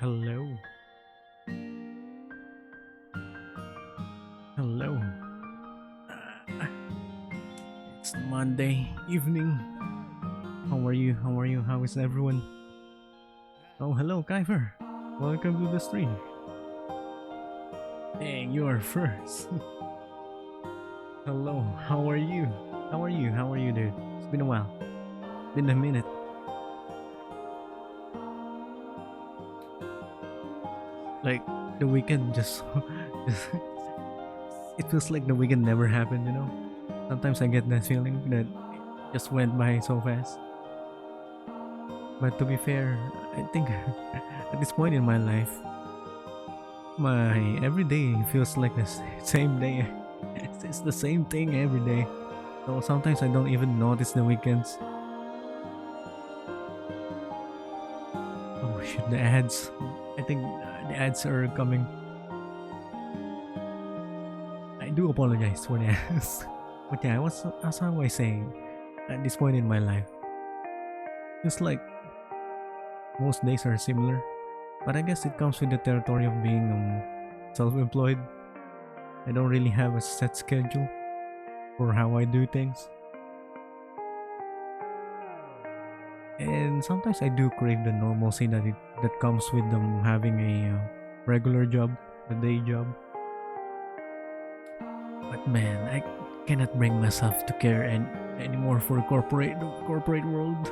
Hello. Hello. Uh, it's Monday evening. How are you? How are you? How is everyone? Oh, hello, Kyver. Welcome to the stream. Dang, you are first. Hello. How are you? How are you? How are you, dude? It's been a while. Been a minute. Like the weekend just it feels like the weekend never happened, you know? Sometimes I get that feeling that it just went by so fast. But to be fair, I think at this point in my life, my every day feels like the same day. It's the same thing every day. So sometimes I don't even notice the weekends. Oh shit, the ads. I think the ads are coming. I do apologize for the ads. But yeah, what's how I saying? At this point in my life, it's like most days are similar. But I guess it comes with the territory of being self-employed. I don't really have a set schedule for how I do things. And sometimes I do crave the normalcy that comes with having a regular job, a day job. But man, I cannot bring myself to care anymore for corporate world.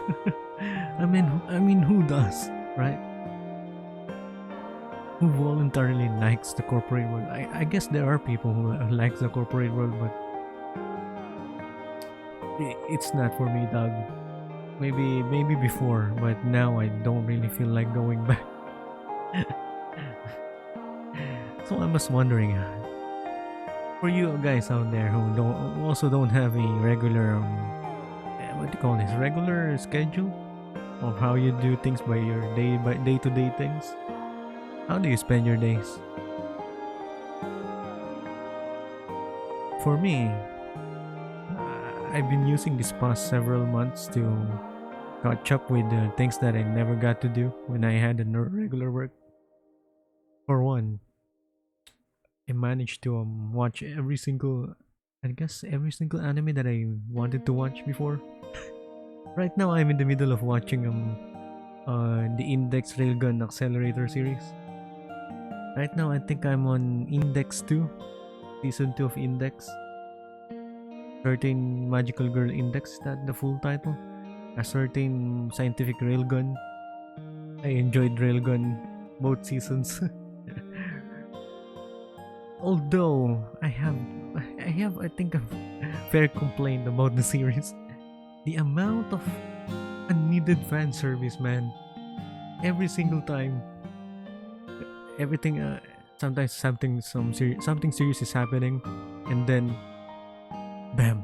I mean, who does, right? Who voluntarily likes the corporate world? I guess there are people who likes the corporate world, but it's not for me, dog. Maybe before, but now I don't really feel like going back. So I'm just wondering, for you guys out there who also don't have a regular what do you call this regular schedule of how you do things by day to day things. How do you spend your days? For me, I've been using this past several months to catch up with the things that I never got to do when I had a regular work. For one, I managed to watch every single anime that I wanted to watch before. Right now, I'm in the middle of watching the Index Railgun Accelerator series. Right now, I think I'm on Index 2, Season 2 of Index. 13 Magical Girl Index, is that the full title? A certain scientific railgun. I enjoyed Railgun both seasons. Although I think a fair complaint about the series. The amount of unneeded fan service, man. Every single time, everything. Sometimes something serious is happening, and then, bam,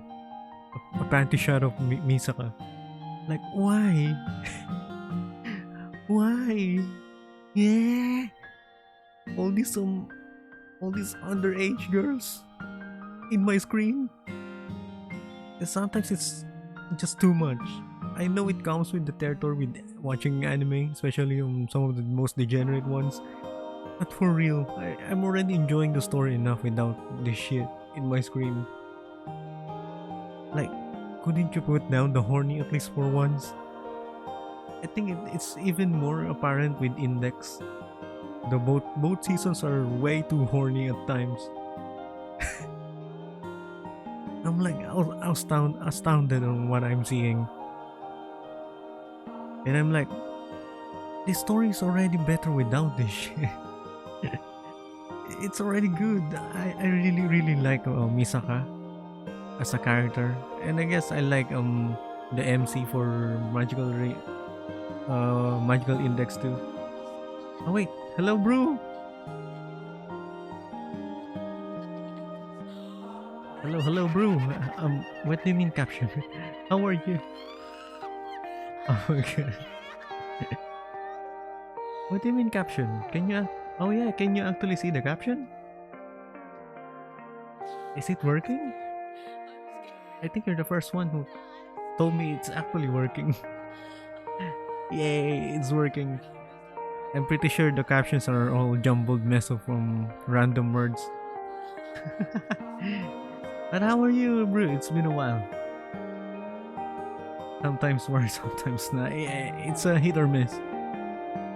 a panty shot of Misaka. Like why? Why? Yeah. All these all these underage girls in my screen. And sometimes it's just too much. I know it comes with the territory with watching anime, especially some of the most degenerate ones. But for real, I'm already enjoying the story enough without this shit in my screen. Like, couldn't you put down the horny at least for once? I think it's even more apparent with Index. The both seasons are way too horny at times. I'm like astounded on what I'm seeing, and I'm like, this story is already better without this shit. It's already good. I really like Misaka as a character, and I guess I like the MC for Magical Index too. Oh wait, hello, bro. Hello, bro. What do you mean caption? How are you? Oh, okay. What do you mean caption? Can you? Oh yeah, can you actually see the caption? Is it working? I think you're the first one who told me it's actually working. Yay, it's working. I'm pretty sure the captions are all jumbled mess of random words. But how are you, bro? It's been a while. Sometimes worse, sometimes not. Yeah, it's a hit or miss.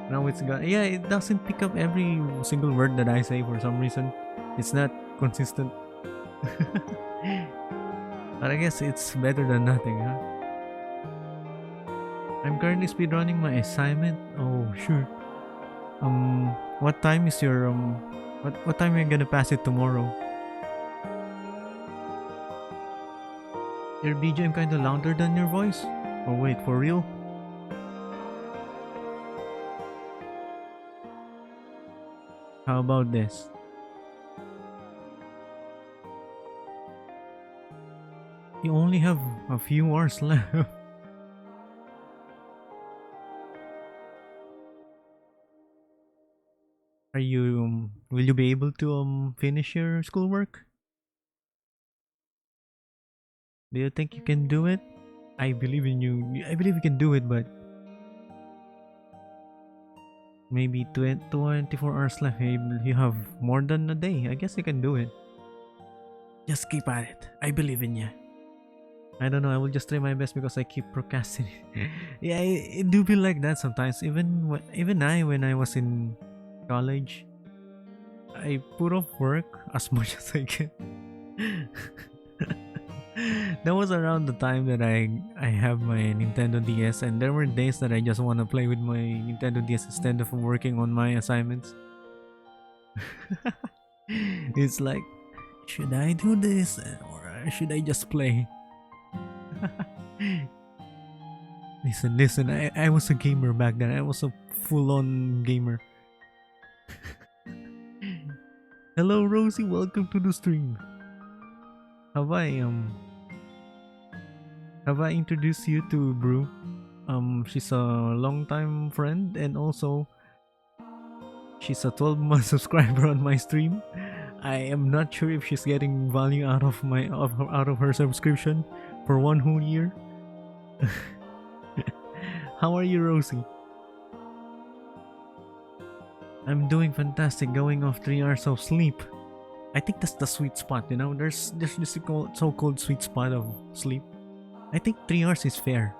Now it's got, yeah, it doesn't pick up every single word that I say for some reason. It's not consistent. But I guess it's better than nothing, huh? I'm currently speedrunning my assignment. Oh, sure. What time is your what time are you gonna pass it tomorrow? Your BGM kinda louder than your voice? Oh wait, for real? How about this? You only have a few hours left. Are you will you be able to finish your schoolwork? Do you think you can do it? I believe in you. I believe you can do it, but maybe 24 hours left. You have more than a day. I guess you can do it. Just keep at it. I believe in you. I don't know. I will just try my best because I keep procrastinating. Yeah, it do feel like that sometimes. Even I, when I was in college, I put off work as much as I can. That was around the time that I have my Nintendo DS, and there were days that I just want to play with my Nintendo DS instead of working on my assignments. It's like, should I do this or should I just play? Listen. I was a gamer back then. I was a full-on gamer. Hello, Rosie. Welcome to the stream. Have I um have I introduced you to Brew? She's a long-time friend, and also she's a 12-month subscriber on my stream. I am not sure if she's getting value out of her subscription for one whole year. How are you, Rosie? I'm doing fantastic, going off 3 hours of sleep. I think that's the sweet spot, you know? There's this so-called sweet spot of sleep. I think 3 hours is fair.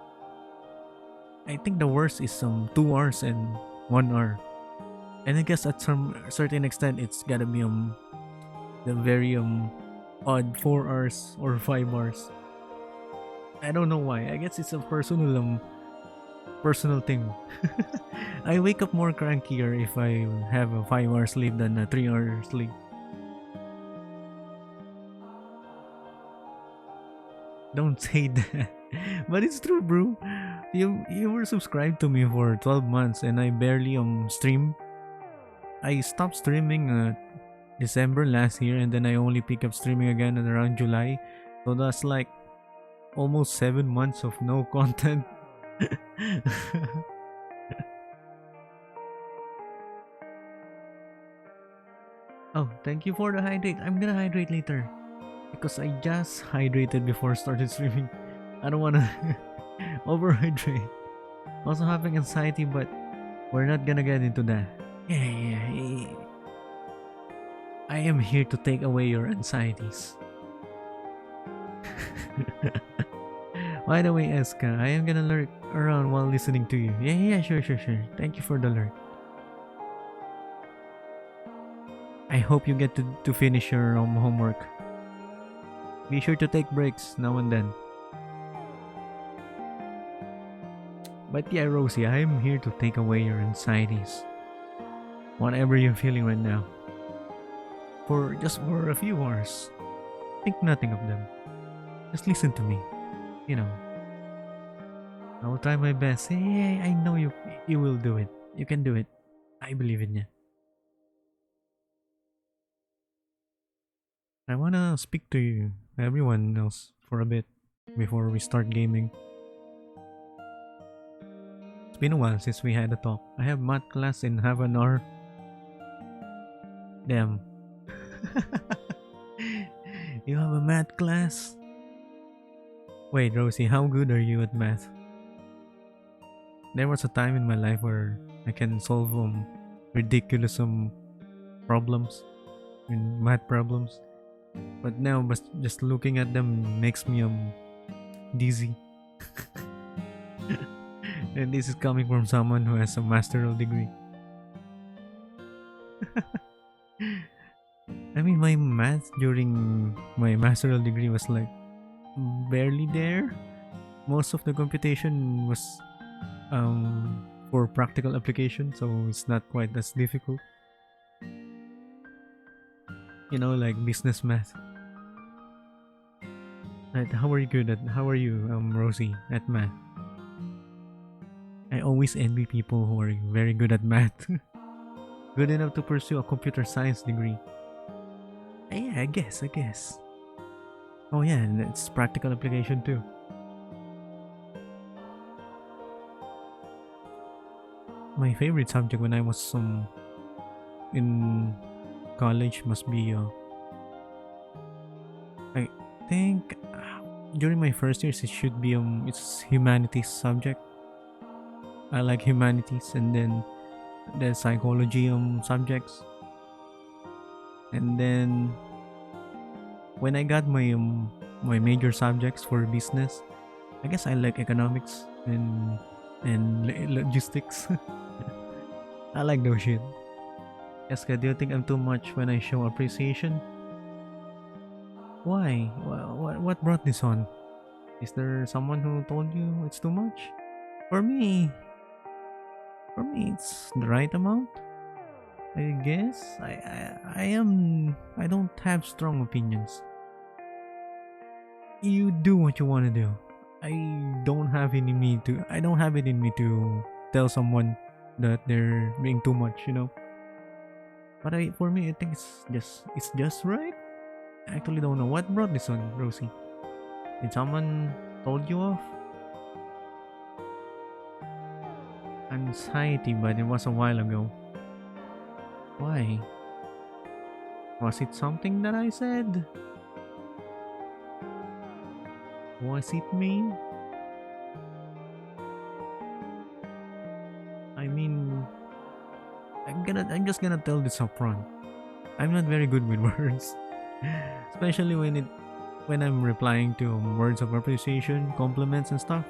I think the worst is 2 hours and 1 hour. And I guess at some certain extent it's gotta be the very odd 4 hours or 5 hours. I don't know why. I guess it's a personal thing. I wake up more crankier if I have a 5 hour sleep than a 3 hour sleep. Don't say that. But it's true, bro. You were subscribed to me for 12 months and I barely stream. I stopped streaming December last year, and then I only pick up streaming again at around July. So that's like almost 7 months of no content. Oh, thank you for the hydrate. I'm gonna hydrate later because I just hydrated before started streaming. I don't wanna overhydrate. Also having anxiety, but we're not gonna get into that. Yeah. I am here to take away your anxieties. By the way, Eska, I am gonna lurk around while listening to you. Yeah, sure. Thank you for the lurk. I hope you get to finish your homework. Be sure to take breaks now and then. But yeah, Rosie, I am here to take away your anxieties. Whatever you're feeling right now. For a few hours. Think nothing of them. Just listen to me. You know. I will try my best. Hey, I know you will do it. You can do it. I believe in you. I wanna speak to you, everyone else, for a bit before we start gaming. It's been a while since we had a talk. I have math class in half an hour. Damn. You have a math class? Wait, Rosie, how good are you at math? There was a time in my life where I can solve ridiculous problems, math problems. But now, but just looking at them makes me dizzy. And this is coming from someone who has a master's degree. I mean, my math during my master's degree was like barely there. Most of the computation was for practical application, so it's not quite as difficult. Like business math. Right, how are you, Rosie, at math? I always envy people who are very good at math. Good enough to pursue a computer science degree. Yeah, I guess. Oh yeah, and it's practical application too. My favorite subject when I was in college must be I think during my first years it should be it's humanities subject. I like humanities, and then the psychology subjects, and then when I got my major subjects for business, I guess I like economics and logistics. I like those shit. Eska, do you think I'm too much when I show appreciation? Why? What brought this on? Is there someone who told you it's too much? For me, it's the right amount. I guess I don't have strong opinions. You do what you want to do. I I don't have it in me to tell someone that they're being too much. But for me, I think it's just right. I actually don't know what brought this on, Rosie. Did someone told you off? Anxiety, but it was a while ago. Why? Was it something that I said? Was it me? I mean, I'm just gonna tell this up front. I'm not very good with words, especially when I'm replying to words of appreciation, compliments, and stuff.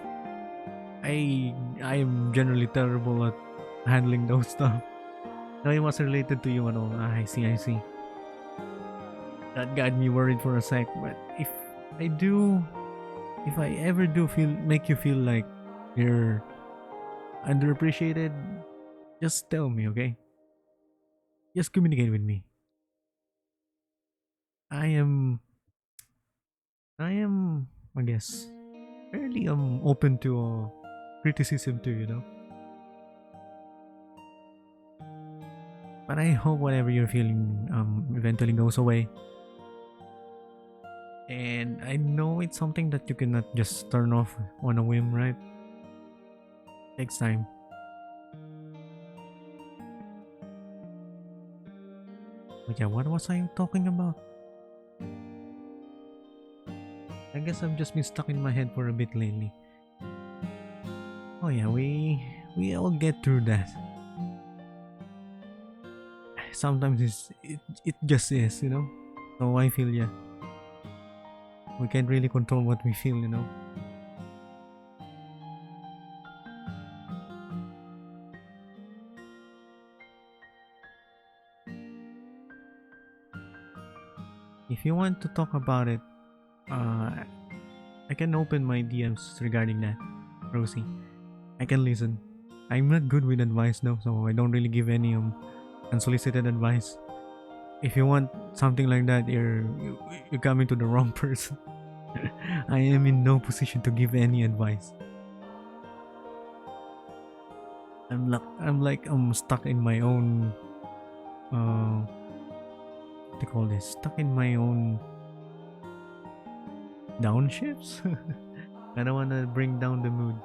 I am generally terrible at handling those stuff. No, it was related to you at all. I see, I see. That got me worried for a sec. But I do, if I ever do make you feel like you're underappreciated, just tell me, okay? Just communicate with me. I am, I am, I guess, fairly open to criticism too. But I hope whatever you're feeling eventually goes away. And I know it's something that you cannot just turn off on a whim, right? Takes time. But yeah, what was I talking about? I guess I've just been stuck in my head for a bit lately. Oh yeah, we all get through that. Sometimes it just is. So I feel, yeah. We can't really control what we feel. If you want to talk about it, uh, I can open my DMs regarding that, Rosie. I can listen. I'm not good with advice though, so I don't really give any unsolicited advice. If you want something like that, you're coming to the wrong person. I am in no position to give any advice. I'm stuck in my own what do you call this? Stuck in my own downshifts. I don't wanna bring down the mood.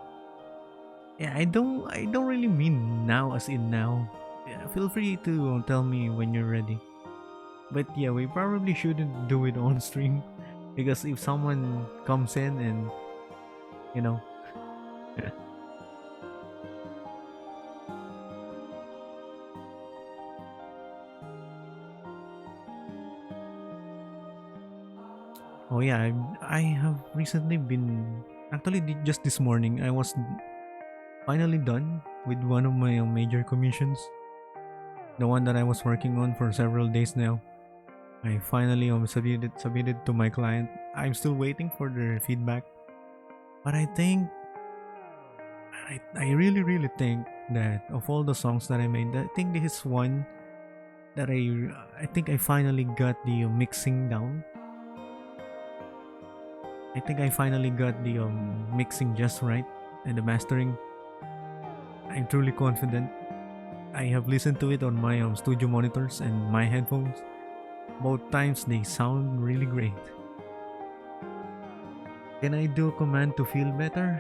Yeah, I don't really mean now as in now. Yeah, feel free to tell me when you're ready. But yeah, we probably shouldn't do it on stream because if someone comes in and you know Oh yeah, I have recently been actually just this morning I was finally done with one of my major commissions, the one that I was working on for several days now. I finally submitted to my client. I'm still waiting for their feedback, but I really think that of all the songs that I made, I think this is one that I think I finally got the mixing down. I think I finally got the mixing just right and the mastering. I'm truly confident. I have listened to it on my studio monitors and my headphones. Both times they sound really great. Can I do a command to feel better?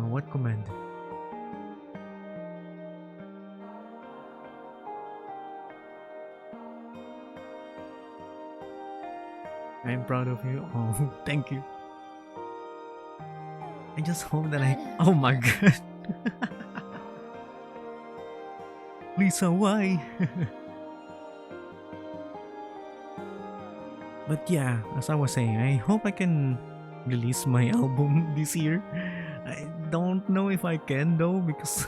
What command? I'm proud of you. Oh, thank you. I just hope that I. Oh my god. Lisa, why? But yeah, as I was saying, I hope I can release my album this year. I don't know if I can though because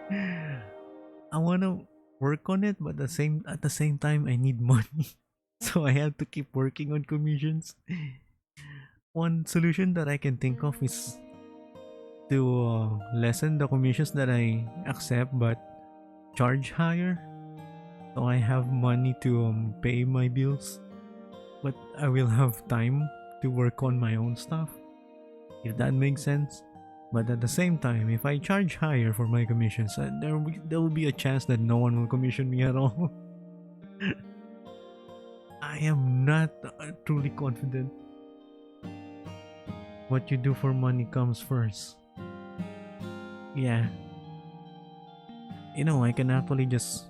I wanna work on it, but at the same time I need money. So I have to keep working on commissions. One solution that I can think of is to lessen the commissions that I accept but charge higher so I have money to pay my bills, but I will have time to work on my own stuff, if that makes sense. But at the same time, if I charge higher for my commissions, there will be a chance that no one will commission me at all. I am not truly confident. What you do for money comes first. Yeah, you know, I can actually just,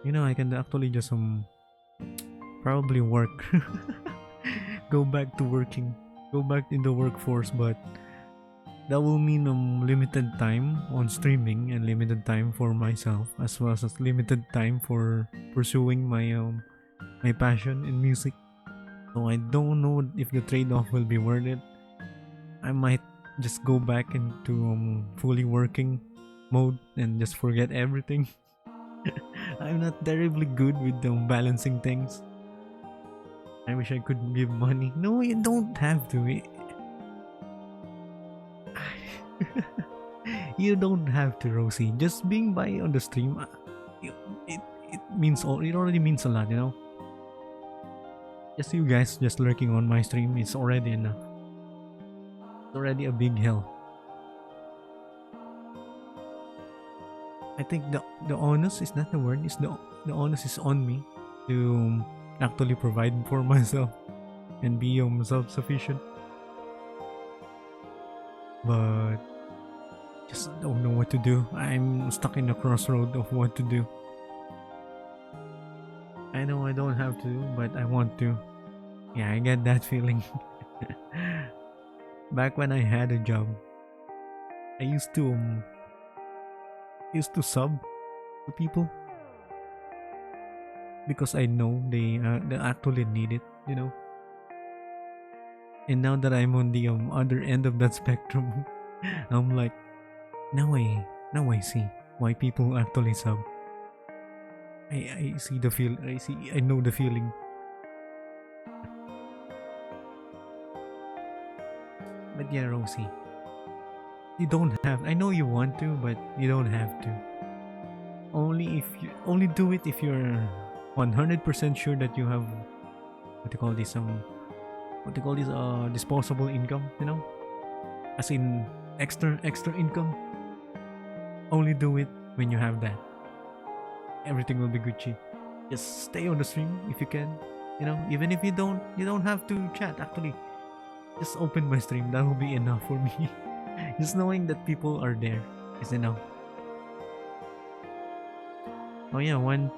I can actually just probably work, go back to working, go back in the workforce, but that will mean limited time on streaming and limited time for myself, as well as limited time for pursuing my passion in music. So I don't know if the trade-off will be worth it. I might just go back into fully working mode and just forget everything. I'm not terribly good with balancing things. I wish I could give money. No, you don't have to. You don't have to, Rosie. Just being by on the stream, it, it, it means all. It already means a lot, you know. Just you guys just lurking on my stream is already enough. It's already a big help. I think the onus is not the word. Is the onus is on me to actually provide for myself and be self sufficient. But just don't know what to do. I'm stuck in the crossroad of what to do. I know I don't have to, but I want to. Yeah, I get that feeling. Back when I had a job, I used to sub to people because I know they actually need it, you know. And now that I'm on the other end of that spectrum, I'm like, now I see why people actually sub. I see the feel. I know the feeling. But yeah, Rosie, you don't have. I know you want to, but you don't have to. Only do it if you're 100% sure that you have what do you call this what do you call this disposable income, you know, as in extra income. Only do it when you have that. Everything will be Gucci. Just stay on the stream if you can. You know, even if you don't have to chat. Actually, just open my stream. That will be enough for me. Just knowing that people are there is enough. Oh yeah, one.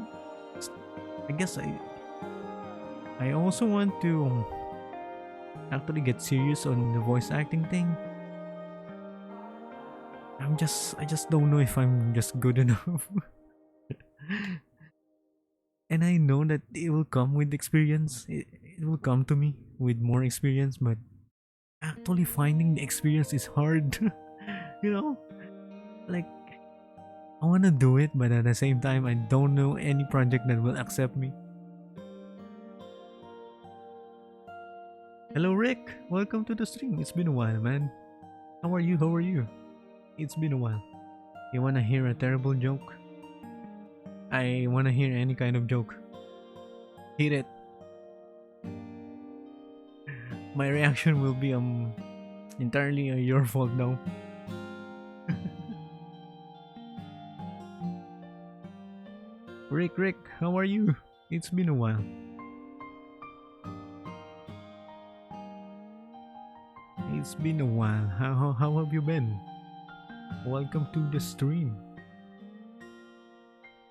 I guess I also want to actually get serious on the voice acting thing. I just don't know if I'm just good enough. And I know that it will come with experience. It will come to me with more experience, but actually finding the experience is hard. you know, like I wanna do it, but at the same time, I don't know any project that will accept me. Hello, Rick. Welcome to the stream. It's been a while, man. How are you? How are you? It's been a while. You wanna hear a terrible joke? I wanna hear any kind of joke. Hit it. My reaction will be entirely your fault now. Rick, how are you? It's been a while. It's been a while. How have you been? Welcome to the stream.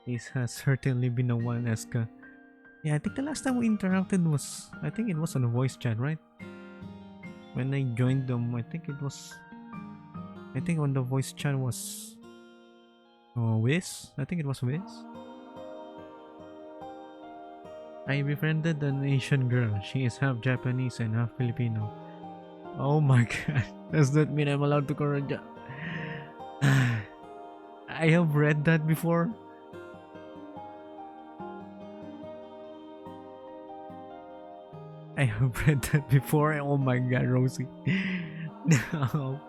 This has certainly been a while, Eska. Yeah, I think the last time we interacted was, I think it was on a voice chat, right? When I joined them, I think on the voice chat was Wiz. I think it was Wiz. I befriended an Asian girl. She is half Japanese and half Filipino. Oh my god. Does that mean I'm allowed to correct? I have read that before. I have read that before. Oh my god, Rosie. No.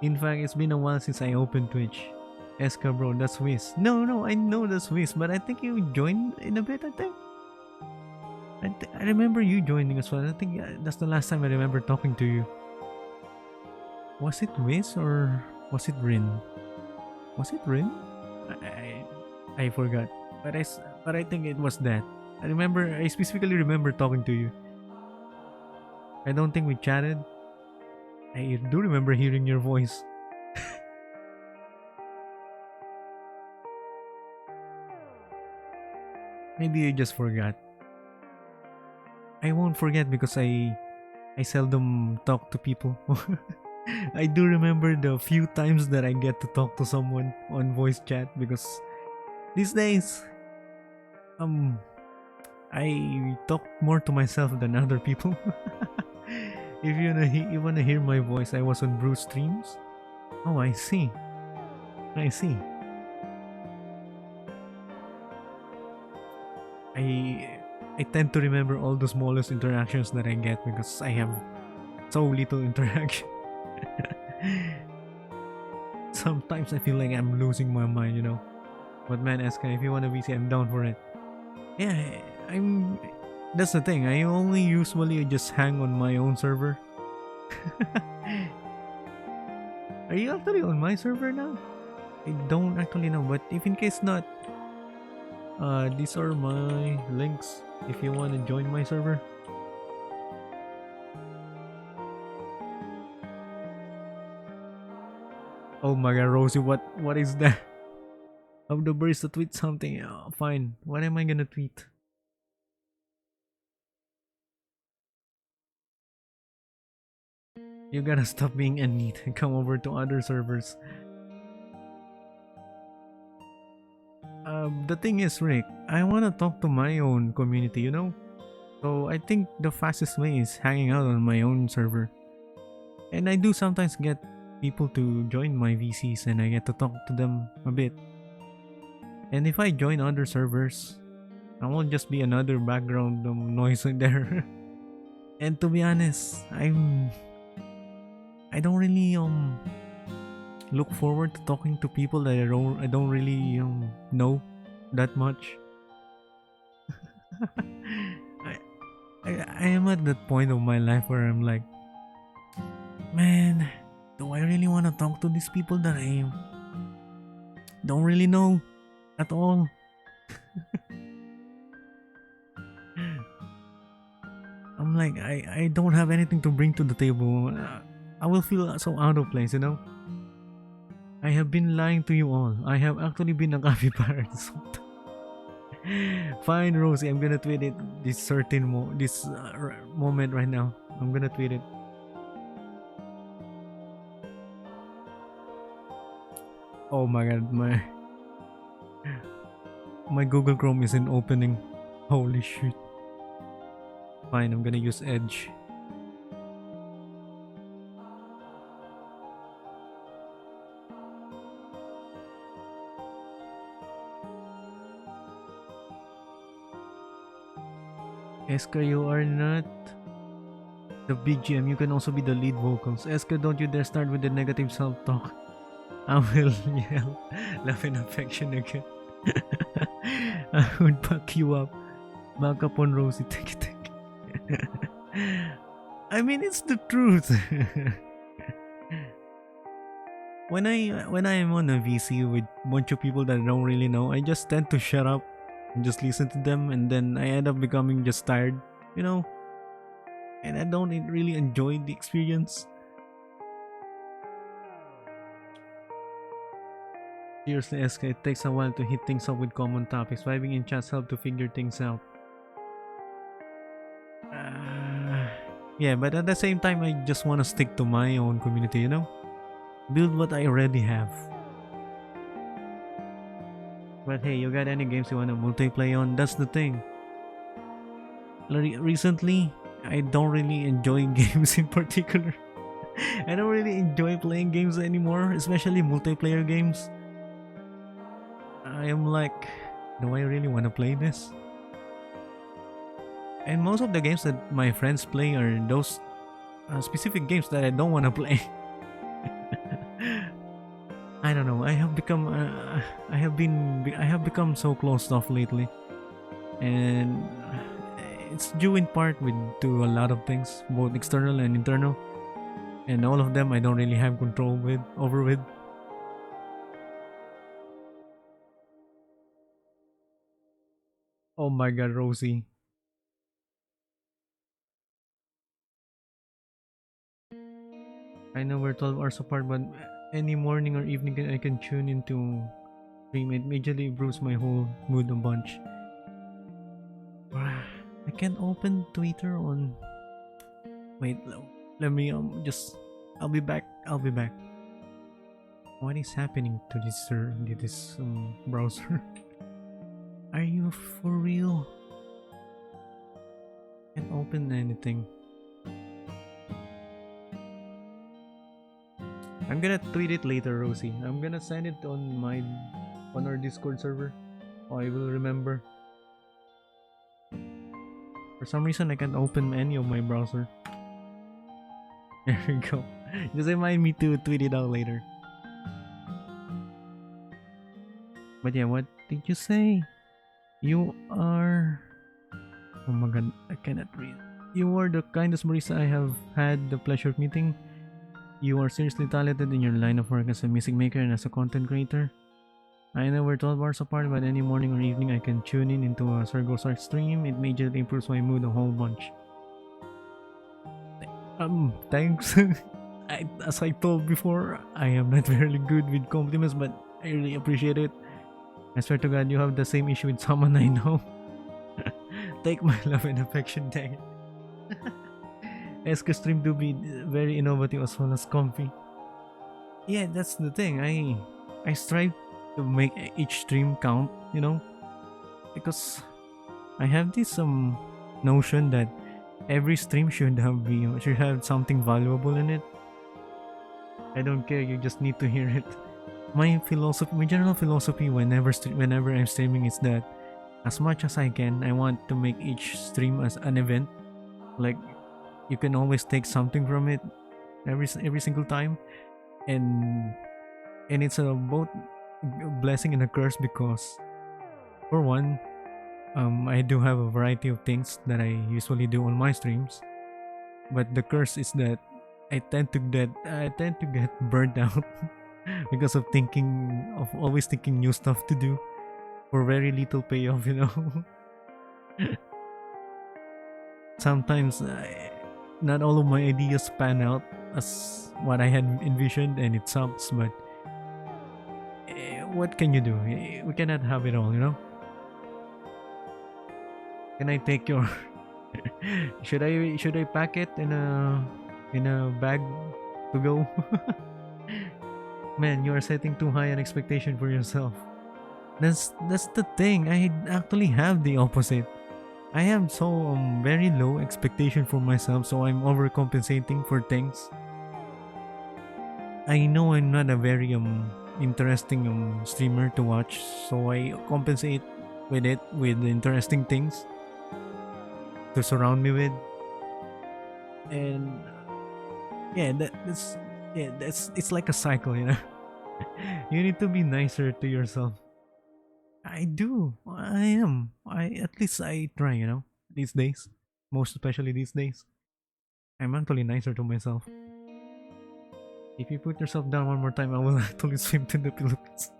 In fact, it's been a while since I opened Twitch. Eska bro, that's Wiz. No, I know that's Wiz, but I think you joined in a bit, I think. I remember you joining as well. I think that's the last time I remember talking to you. Was it Wiz or was it Rin? Was it Rin? I forgot. But I think it was that. I specifically remember talking to you. I don't think we chatted. I do remember hearing your voice. Maybe you just forgot. I won't forget because I seldom talk to people. I do remember the few times that I get to talk to someone on voice chat because these days I talk more to myself than other people. If you wanna hear my voice, I was on Bruce streams. Oh, I see. I tend to remember all the smallest interactions that I get because I have so little interaction. Sometimes I feel like I'm losing my mind, you know. But man, Eska, if you wanna VC, I'm down for it. Yeah, that's the thing. I only usually just hang on my own server. Are you actually on my server now? I don't actually know, but if in case not, these are my links if you want to join my server. Oh my god, Rosie, what is that? Of the birds to tweet something. Oh, fine. What am I gonna tweet? You gotta stop being a neat and come over to other servers. The thing is, Rick, I wanna talk to my own community, you know? So I think the fastest way is hanging out on my own server. And I do sometimes get people to join my VCs and I get to talk to them a bit. And if I join other servers, I won't just be another background noise in there. And to be honest, I don't really look forward to talking to people that I don't really know that much. I am at that point of my life where I'm like, man, do I really want to talk to these people that I don't really know at all? I'm like, I don't have anything to bring to the table. I will feel so out of place, you know? I have been lying to you all. I have actually been a coffee pirate. Fine, Rosie, I'm gonna tweet it this moment right now. I'm gonna tweet it. Oh my god, my Google Chrome isn't opening. Holy shit. Fine, I'm gonna use Edge. Eska, you are not the BGM. You can also be the lead vocals. Eska, don't you dare start with the negative self-talk. I will yell love and affection again. I would back you up. Back up on Rosie. Take it. I mean, it's the truth. When I am on a VC with a bunch of people that I don't really know, I just tend to shut up and just listen to them, and then I end up becoming just tired, you know. And I don't really enjoy the experience. Seriously, SK, it takes a while to hit things up with common topics. Vibing in chats help to figure things out. Yeah, but at the same time, I just want to stick to my own community, you know? Build what I already have. But hey, you got any games you want to multiplayer on? That's the thing. Recently, I don't really enjoy games in particular. I don't really enjoy playing games anymore, especially multiplayer games. I am like, do I really want to play this? And most of the games that my friends play are those specific games that I don't want to play. I don't know. I have become so closed off lately, and it's due in part to a lot of things, both external and internal, and all of them I don't really have control over. Oh my God, Rosie. I know we're 12 hours apart, but any morning or evening I can tune into stream. It immediately improves my whole mood a bunch. I can't open Twitter on. Wait, let me I'll be back. What is happening to this browser? Are you for real? Can't open anything. I'm gonna tweet it later, Rosie. I'm gonna send it on our Discord server. Oh, I will remember. For some reason, I can't open any of my browser. There we go. Just remind me to tweet it out later. But yeah, what did you say? You are... Oh my God, I cannot read. You are the kindest barista I have had the pleasure of meeting. You are seriously talented in your line of work as a music maker and as a content creator. I know we're 12 hours apart, but any morning or evening I can tune in into a Sergo Sark stream. It majorly improves my mood a whole bunch. Thanks. As I told before, I am not very good with compliments, but I really appreciate it. I swear to God, you have the same issue with someone I know. Take my love and affection, dang it. Eska stream do be very innovative as well as comfy. Yeah, that's the thing. I strive to make each stream count, you know, because I have this notion that every stream should have something valuable in it. I don't care. You just need to hear it. My general philosophy whenever I'm streaming is that as much as I can, I want to make each stream as an event. Like, you can always take something from it every single time, and it's both a blessing and a curse because, for one, I do have a variety of things that I usually do on my streams, but the curse is that I tend to get burned out because of always thinking new stuff to do for very little payoff, you know. Sometimes not all of my ideas pan out as what I had envisioned, and it sucks, but what can you do? We cannot have it all, you know. Can I take your should I pack it in a bag to go? Man, you are setting too high an expectation for yourself. That's the thing. I actually have the opposite. I have so very low expectation for myself, so I'm overcompensating for things. I know I'm not a very interesting streamer to watch, so I compensate with interesting things to surround me with. And yeah, that's it's like a cycle, you know. You need to be nicer to yourself. I do. I am. I At least I try, you know. These days, most especially these days, I'm actually nicer to myself. If you put yourself down one more time, I will actually swim to the Philippines.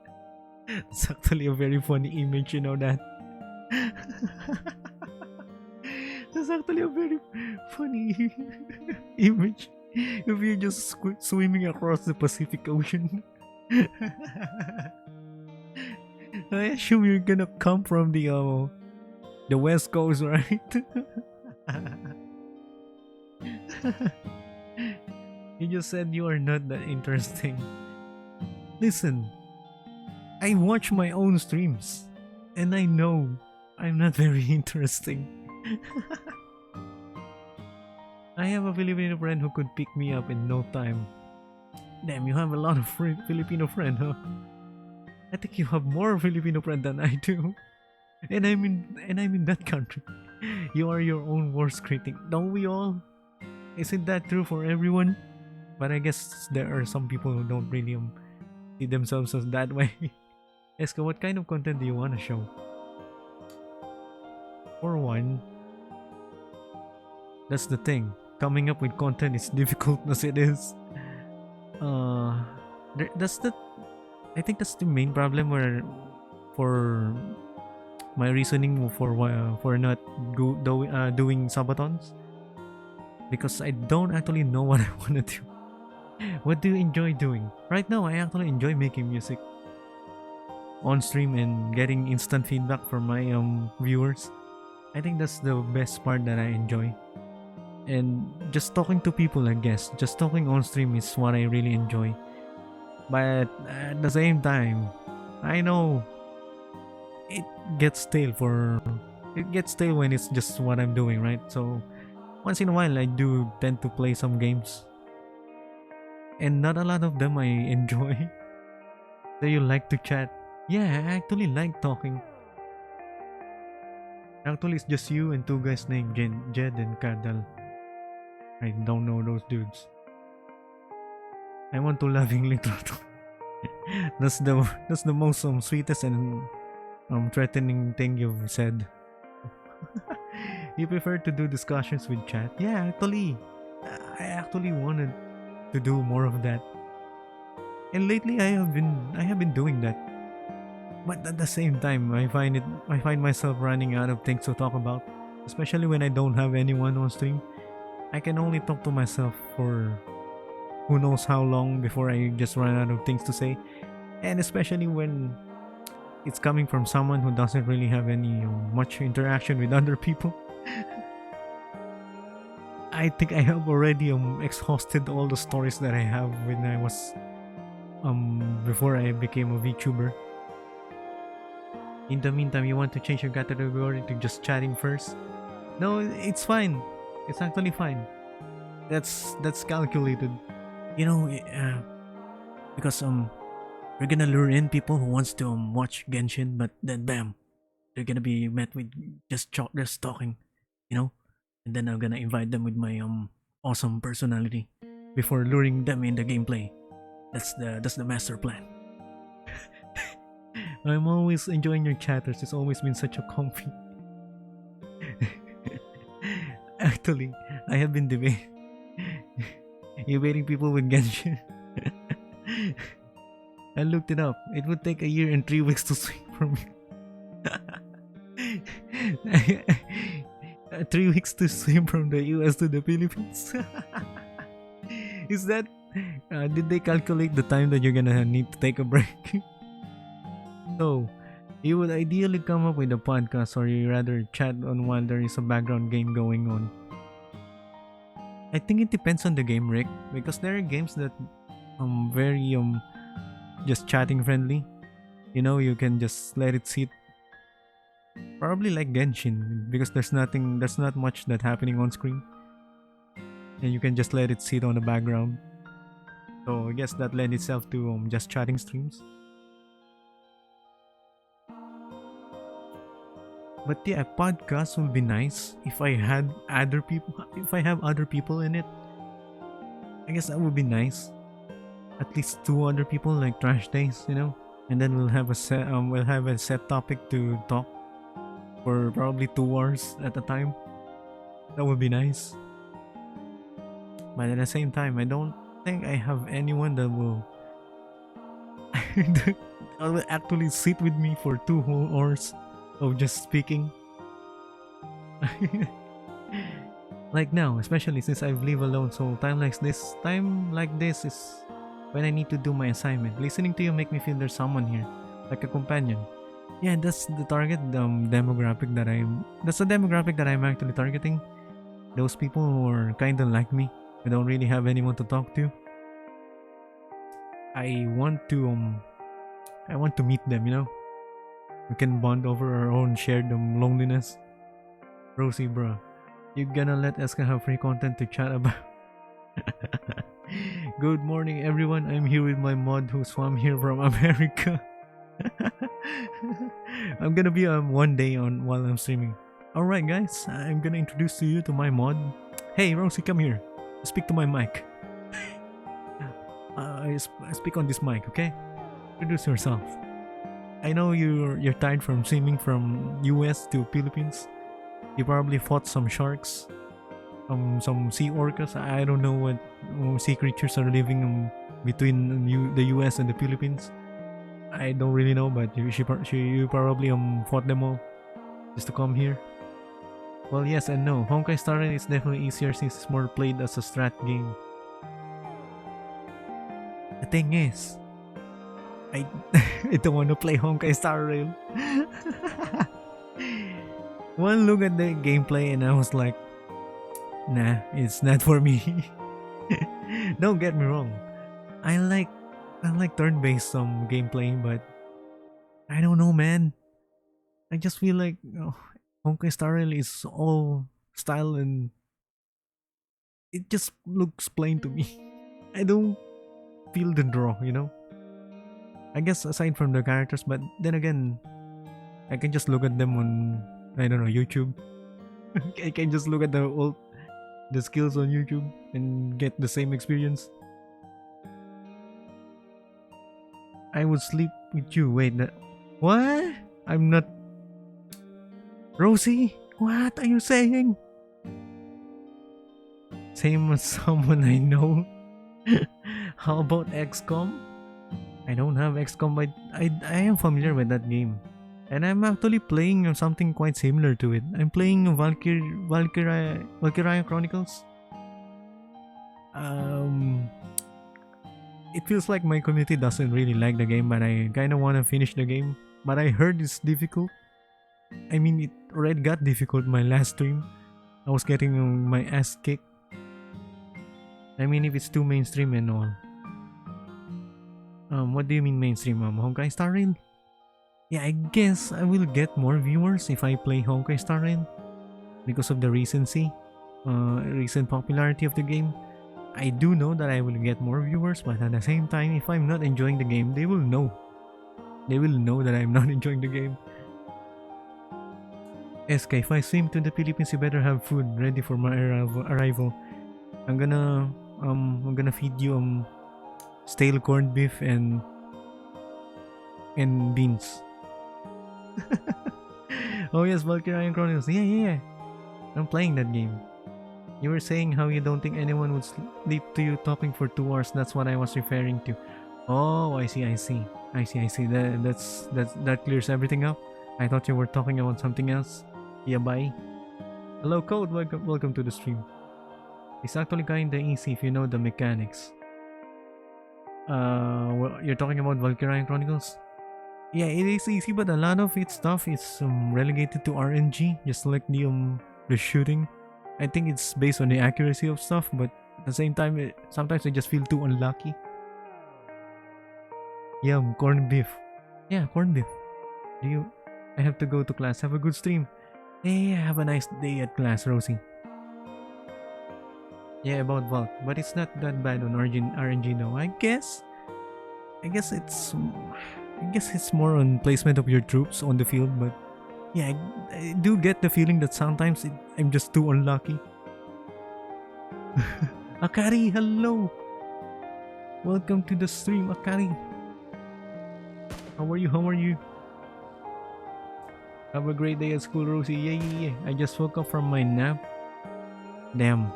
It's actually a very funny image, you know that. That's actually a very funny image. If you're just swimming across the Pacific Ocean. I assume you're gonna come from the West Coast, right? You just said you are not that interesting. Listen, I watch my own streams, and I know I'm not very interesting. I have a Filipino friend who could pick me up in no time. Damn, you have a lot of Filipino friend, huh? I think you have more Filipino friend than I do. And I'm in that country. You are your own worst critic, don't we all? Isn't that true for everyone? But I guess there are some people who don't really see themselves as that way. Eska, what kind of content do you want to show? For one, that's the thing. Coming up with content is difficult as it is. That's the. I think that's the main problem where, for my reasoning for not doing subathons, because I don't actually know what I want to do. What do you enjoy doing? Right now, I actually enjoy making music on stream and getting instant feedback from my viewers. I think that's the best part that I enjoy. And just talking to people, I guess. Just talking on stream is what I really enjoy. But at the same time, I know it gets stale when it's just what I'm doing, right? So once in a while I do tend to play some games. And not a lot of them I enjoy. So you like to chat. Yeah, I actually like talking. Actually, it's just you and two guys named Jed and Kadal. I don't know those dudes. I want to lovingly throttle. That's the most sweetest and threatening thing you've said. You prefer to do discussions with chat? Yeah, actually, I actually wanted to do more of that. And lately, I have been doing that. But at the same time, I find myself running out of things to talk about, especially when I don't have anyone on stream. I can only talk to myself for who knows how long before I just run out of things to say. And especially when it's coming from someone who doesn't really have any much interaction with other people. I think I have already exhausted all the stories that I have when I was before I became a VTuber. In the meantime, you want to change your category to just chatting first? No, it's fine. It's actually fine. That's calculated. You know, because we're gonna lure in people who wants to watch Genshin, but then bam, they're gonna be met with just talking, you know, and then I'm gonna invite them with my awesome personality before luring them in the gameplay. That's the master plan. I'm always enjoying your chatters. It's always been such a comfy. Actually, I have been debating people with Genshin. I looked it up. It would take a year and 3 weeks to swing from me. 3 weeks to swim from the US to the Philippines. Is that? Did they calculate the time that you're gonna need to take a break? So, you would ideally come up with a podcast, or you rather chat on while there is a background game going on? I think it depends on the game, Rick, because there are games that very just chatting friendly. You know, you can just let it sit. Probably like Genshin, because there's not much that happening on screen, and you can just let it sit on the background. So I guess that lend itself to just chatting streams. But yeah, a podcast would be nice if I had other people. If I have other people in it, I guess that would be nice. At least two other people, like trash days, and then we'll have a set topic to talk for probably 2 hours at a time. That would be nice. But at the same time, I don't think I have anyone that will that will actually sit with me for 2 whole hours of just speaking. Like now, especially since I live alone, so time like this is when I need to do my assignment. Listening to you make me feel there's someone here, like a companion. Yeah, that's the target demographic that that's the demographic that I'm actually targeting. Those people who are kinda like me, who don't really have anyone to talk to. I want to meet them, We can bond over our own shared loneliness. Rosie, bro, you gonna let Eska have free content to chat about? Good morning, everyone. I'm here with my mod who swam here from America. I'm gonna be one day on while I'm streaming. Alright, guys, I'm gonna introduce you to my mod. Hey, Rosie, come here. Speak to my mic. I speak on this mic, okay? Introduce yourself. I know you're tired from swimming from US to Philippines. You probably fought some sharks, some sea orcas. I don't know what sea creatures are living between the US and the Philippines. I don't really know, but you probably fought them all just to come here. Well, yes and no. Honkai Star Rail is definitely easier since it's more played as a strat game. The thing is, I don't want to play Honkai Star Rail. One look at the gameplay and I was like, nah, it's not for me. Don't get me wrong. I like turn-based gameplay, but I don't know, man. I just feel like Honkai Star Rail is all style and it just looks plain to me. I don't feel the draw, I guess aside from the characters, but then again, I can just look at them on, I don't know, YouTube. I can just look at the skills on YouTube and get the same experience. I would sleep with you. Wait, what? I'm not. Rosie, what are you saying? Same as someone I know. How about XCOM? I don't have XCOM, but I am familiar with that game. And I'm actually playing something quite similar to it. I'm playing Valkyria Chronicles. It feels like my community doesn't really like the game, but I kind of want to finish the game. But I heard it's difficult. I mean, it already got difficult my last stream. I was getting my ass kicked. I mean, if it's too mainstream and all. What do you mean mainstream? Honkai Star Rail? Yeah, I guess I will get more viewers if I play Honkai Star Rail because of the recent popularity of the game. I do know that I will get more viewers, but at the same time, if I'm not enjoying the game, they will know. They will know that I'm not enjoying the game. SK, if I swim to the Philippines, you better have food ready for my arrival. I'm gonna feed you stale corned beef and beans. Oh yes, Valkyria Chronicles. Yeah. I'm playing that game. You were saying how you don't think anyone would sleep to you talking for 2 hours. That's what I was referring to. Oh, I see. That clears everything up. I thought you were talking about something else. Yeah, bye. Hello, Code. Welcome to the stream. It's actually kinda easy if you know the mechanics. You're talking about Valkyria Chronicles? Yeah, it is easy, but a lot of its stuff is relegated to RNG, just like the shooting. I think it's based on the accuracy of stuff, but at the same time, sometimes I just feel too unlucky. Yeah, corned beef. Yeah, corned beef. I have to go to class. Have a good stream. Hey, have a nice day at class, Rosie. Yeah, about Valk, but it's not that bad on RNG though. I guess it's more on placement of your troops on the field, but Yeah, I do get the feeling that sometimes I'm just too unlucky. Akari, hello! Welcome to the stream, Akari. How are you? How are you? Have a great day at school, Rosie. Yeah. I just woke up from my nap. Damn.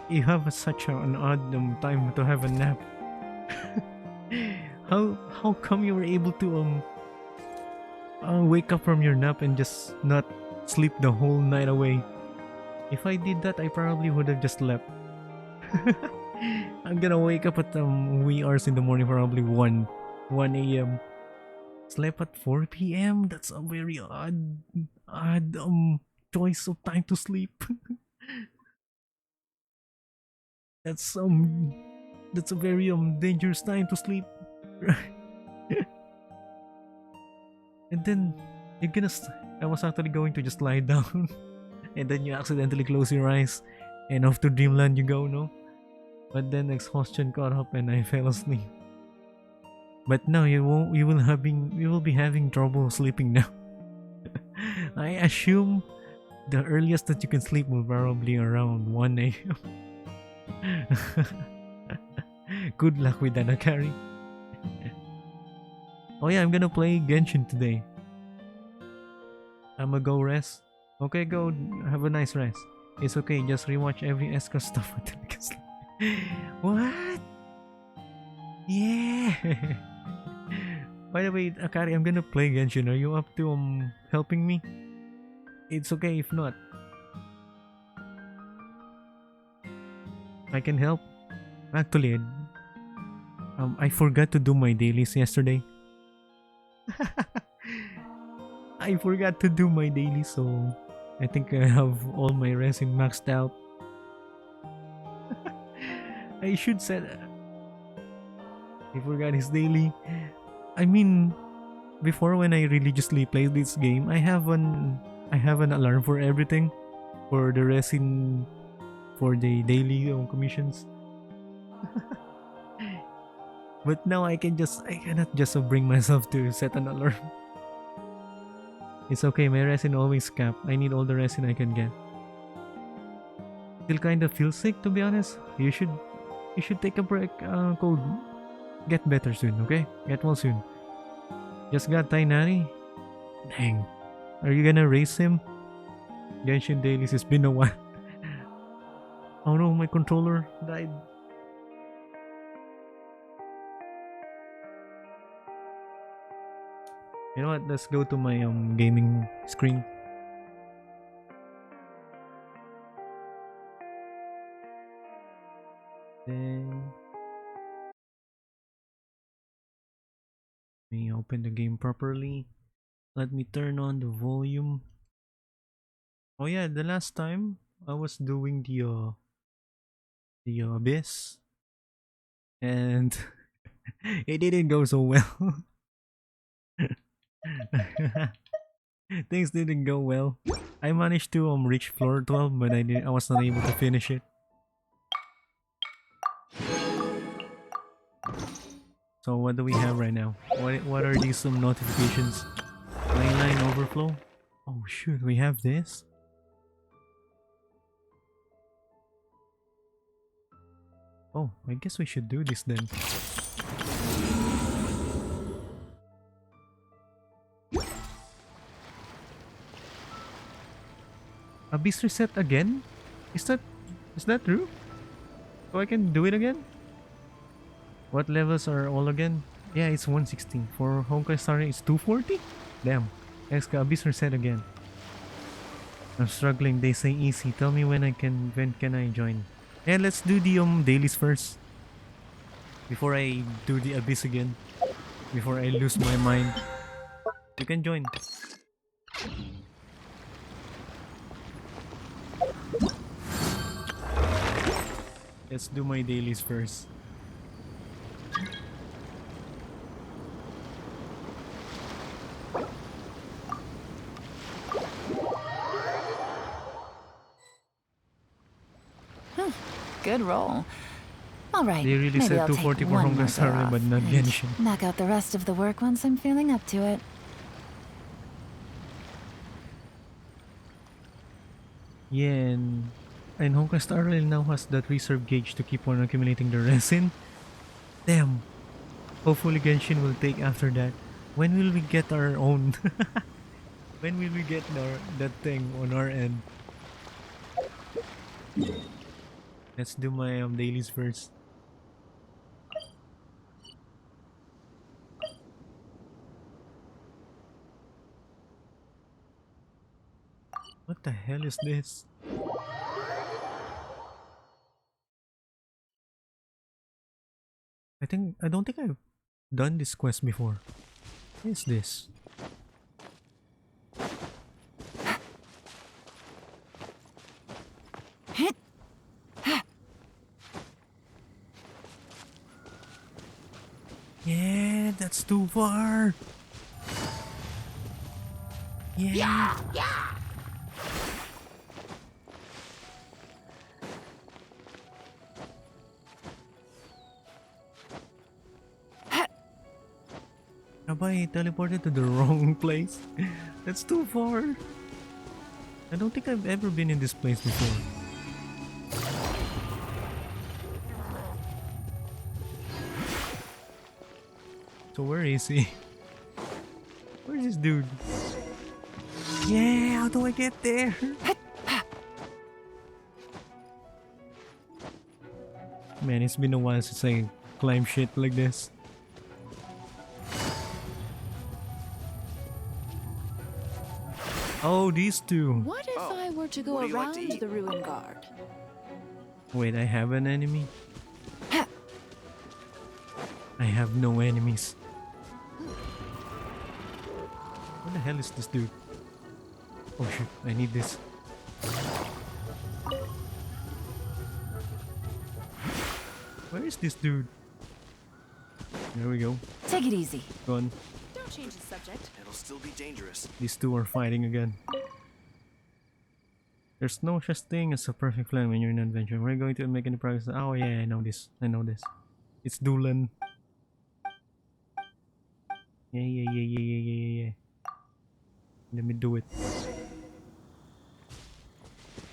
You have such an odd time to have a nap. How come you were able to wake up from your nap and just not sleep the whole night away? If I did that, I probably would have just slept. I'm gonna wake up at wee hours in the morning, probably 1 a.m. Slept at 4 p.m. That's a very odd choice of time to sleep. that's that's a very dangerous time to sleep. And then you're gonna I was actually going to just lie down and then you accidentally close your eyes and off to dreamland you go, no? But then exhaustion caught up and I fell asleep. But now you will be having trouble sleeping now. I assume the earliest that you can sleep will probably around 1 a.m. Good luck with that, Akari. Oh yeah, I'm gonna play Genshin today. I'ma go rest. Okay, go have a nice rest. It's okay, just rewatch every Eska stuff until you can sleep. What? Yeah. By the way, Akari, I'm gonna play Genshin. Are you up to helping me? It's okay if not. I can help. Actually, I forgot to do my dailies yesterday. I forgot to do my dailies, so I think I have all my resin maxed out. I should set. I forgot his daily. I mean, before when I religiously play this game, I have an alarm for everything, for the resin, for the daily commissions. But now I cannot just bring myself to set an alarm. It's okay, my resin always cap. I need all the resin I can get. Still kind of feel sick, to be honest. You should take a break. Code. Get better soon, okay? Get well soon. Just got Tainari. Dang. Are you gonna race him? Genshin dailies, it's been a while. Oh no, my controller died. You know what? Let's go to my gaming screen. Then let me open the game properly. Let me turn on the volume. Oh yeah, the last time I was doing the abyss, and it didn't go so well. Things didn't go well. I managed to reach floor 12, but I was not able to finish it. So what do we have right now? What are these notifications? Line overflow? Oh shoot, we have this? Oh, I guess we should do this then. Abyss reset again? Is that true? So I can do it again? What levels are all again? Yeah, it's 116. For Honkai Star it's 240? Damn. Exka Abyss reset again. I'm struggling, they say easy. Tell me when can I join? Yeah, let's do the dailies first. Before I do the Abyss again. Before I lose my mind. You can join. Let's do my dailies first. Good roll. All right. They really maybe said I'll 240 take for one Honkai more Star day Rail, but off not and Genshin. knock out the rest of the work once I'm feeling up to it. Yeah, and Honkai Star Rail now has that reserve gauge to keep on accumulating the resin. Damn. Hopefully Genshin will take after that. When will we get our own? When will we get that thing on our end? Let's do my dailies first. What the hell is this? I don't think I've done this quest before. What is this? Yeah, that's too far. Yeah. Have I teleported to the wrong place? That's too far. I don't think I've ever been in this place before. So where is he? Where's this dude? Yeah, how do I get there? Man, it's been a while since I climbed shit like this. Oh, these two. What if I were to go around the ruin guard? Wait, I have an enemy? I have no enemies. What the hell is this dude? Oh shit, I need this. Where is this dude? There we go. Take it easy. Gone. Don't change the subject. It'll still be dangerous. These two are fighting again. There's no such thing as a perfect plan when you're in an adventure. We're going to make any progress. Oh yeah, I know this. I know this. It's Dulan. Yeah. Let me do it.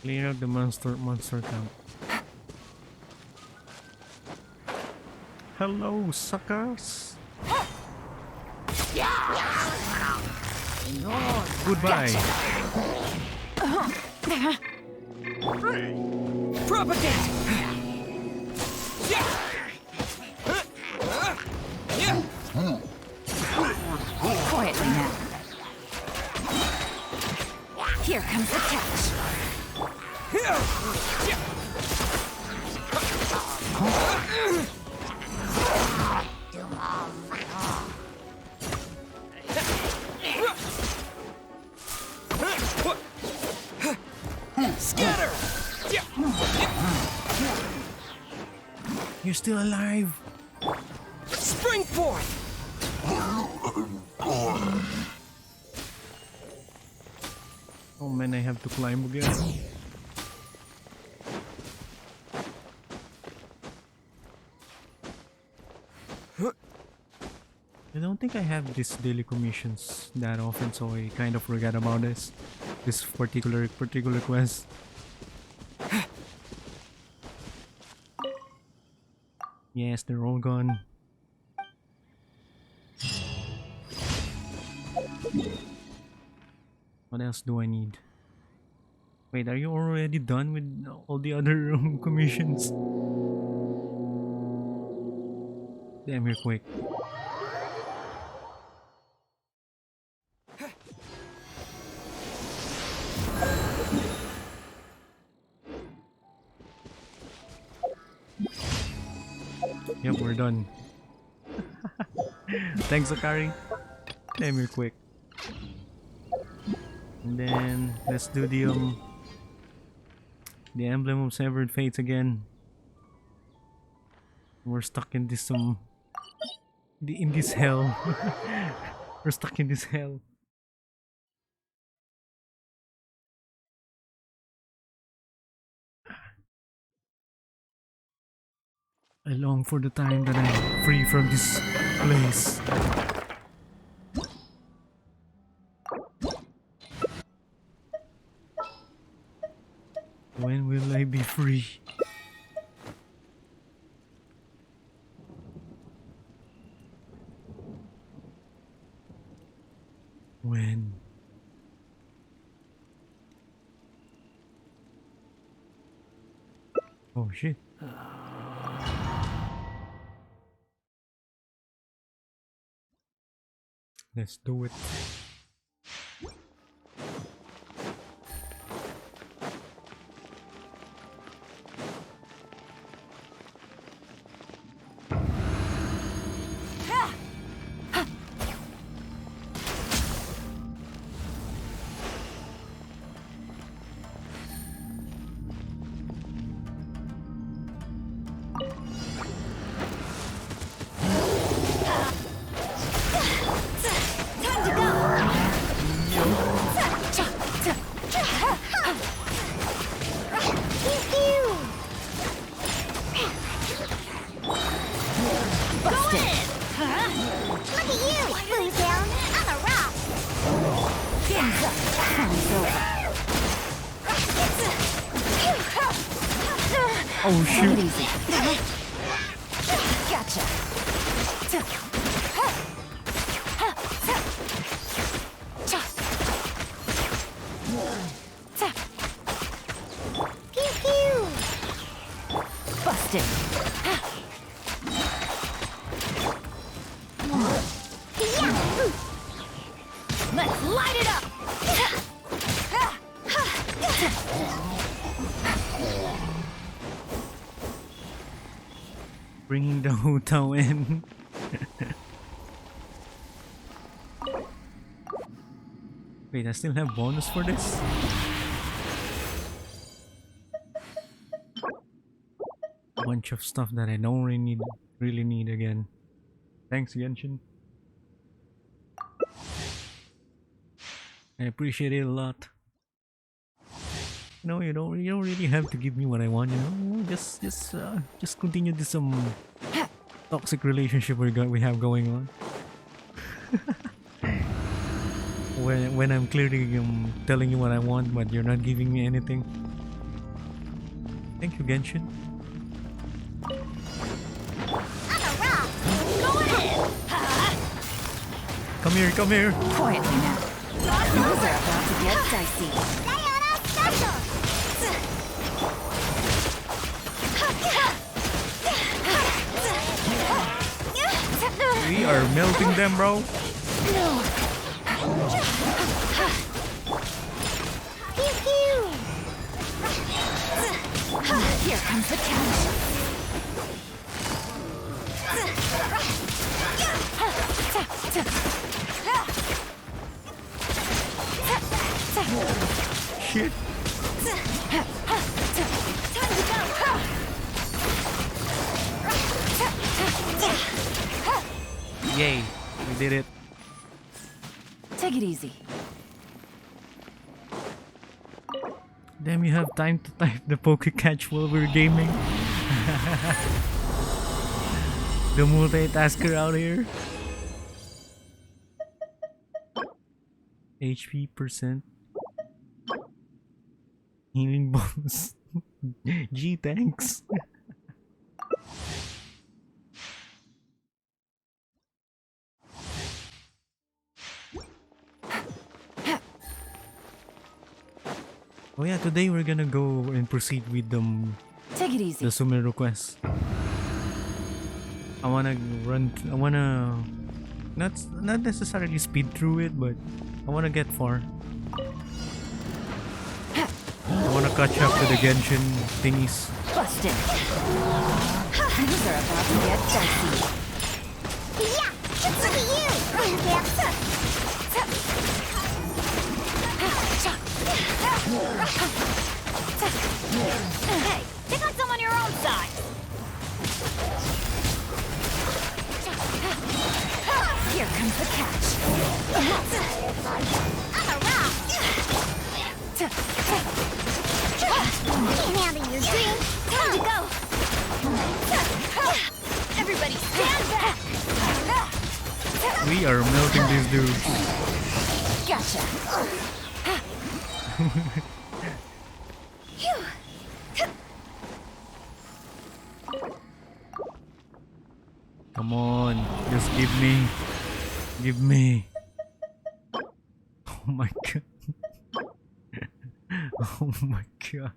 Clear out the monster camp. Hello, suckers. Goodbye. Propagate! Quietly now. Here comes the catch. Scatter! You're still alive. Spring forth! Oh man, I have to climb again. I don't think I have these daily commissions that often, so I kind of forgot about this particular quest. Yes, they're all gone. What else do I need? Wait, are you already done with all the other commissions? Damn, you're quick. Yep, we're done. Thanks, Zakari. Damn, you're quick. And then let's do the emblem of severed fates again. We're stuck in this in this hell. We're stuck in this hell. I long for the time that I'm free from this place. free. When? Oh shit. Let's do it. Time to go. Busted. Look at you! Blue down on a rock! Game's up. Time's over. Oh Take it shoot. easy. Gotcha. Pew pew! Busted. Let's light it up. Bringing the hotel in. Wait, I still have bonus for this? Bunch of stuff that I don't really need again. Thanks, Genshin. I appreciate it a lot. No, you don't really have to give me what I want, you know. Just continue this toxic relationship we have going on. when I'm clearly telling you what I want, but you're not giving me anything. Thank you, Genshin. On a rock! Go ahead! Come here, come here. Quietly now. Things are about to get dicey. Sayonara special! We are melting them, bro. Pew pew! Here comes the catch. Shit. Time to go! Yay, we did it. Take it easy. Damn, you have time to type the Poke-Catch while we're gaming. The multitasker out here. HP percent. Healing bonus. G, thanks. Oh yeah, today we're gonna go and proceed with Take it easy. the Sumeru quest. I wanna not necessarily speed through it, but I wanna get far. I wanna catch up to the Genshin thingies. Busted. Things are about to get dicey. Yeah! Look at you! Blue down! Hey, take on someone your own size. Here comes the catch. On a rock! Can't handle your dream! Time to go! Everybody stand back! We are melting these dudes. Gotcha. Come on, just give me. Give me. Oh my god. Oh my god.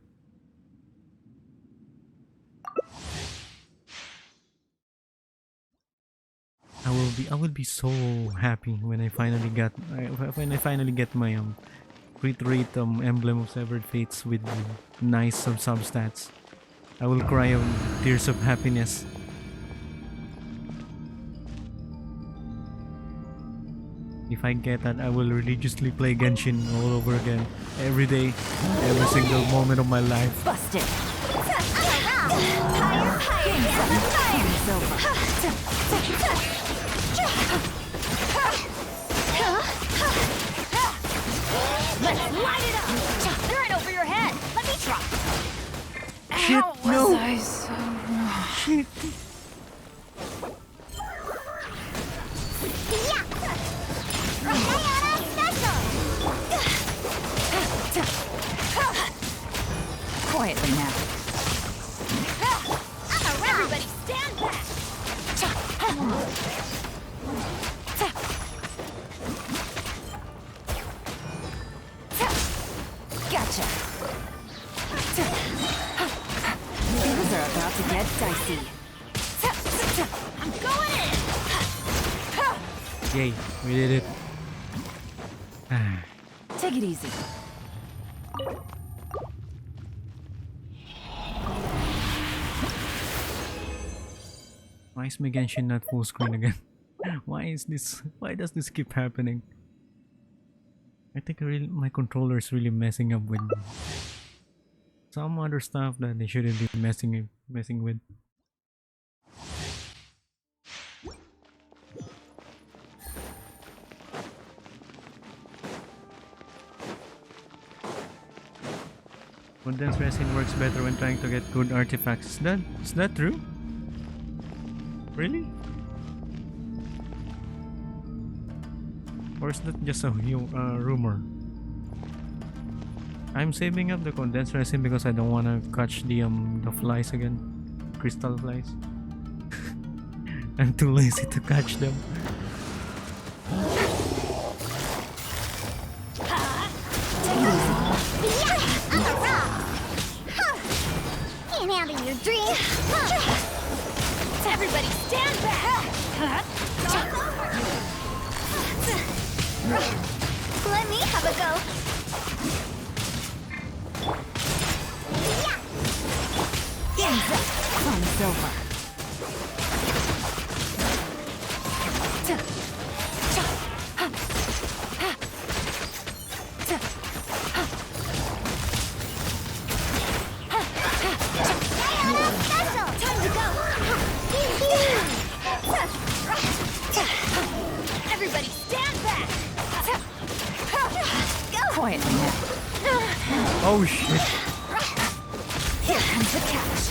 I will be so happy when I finally get my crit rate emblem of severed fates with nice substats. I will cry of tears of happiness. If I get that, I will religiously play Genshin all over again. Every day, every single moment of my life. Busted. Let's light it up! Right over your head! Let me try! Shit, no! I so wrong? Shit! Quietly now. Everybody stand back! Gotcha. Things are about to get dicey. I'm going in! Yay, we did it. Take it easy. Why is my Genshin not full screen again? Why does this keep happening? I think my controller is really messing up with some other stuff that they shouldn't be messing with. Condensed resin works better when trying to get good artifacts. Is that true? Really? Or is that just a rumor? I'm saving up the condensed resin because I don't want to catch the flies again, crystal flies. I'm too lazy to catch them. Can't handle your dream! Everybody stand back! Let me have a go! Game's up. Fun's over. Special! Time to go! Everybody stand back! Go! Quietly now. Oh shit! Here comes the catch.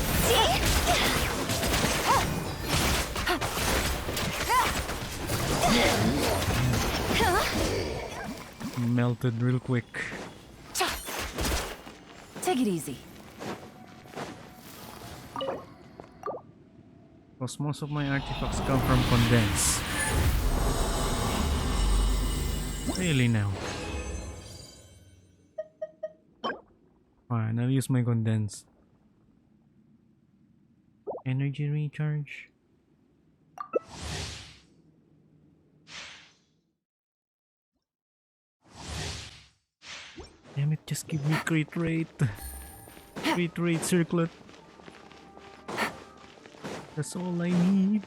Melted real quick. Take it easy. Because most of my artifacts come from condense. Really now. Fine, I'll use my condense. Energy recharge. Damn it, just give me crit rate. Crit rate circlet. That's all I need.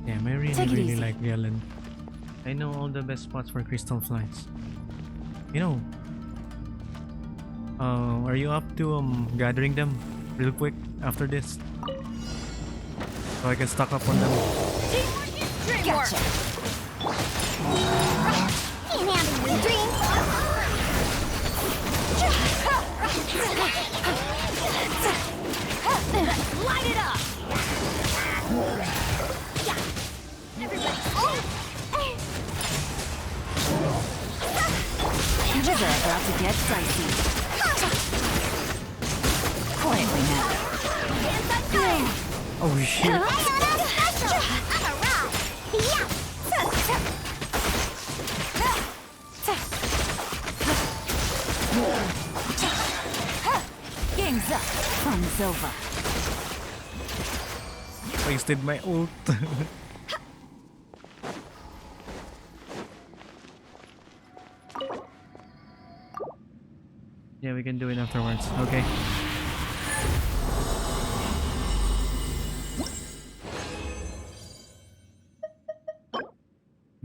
Damn, I really easy. like Galen. I know all the best spots for crystal flies. You know, are you up to gathering them real quick after this? So I can stock up on them. Gotcha. Can't handle your dream! Light it up! to get dicey. Quietly now. Oh shit! I'm a rock. Yeah. Game's up. Fun's over. Wasted my ult. Yeah, we can do it afterwards. Okay.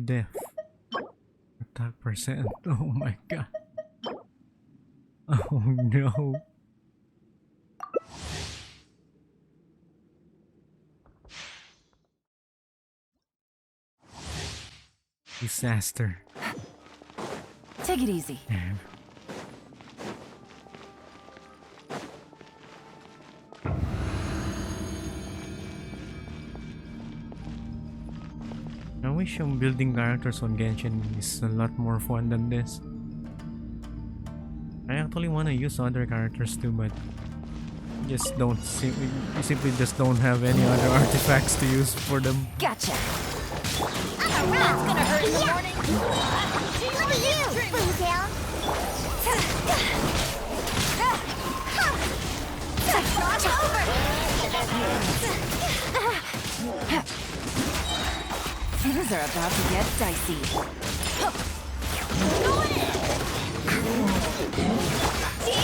Death. Attack percent. Oh my god. Oh no. Disaster. Take it easy. I wish building characters on Genshin is a lot more fun than this. I actually want to use other characters too, but just don't we simply just don't have any other artifacts to use for them. Gotcha. I'm a rock. It's gonna hurt in the morning. Look at you, Boomtown. Charge over. Things are about to get dicey. Going in. See?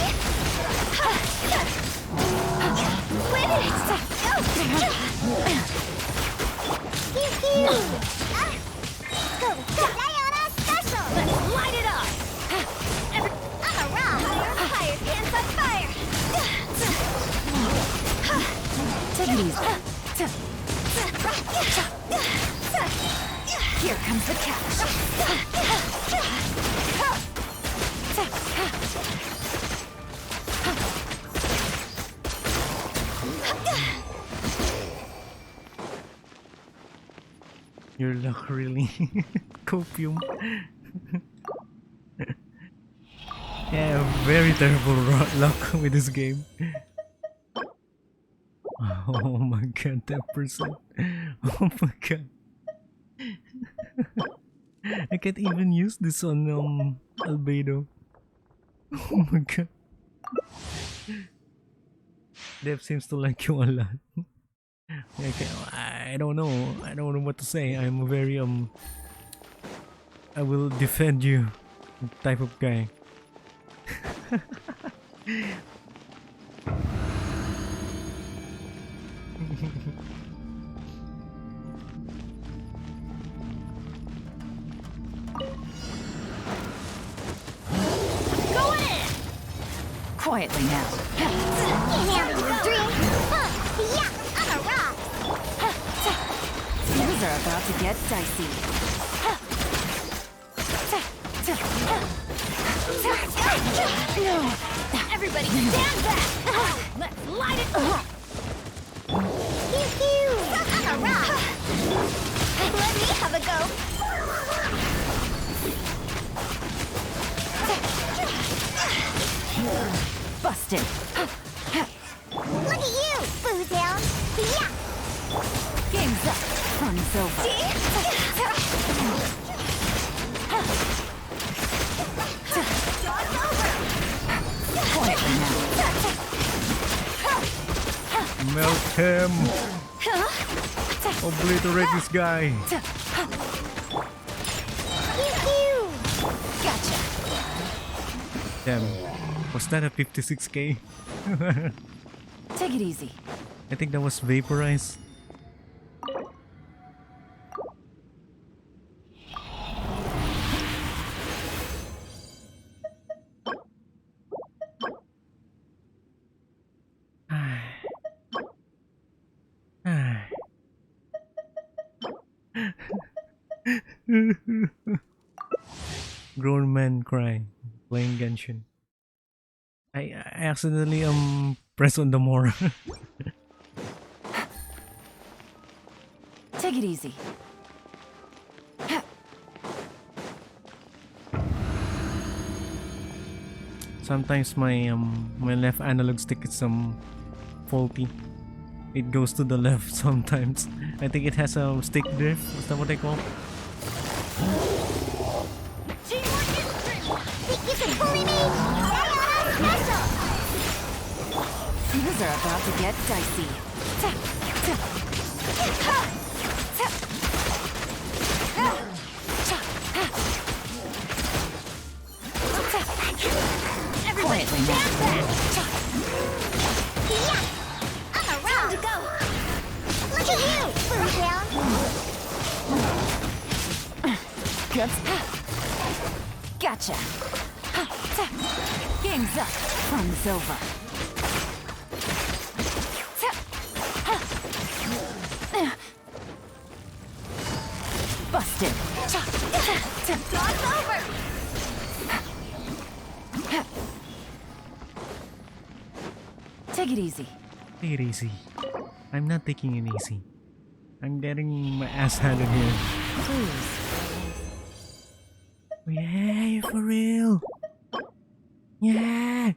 Win it. Pew-pew. Go. Sayonara special. Let's light it up. I'm a rock. Fire dance on fire. Take it easy. Here comes the catch. Your luck really copium. Yeah, very terrible luck with this game. Oh my god, that person. Oh my god. I can't even use this on Albedo. Oh my god. Dev seems to like you a lot. I don't know. I don't know what to say. I'm a very I will defend you type of guy. Going in. Quietly now. Handle your dream. Yeah, I'm a rock. Things are about to get dicey. No. Everybody stand back. Let's light it up. Pew-pew. I'm a rock. Let me have a go. Busted. Look at you, Bootown. Yeah. Game's up. Fun's over. Quietly now. Melt him! Obliterate this guy! Pew-pew. Gotcha. Damn, was that a 56k? Take it easy. I think that was vaporized. Grown man cry playing Genshin. I accidentally press on the more. Take it easy. Sometimes my left analog stick is faulty. It goes to the left sometimes. I think it has a stick drift. Is that what they call? Teamwork is strength. Think you can bully me? Special. Things are about to get dicey. Ta, ta, ha, ta, ha, cha, ha, ta. Everybody Quietly now. stand back. Yeah. I'm around to go. Look at you, Boo Down. Good. Gotcha. Ha, ta. Game's up. Fun's over. Ta, ha. Busted. Cha, ta, ta. Dog's over. Take it easy. Take it easy. I'm not taking it easy. I'm getting my ass handed here. Please. Yeah, for real. Yeah.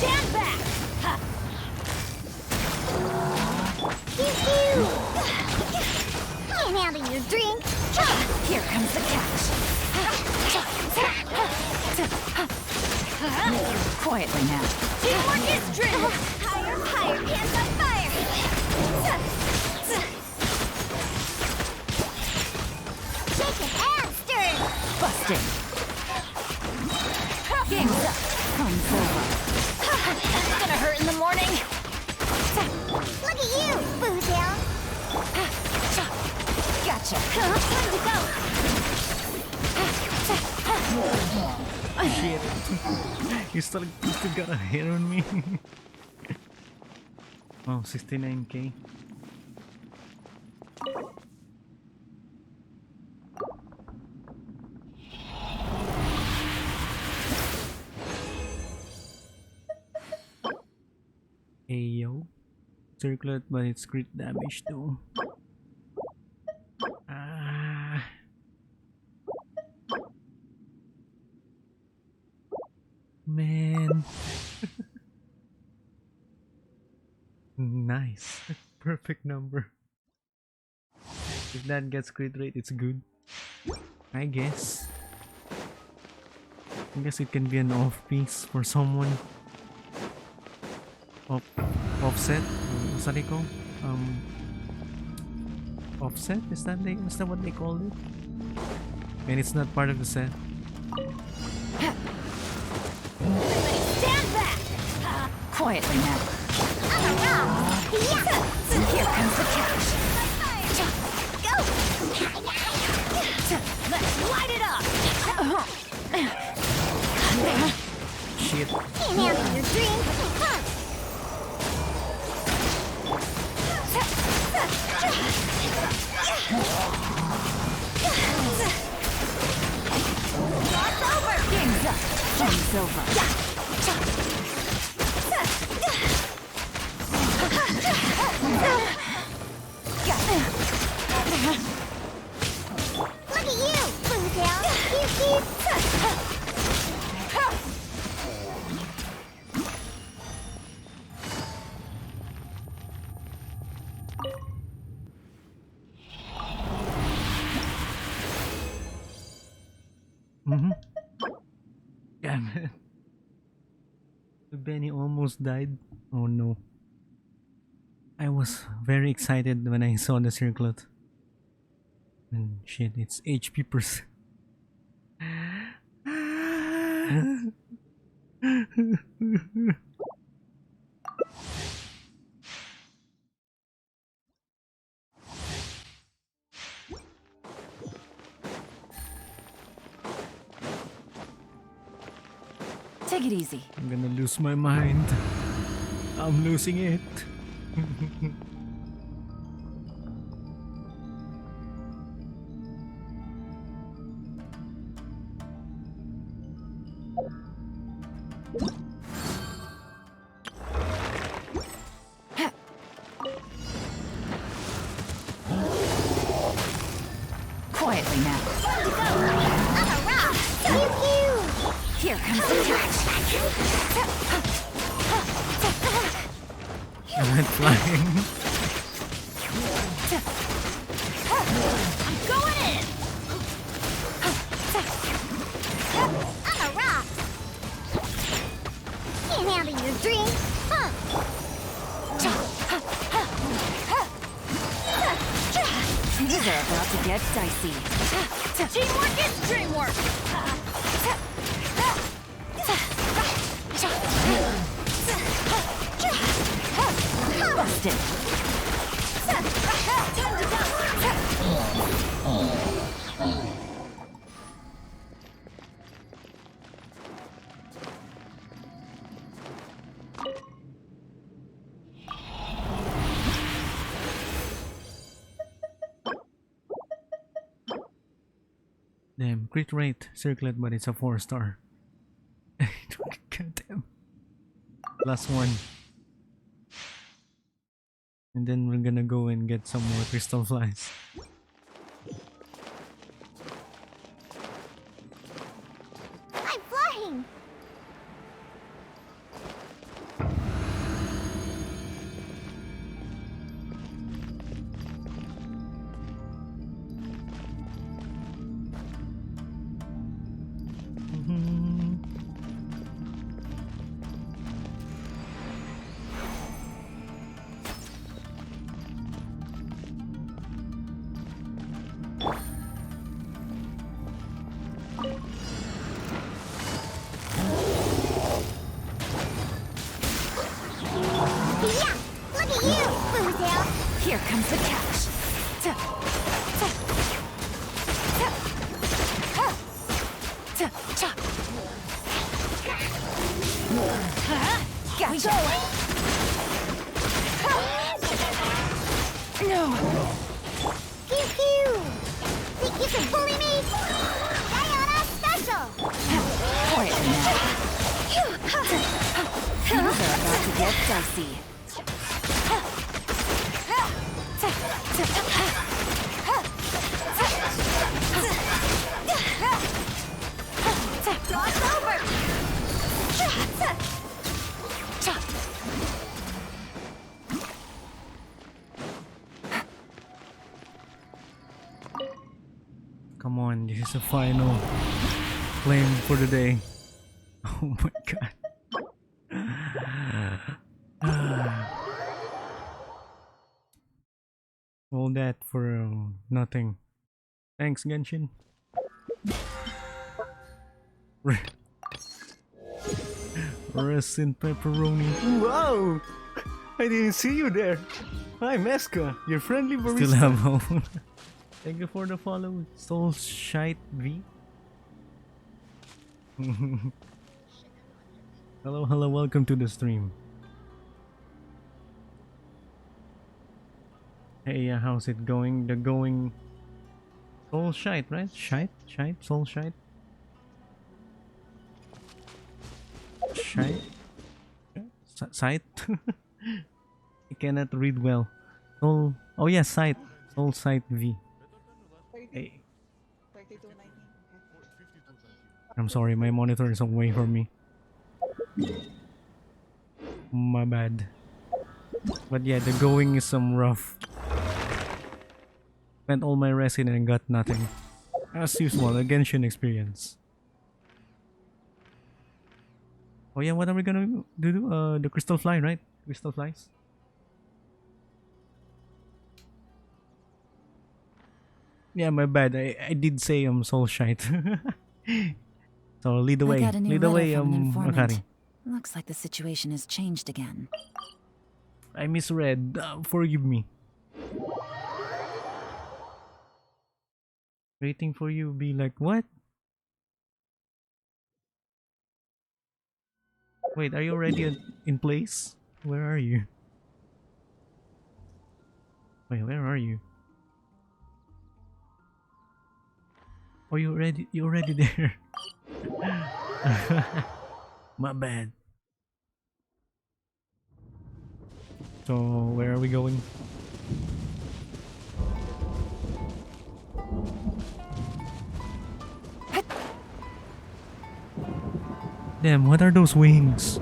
Stand back. Ha. Pew pew. Can't handle your drink. Here comes the catch. Quietly now. Teamwork is strength. Higher, higher, hands on fire. Shaking and stirring. Busted. Game's up. Fun's over. That's gonna hurt in the morning. Look at you, Boo Down. Gotcha. Time to go. Shit. You still got a hit on me. Oh, 69k. Ayo. Circlet, but it's crit damage too. Ah. Man. Nice. Perfect number. If that gets crit rate, it's good. I guess. I guess it can be an off piece for someone. Offset? What's that they call? Offset? Is that what they call it? And it's not part of the set. Stand back. Quietly now. I'm around. Yeah. Here comes the catch. Go. Let's light it up. Shit. Can't handle your drink. Huh. Dog's over. Game's up. Fun's over. Look at you, Boo Down. Pew pew. Damn it. Benny almost died. Oh no. I was very excited when I saw the circlet. And shit, it's HP percent. lose my mind. I'm losing it. Quietly now. I'm a rock. Pew pew. Here comes the catch. I went flying. I'm going in. I'm a rock. Can't handle your dream. Huh. Things are about to get dicey. Teamwork is dreamwork. Busted. Damn, crit rate circlet, but it's a 4-star. God damn. Last one. And then we're gonna go and get some more crystal flies. I'm flying. Yeah. Look at you, Boozle. Here comes the catch. Gotcha. No. Pew pew. Think you can bully me? Diana special. Quietly now. Things are about to get dicey. Cross over. Come on, this is the final claim for the day. Oh my god. All that for nothing. Thanks, Genshin. Rest in pepperoni. Wow! I didn't see you there. Hi, Meska, your friendly barista. Still have hope. Thank you for the follow, Soul Shite V. Hello, hello, welcome to the stream. Hey, how's it going? The going Soul Shite, right? Shite? Soul Shite? Shite? Sight? I cannot read well. Soul. Oh, yeah, Sight. Soul Sight V. Hey. I'm sorry, my monitor is away from me. My bad. But yeah, the going is some rough. Spent all my resin and got nothing. As usual, a Genshin experience. Oh yeah, what are we gonna do? The crystal fly, right? Crystal flies. Yeah, my bad. I did say soul shite. So lead the I way. got a new Lead the letter way, from an informant. Akari. Looks like the situation has changed again. I misread. Forgive me. Waiting for you be like what? Wait, are you already in place? Where are you? Wait, where are you? Oh, you already there. My bad. So, where are we going? Damn, what are those wings?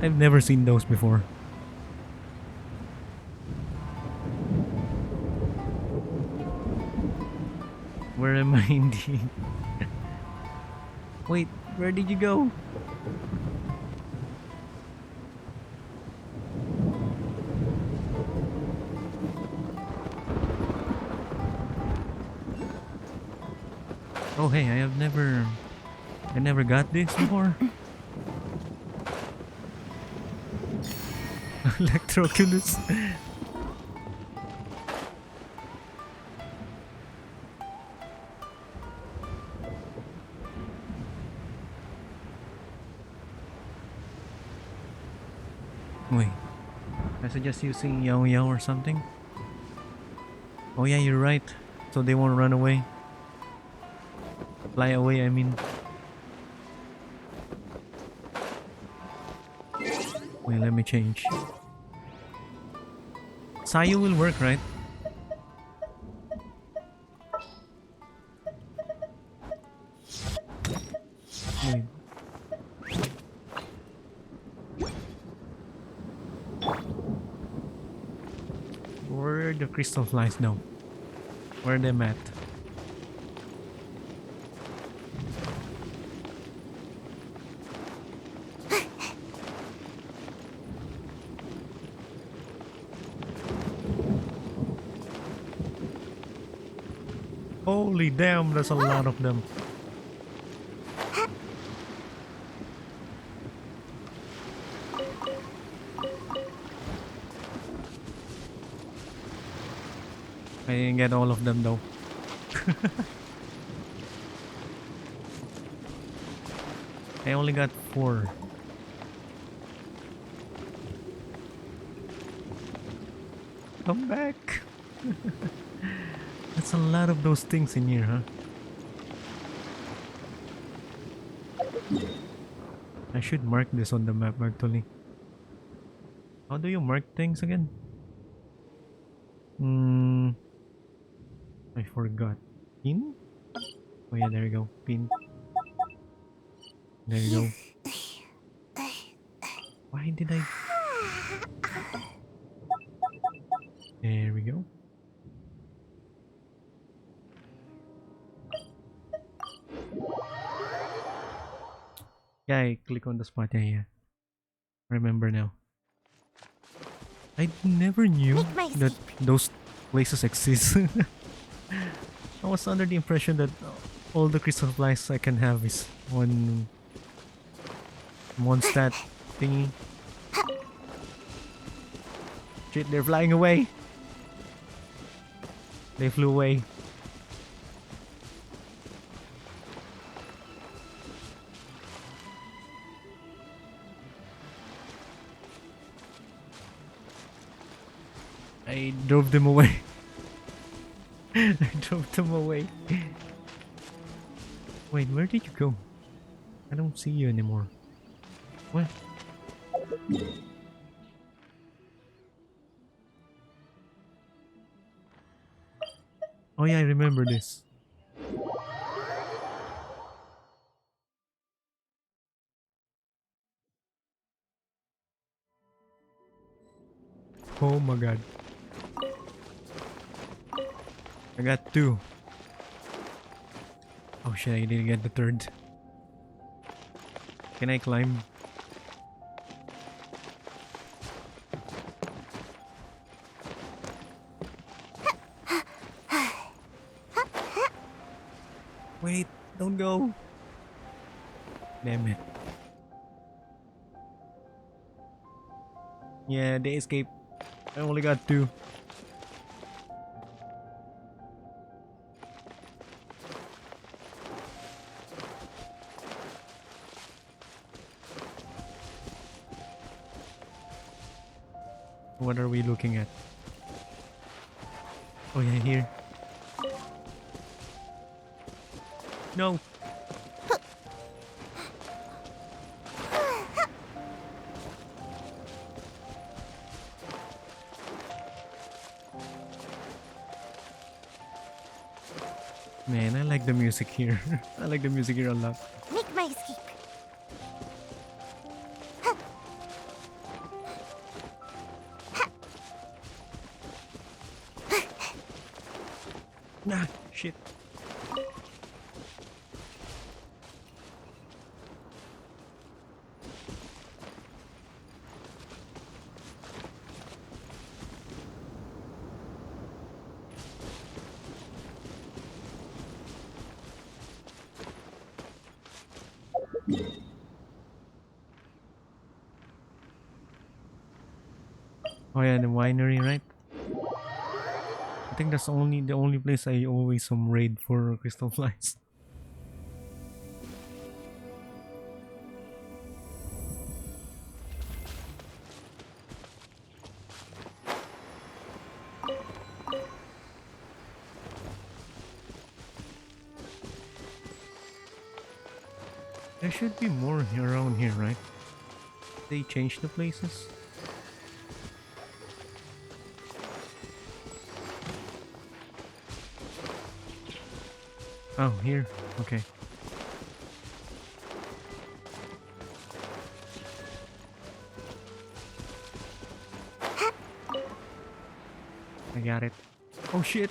I've never seen those before. Where am I indeed? Wait, where did you go? Oh hey, I never got this before. Electroculus. Wait, I suggest using Yao Yao or something. Oh yeah, you're right. So they won't run away. Fly away, I mean. Wait, let me change. Sayu will work, right? Wait. Where are the crystal flies now? Where are they at? Holy damn, there's a lot of them. I didn't get all of them though. I only got 4. Come back. That's a lot of those things in here, huh? I should mark this on the map actually. How do you mark things again? I forgot. Pin? Oh yeah, there you go. Pin. There you go. Why did I... There we go. Yeah, I click on the spot. Yeah, yeah. Remember now. I never knew Make my that escape. those places exist. I was under the impression that all the crystal flies I can have is one stat thingy. Shit, they're flying away. They flew away. I drove them away. I drove them away. Wait, where did you go? I don't see you anymore. What? Oh yeah, I remember this. Oh my god. I got 2. Oh shit, I didn't get the 3rd. Can I climb? Wait, don't go. Damn it. Yeah, they escaped. I only got 2. What are we looking at? Oh yeah, here. No. Man, I like the music here. I like the music here a lot. Make my escape. Nah, shit. Oh yeah, the winery, right? I think that's the only place I always raid for crystal flies. There should be more around here, right? They changed the places. Oh, here. Okay. I got it. Oh shit.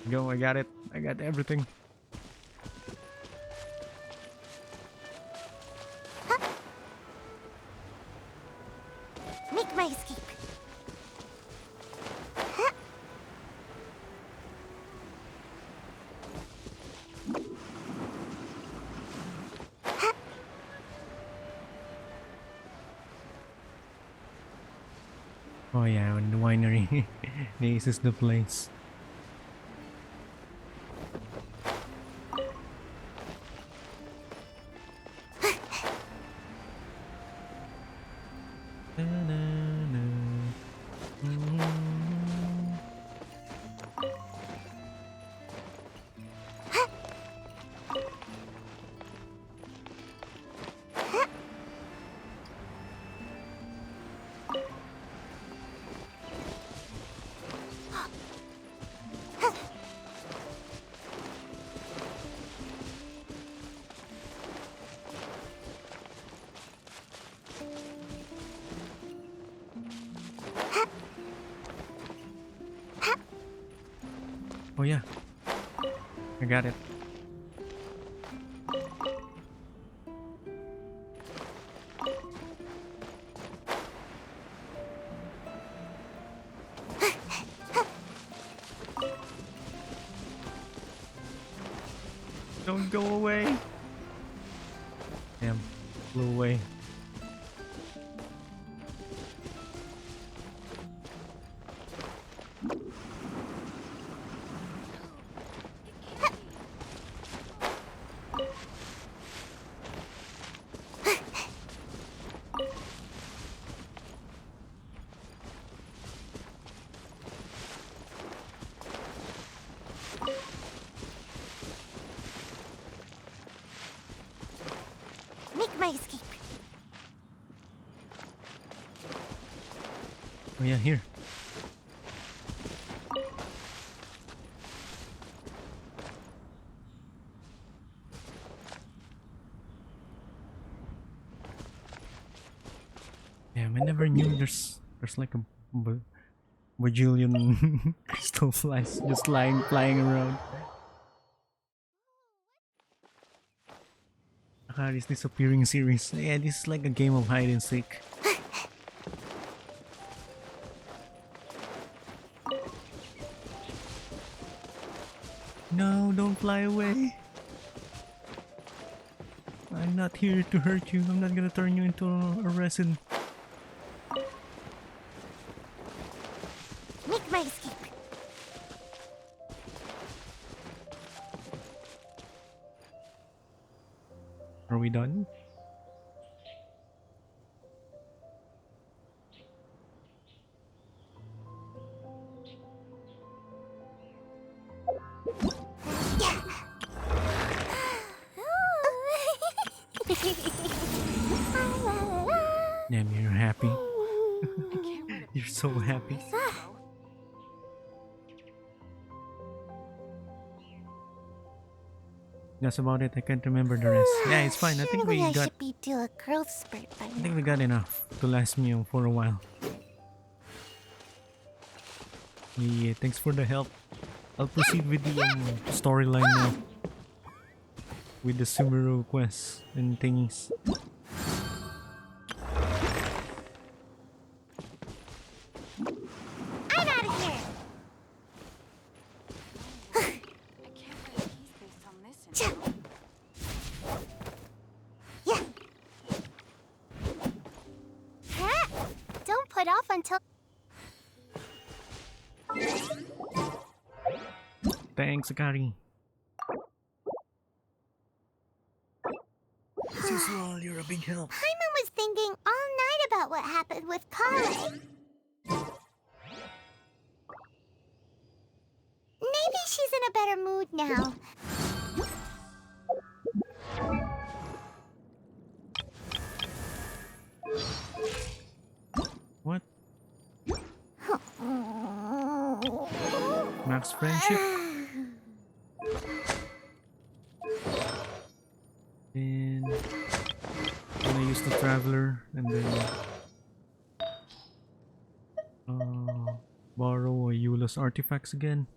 Go, I got it. I got everything. Make my escape. Oh yeah, and the winery. This is the place. Oh yeah, I got it. Don't go away. Damn, flew away. Make my escape. Oh yeah, here. Damn, I never knew there's like a bajillion crystal flies just flying around. Ah, this disappearing series. Yeah, this is like a game of hide and seek. No, don't fly away. I'm not here to hurt you. I'm not gonna turn you into a resin. Make my escape. Are we done? Damn, you're happy. I can't write a You're piece so based on happy. this info. That's about it. I can't remember the rest. Yeah, it's fine. I think Surely we I got. should be due a growth spurt by I think we now. got enough to last me for a while. Yeah, thanks for the help. I'll proceed with the storyline now. With the Sumeru quests and thingies. I'm out of here. I can't write a piece based on this info. Yeah. Huh? Don't put off until. Thanks, Akari. As usual, you're a big help. Paimon was thinking all night about what happened with Kale. Maybe she's in a better mood now. What? Max friendship? And then I use the traveler and then borrow a Euless artifacts again.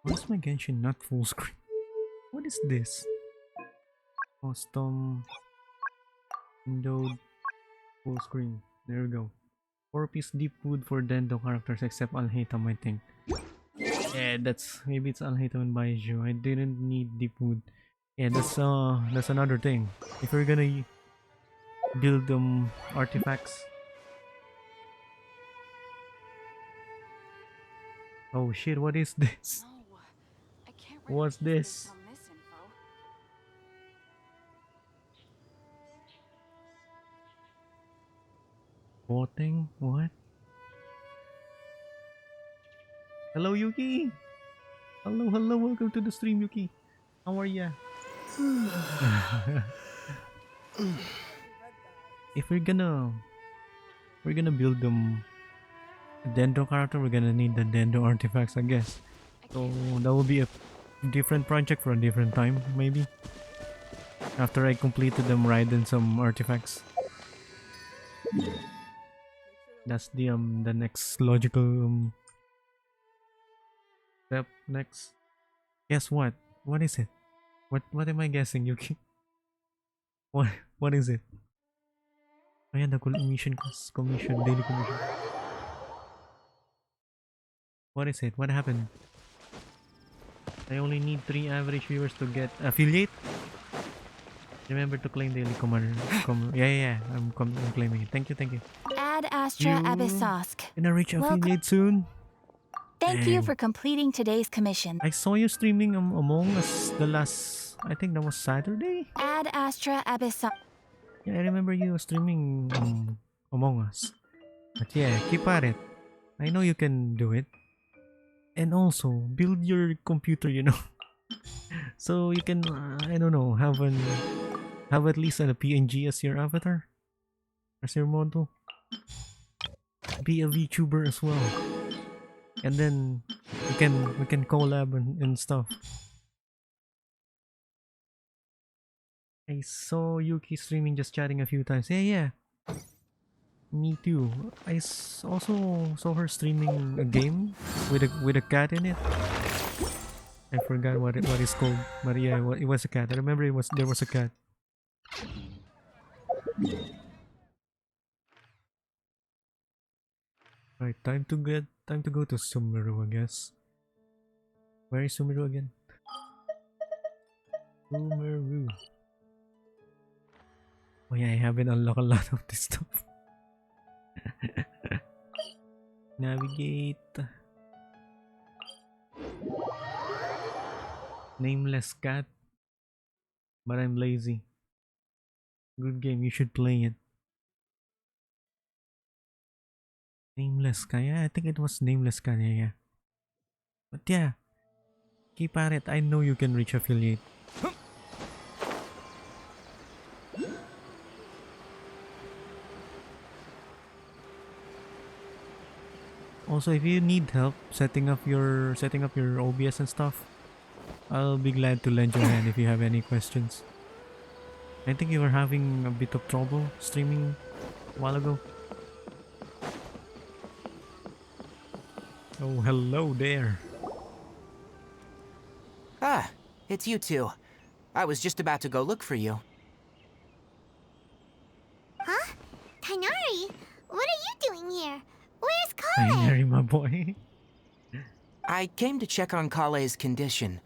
Why is my Genshin not full screen? What is this? Custom windowed full screen. There we go. 4-piece deep wood for Dendo characters except Alhaitham, I think. Yeah, that's maybe it's Alhaitham and Baiju. I didn't need deep wood. Yeah, that's another thing. If you're gonna build artifacts. Oh shit, what is this? No, I can't write What's a piece this? based on this info. Voting? What? Hello, Yuki! Hello, hello, welcome to the stream, Yuki. How are ya? If we're gonna build a Dendo character, we're gonna need the Dendo artifacts, I guess. So that will be a different project for a different time, maybe. After I completed them, Raiden some artifacts. That's the next logical step next. Guess what? What is it? What am I guessing, Yuki? What is it? Oh yeah, the commission, daily commission. What is it? What happened? I only need 3 average viewers to get affiliate. Remember to claim daily commander. Yeah. I'm claiming it. Thank you. Ad Astra You Abyssosk. gonna reach Welcome. affiliate soon? Thank you Dang. for completing today's commission. I saw you streaming Among Us the last. I think that was Saturday. Ad Astra Abyssosk. Yeah, I remember you streaming Among Us. But yeah, keep at it. I know you can do it. And also build your computer, so you can I don't know, have at least a PNG as your avatar, as your model. Be a VTuber as well, and then we can collab and stuff. I saw Yuki streaming, just chatting a few times. Yeah. Me too. Also saw her streaming a game with a cat in it. I forgot what it's called, but yeah, it was a cat. I remember there was a cat. Right, time to go to Sumeru, I guess. Where is Sumeru again? Sumeru. Oh yeah, I haven't unlocked a lot of this stuff. Navigate. Nameless cat. But I'm lazy. Good game, you should play it. Nameless cat. Yeah, I think it was Nameless cat. Yeah. But yeah, keep at it. I know you can reach affiliate. Also, if you need help setting up your OBS and stuff, I'll be glad to lend you a hand if you have any questions. I think you were having a bit of trouble streaming a while ago. Oh, hello there. Ah, it's you two. I was just about to go look for you. Huh? Tainari, what are you doing here? Where's Hi, Kale? Mary, my boy. I came to check on Kale's condition.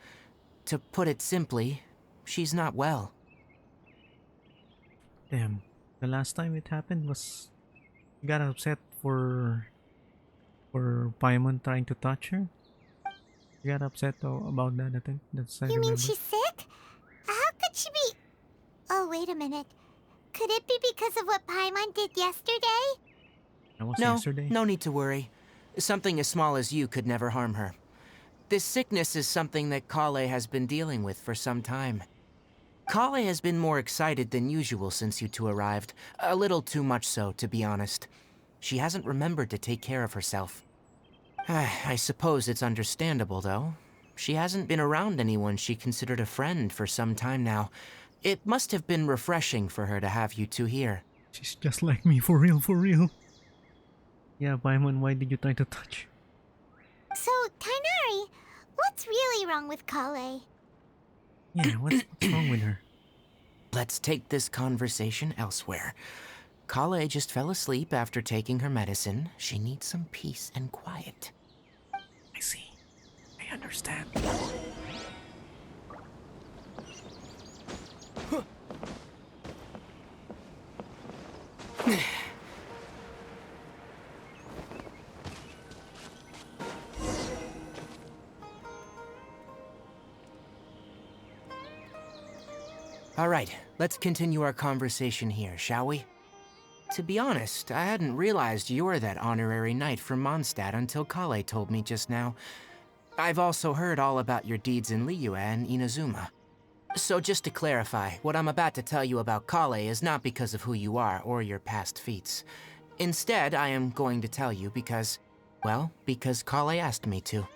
To put it simply, she's not well. Damn. The last time it happened was you got upset for Paimon trying to touch her. You got upset about that, I think. That's I You mean remember. she's sick? How could she be? Oh, wait a minute. Could it be because of what Paimon did yesterday? That was No, yesterday. no need to worry. Something as small as you could never harm her. This sickness is something that Kale has been dealing with for some time. Kale has been more excited than usual since you two arrived. A little too much so, to be honest. She hasn't remembered to take care of herself. I suppose it's understandable, though. She hasn't been around anyone she considered a friend for some time now. It must have been refreshing for her to have you two here. She's just like me, for real, for real. Yeah, Paimon, why did you try to touch? So, Tainari, what's really wrong with Kale? Yeah, what's wrong with her? Let's take this conversation elsewhere. Kale just fell asleep after taking her medicine. She needs some peace and quiet. I see. I understand. All right, let's continue our conversation here, shall we? To be honest, I hadn't realized you're that honorary knight from Mondstadt until Kale told me just now. I've also heard all about your deeds in Liyue and Inazuma. So just to clarify, what I'm about to tell you about Kale is not because of who you are or your past feats. Instead, I am going to tell you because, well, because Kale asked me to.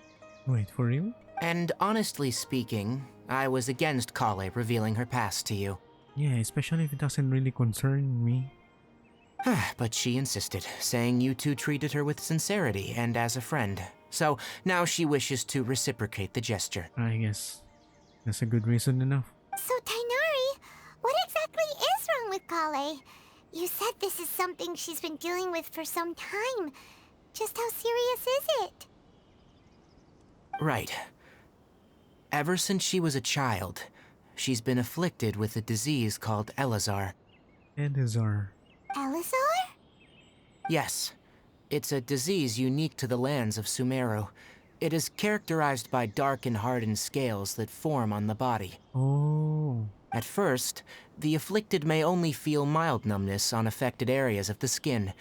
Wait, for real? And honestly speaking, I was against Kale revealing her past to you. Yeah, especially if it doesn't really concern me. But she insisted, saying you two treated her with sincerity and as a friend. So now she wishes to reciprocate the gesture. I guess that's a good reason enough. So, Tainari, what exactly is wrong with Kale? You said this is something she's been dealing with for some time. Just how serious is it? Right. Ever since she was a child, she's been afflicted with a disease called Elazar. Elazar. Elazar? Yes. It's a disease unique to the lands of Sumeru. It is characterized by dark and hardened scales that form on the body. Oh. At first, the afflicted may only feel mild numbness on affected areas of the skin.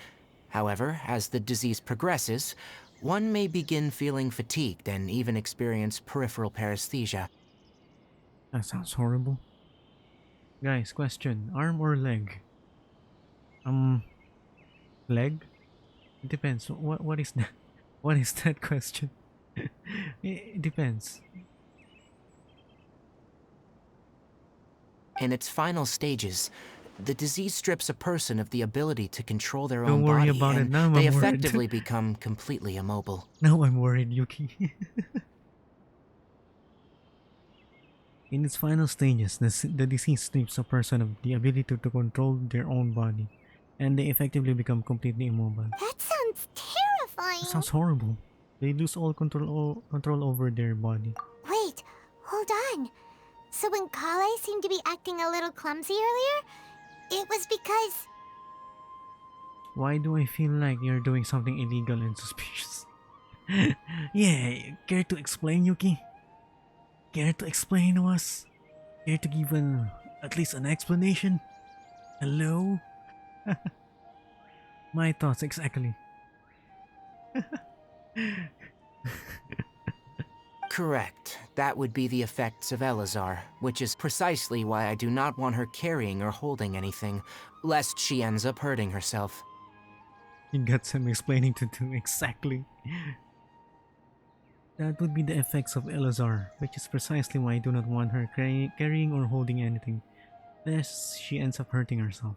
However, as the disease progresses, one may begin feeling fatigued and even experience peripheral paresthesia. That sounds horrible. Guys, question. Arm or leg? Leg? It depends. What is that? What is that question? It depends. In its final stages, the disease strips a person of the ability to control their Don't own worry body, about it. and Now they I'm worried. effectively become completely immobile. Now I'm worried, Yuki. In its final stages, the disease strips a person of the ability to control their own body, and they effectively become completely immobile. That sounds terrifying. That sounds horrible. They lose all control over their body. Wait, hold on. So when Kale seemed to be acting a little clumsy earlier, It was because... Why do I feel like you're doing something illegal and suspicious? Yeah, care to explain, Yuki? Care to explain to us? Care to give at least an explanation? Hello? My thoughts exactly. Correct. That would be the effects of Elazar, which is precisely why I do not want her carrying or holding anything, lest she ends up hurting herself. You got some explaining to do exactly. That would be the effects of Elazar, which is precisely why I do not want her carrying or holding anything, lest she ends up hurting herself.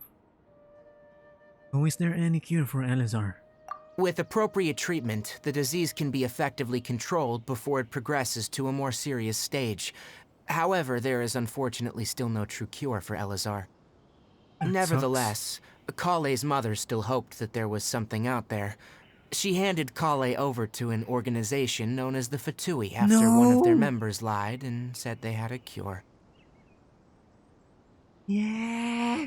So is there any cure for Elazar? With appropriate treatment, the disease can be effectively controlled before it progresses to a more serious stage. However, there is unfortunately still no true cure for Elazar. That Nevertheless, Kale's mother still hoped that there was something out there. She handed Kale over to an organization known as the Fatui after one of their No! members lied and said they had a cure. Yeah!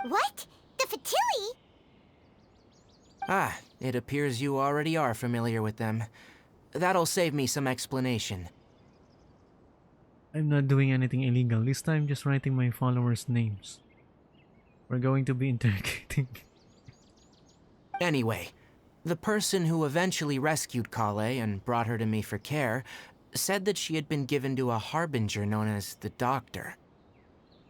What? The Fatui? Ah, it appears you already are familiar with them. That'll save me some explanation. I'm not doing anything illegal. This time just writing my followers' names. We're going to be interrogating. Anyway, the person who eventually rescued Kale and brought her to me for care said that she had been given to a harbinger known as the Doctor.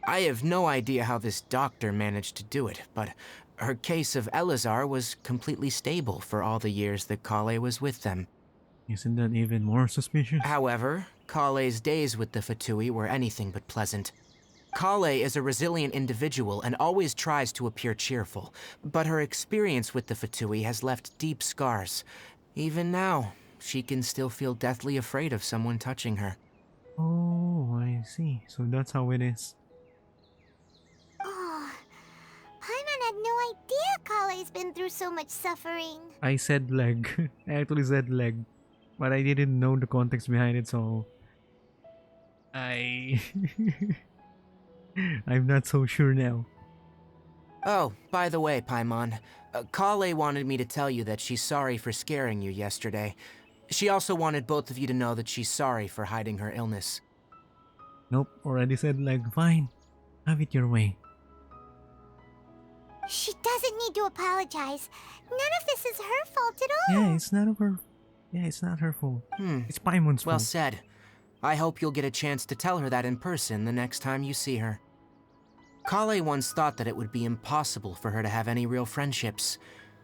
I have no idea how this doctor managed to do it, but her case of Elazar was completely stable for all the years that Kale was with them. Isn't that even more suspicious? However, Kale's days with the Fatui were anything but pleasant. Kale is a resilient individual and always tries to appear cheerful, but her experience with the Fatui has left deep scars. Even now, she can still feel deathly afraid of someone touching her. Oh, I see. So that's how it is. Oh, Paimon had no idea Kale's been through so much suffering. I said leg. I actually said leg. But I didn't know the context behind it, so... I'm not so sure now. Oh, by the way, Paimon, Kale wanted me to tell you that she's sorry for scaring you yesterday. She also wanted both of you to know that she's sorry for hiding her illness. Nope, already said leg. Fine. Have it your way. She doesn't need to apologize. None of this is her fault at all. Yeah, it's not her... Yeah, it's not her fault. It's Paimon's Well fault. said. I hope you'll get a chance to tell her that in person the next time you see her. Kale once thought that it would be impossible for her to have any real friendships.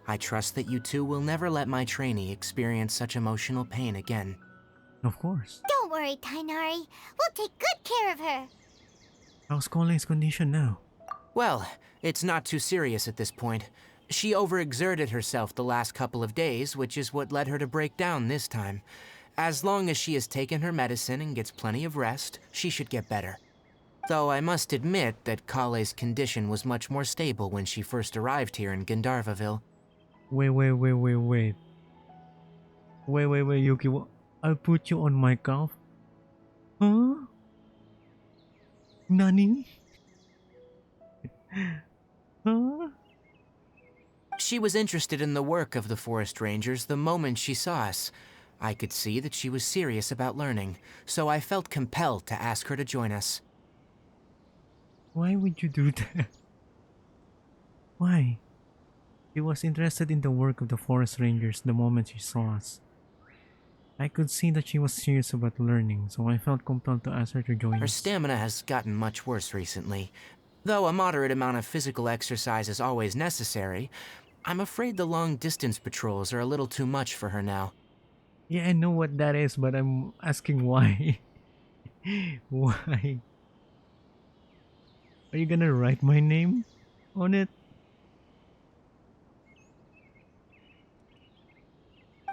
I trust that you two will never let my trainee experience such emotional pain again. Of course. Don't worry, Tainari. We'll take good care of her. How's Cole's condition now? Well, it's not too serious at this point. She overexerted herself the last couple of days, which is what led her to break down this time. As long as she has taken her medicine and gets plenty of rest, she should get better. Though I must admit that Kale's condition was much more stable when she first arrived here in Gandharvaville. Wait. Wait, Yuki. I'll put you on my calf. Huh? Nani? Huh? She was interested in the work of the forest rangers the moment she saw us. I could see that she was serious about learning, so I felt compelled to ask her to join us. Why would you do that? Why? She was interested in the work of the forest rangers the moment she saw us. I could see that she was serious about learning, so I felt compelled to ask her to join Her us. stamina has gotten much worse recently. Though a moderate amount of physical exercise is always necessary, I'm afraid the long-distance patrols are a little too much for her now. Yeah, I know what that is, but I'm asking why. Why? Are you gonna write my name on it?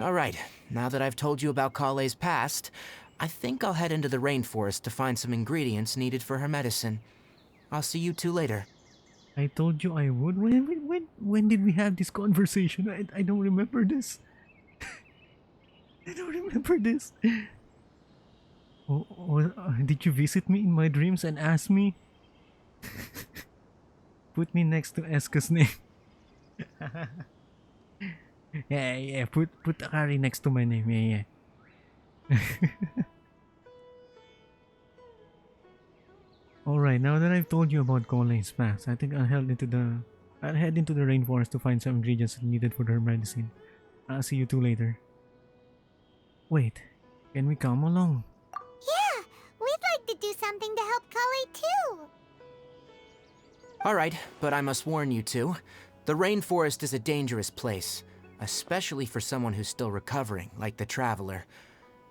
Alright, now that I've told you about Kale's past, I think I'll head into the rainforest to find some ingredients needed for her medicine. I'll see you two later. I told you I would. When did we have this conversation? I don't remember this. I don't remember this. Did you visit me in my dreams and ask me? Put me next to Eska's name. Yeah. Put Akari next to my name. Yeah. Alright, now that I've told you about Cole's past, I think I'll head into the rainforest to find some ingredients needed for her medicine. I'll see you two later. Wait, can we come along? Yeah, we'd like to do something to help Kale too. Alright, but I must warn you two. The rainforest is a dangerous place, especially for someone who's still recovering, like the Traveler.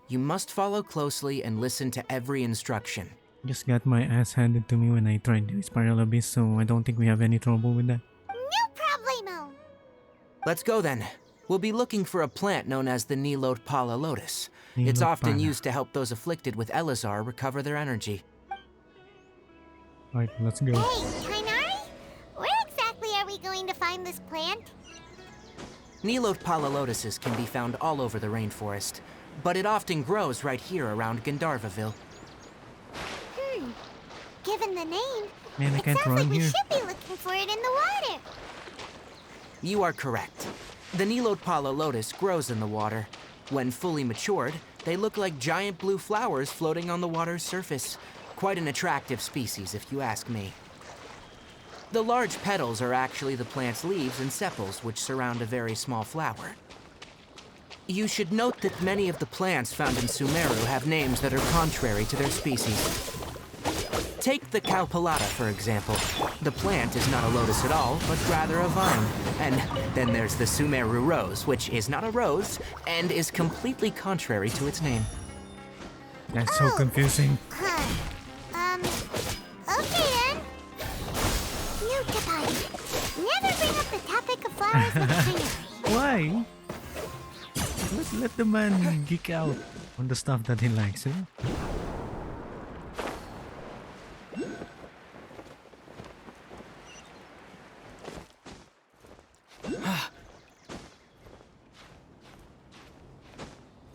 You must follow closely and listen to every instruction. Just got my ass handed to me when I tried the Spiral Abyss, so I don't think we have any trouble with that. No problemo. Let's go then. We'll be looking for a plant known as the Nilot Pala Lotus. It's Nilot often Pala. used to help those afflicted with Elazar recover their energy. Alright, let's go. Hey, Kainari? Where exactly are we going to find this plant? Nilot Pala Lotuses can be found all over the rainforest, but it often grows right here around Gandharvaville. Given the name, Man, I it can't sounds run like we here. should be looking for it in the water. You are correct. The Nilot Pala Lotus grows in the water. When fully matured, they look like giant blue flowers floating on the water's surface. Quite an attractive species, if you ask me. The large petals are actually the plant's leaves and sepals, which surround a very small flower. You should note that many of the plants found in Sumeru have names that are contrary to their species. Take the Cowpelata, for example. The plant is not a lotus at all, but rather a vine. And then there's the Sumeru rose, which is not a rose, and is completely contrary to its name. That's so confusing. Okay then. Note to body. Never bring up the topic of flowers with Kainari. Why? Let the man geek out on the stuff that he likes, eh?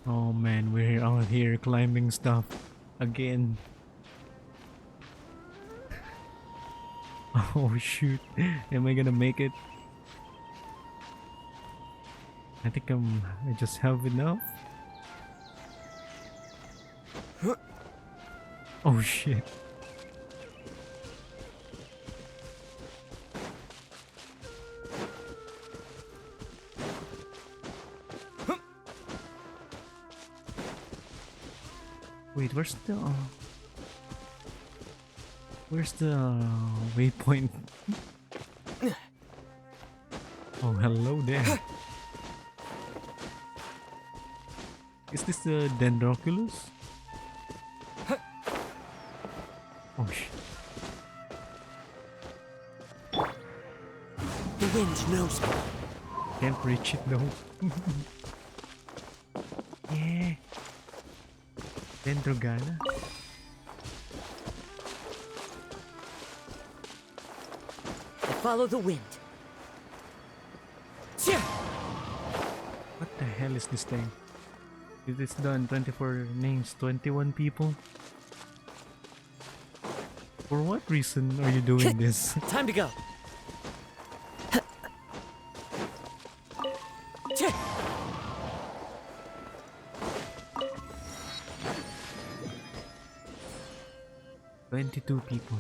Oh man, we're out here climbing stuff again. Oh shoot, am I gonna make it? I think I just have enough. Oh shit. Wait, where's the waypoint? Oh, hello there. Is this the Dendroculus? Oh shit. The wind knows me. Can't reach it though. Yeah. Dendrogana. I follow the wind. What the hell is this thing? It is done 24 names, 21 people. For what reason are you doing this? Time to go. 22 people.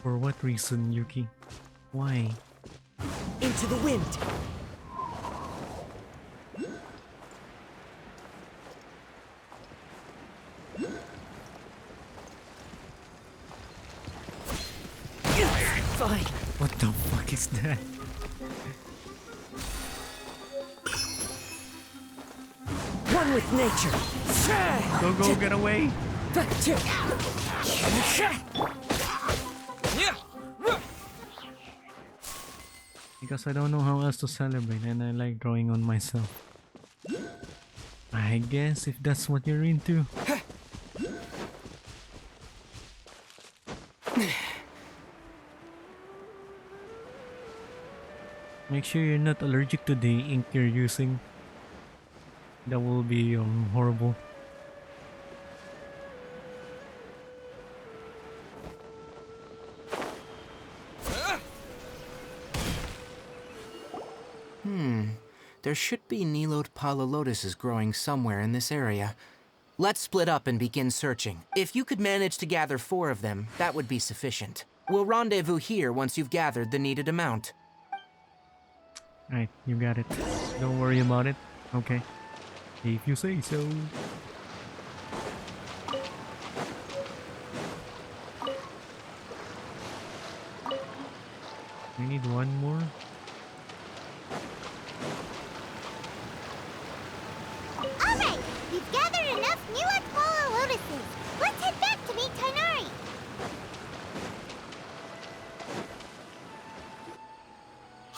For what reason, Yuki? Why? Into the wind. Fine. What the fuck is that? One with nature. Go, get away! Because I don't know how else to celebrate and I like drawing on myself. I guess if that's what you're into. Make sure you're not allergic to the ink you're using. That will be horrible. There should be Nilode Lotuses growing somewhere in this area. Let's split up and begin searching. If you could manage to gather 4 of them, that would be sufficient. We'll rendezvous here once you've gathered the needed amount. Alright, you got it. Don't worry about it. Okay. If you say so. We need one more. Alright, we've gathered enough new Aquala lotuses. Let's head back to meet Tainari.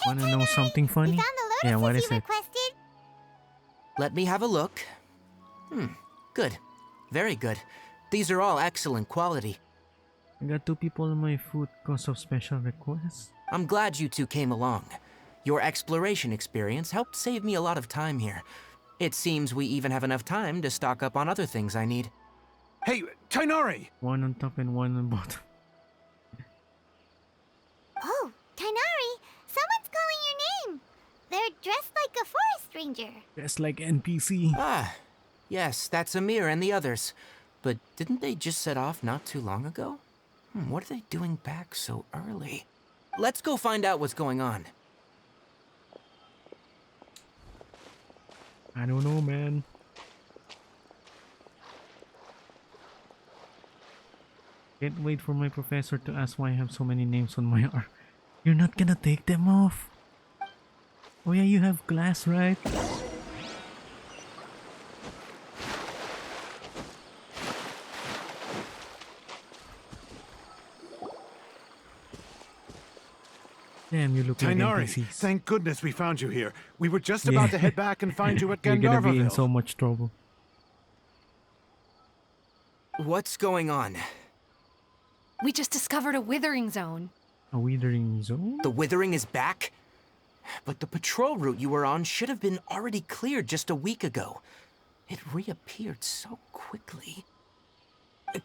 Wanna know something We funny? found the lotuses Yeah, what you is it? requested. Let me have a look. Good. Very good. These are all excellent quality. I got 2 people on my foot because of special requests. I'm glad you two came along. Your exploration experience helped save me a lot of time here. It seems we even have enough time to stock up on other things I need. Hey, Tainari! One on top and one on bottom. Oh, Tainari, someone's calling your name. They're dressed like a forest ranger. Just like NPC. Ah, yes, that's Amir and the others. But didn't they just set off not too long ago? What are they doing back so early? Let's go find out what's going on. I don't know, man. Can't wait for my professor to ask why I have so many names on my arm. You're not gonna take them off? Oh yeah, you have glass, right? Damn, you look like Tainari, NPCs. thank goodness we found you here. We were just about to head back and find you at You're gonna be in Gandharvaville. so much trouble. What's going on? We just discovered a withering zone. A withering zone? The withering is back? But the patrol route you were on should have been already cleared just a week ago. It reappeared so quickly.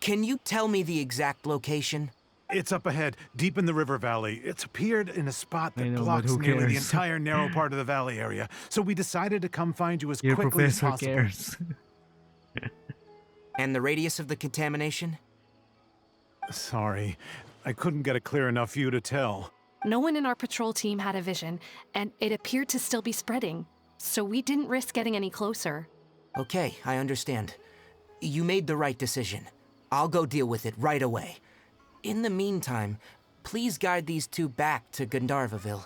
Can you tell me the exact location? It's up ahead, deep in the river valley. It's appeared in a spot I that know, but blocks who nearly the cares? entire narrow part of the valley area. So we decided to come find you as Your quickly as professor possible. cares. And the radius of the contamination? Sorry, I couldn't get a clear enough view to tell. No one in our patrol team had a vision, and it appeared to still be spreading. So we didn't risk getting any closer. Okay, I understand. You made the right decision. I'll go deal with it right away. In the meantime, please guide these 2 back to Gandharvaville.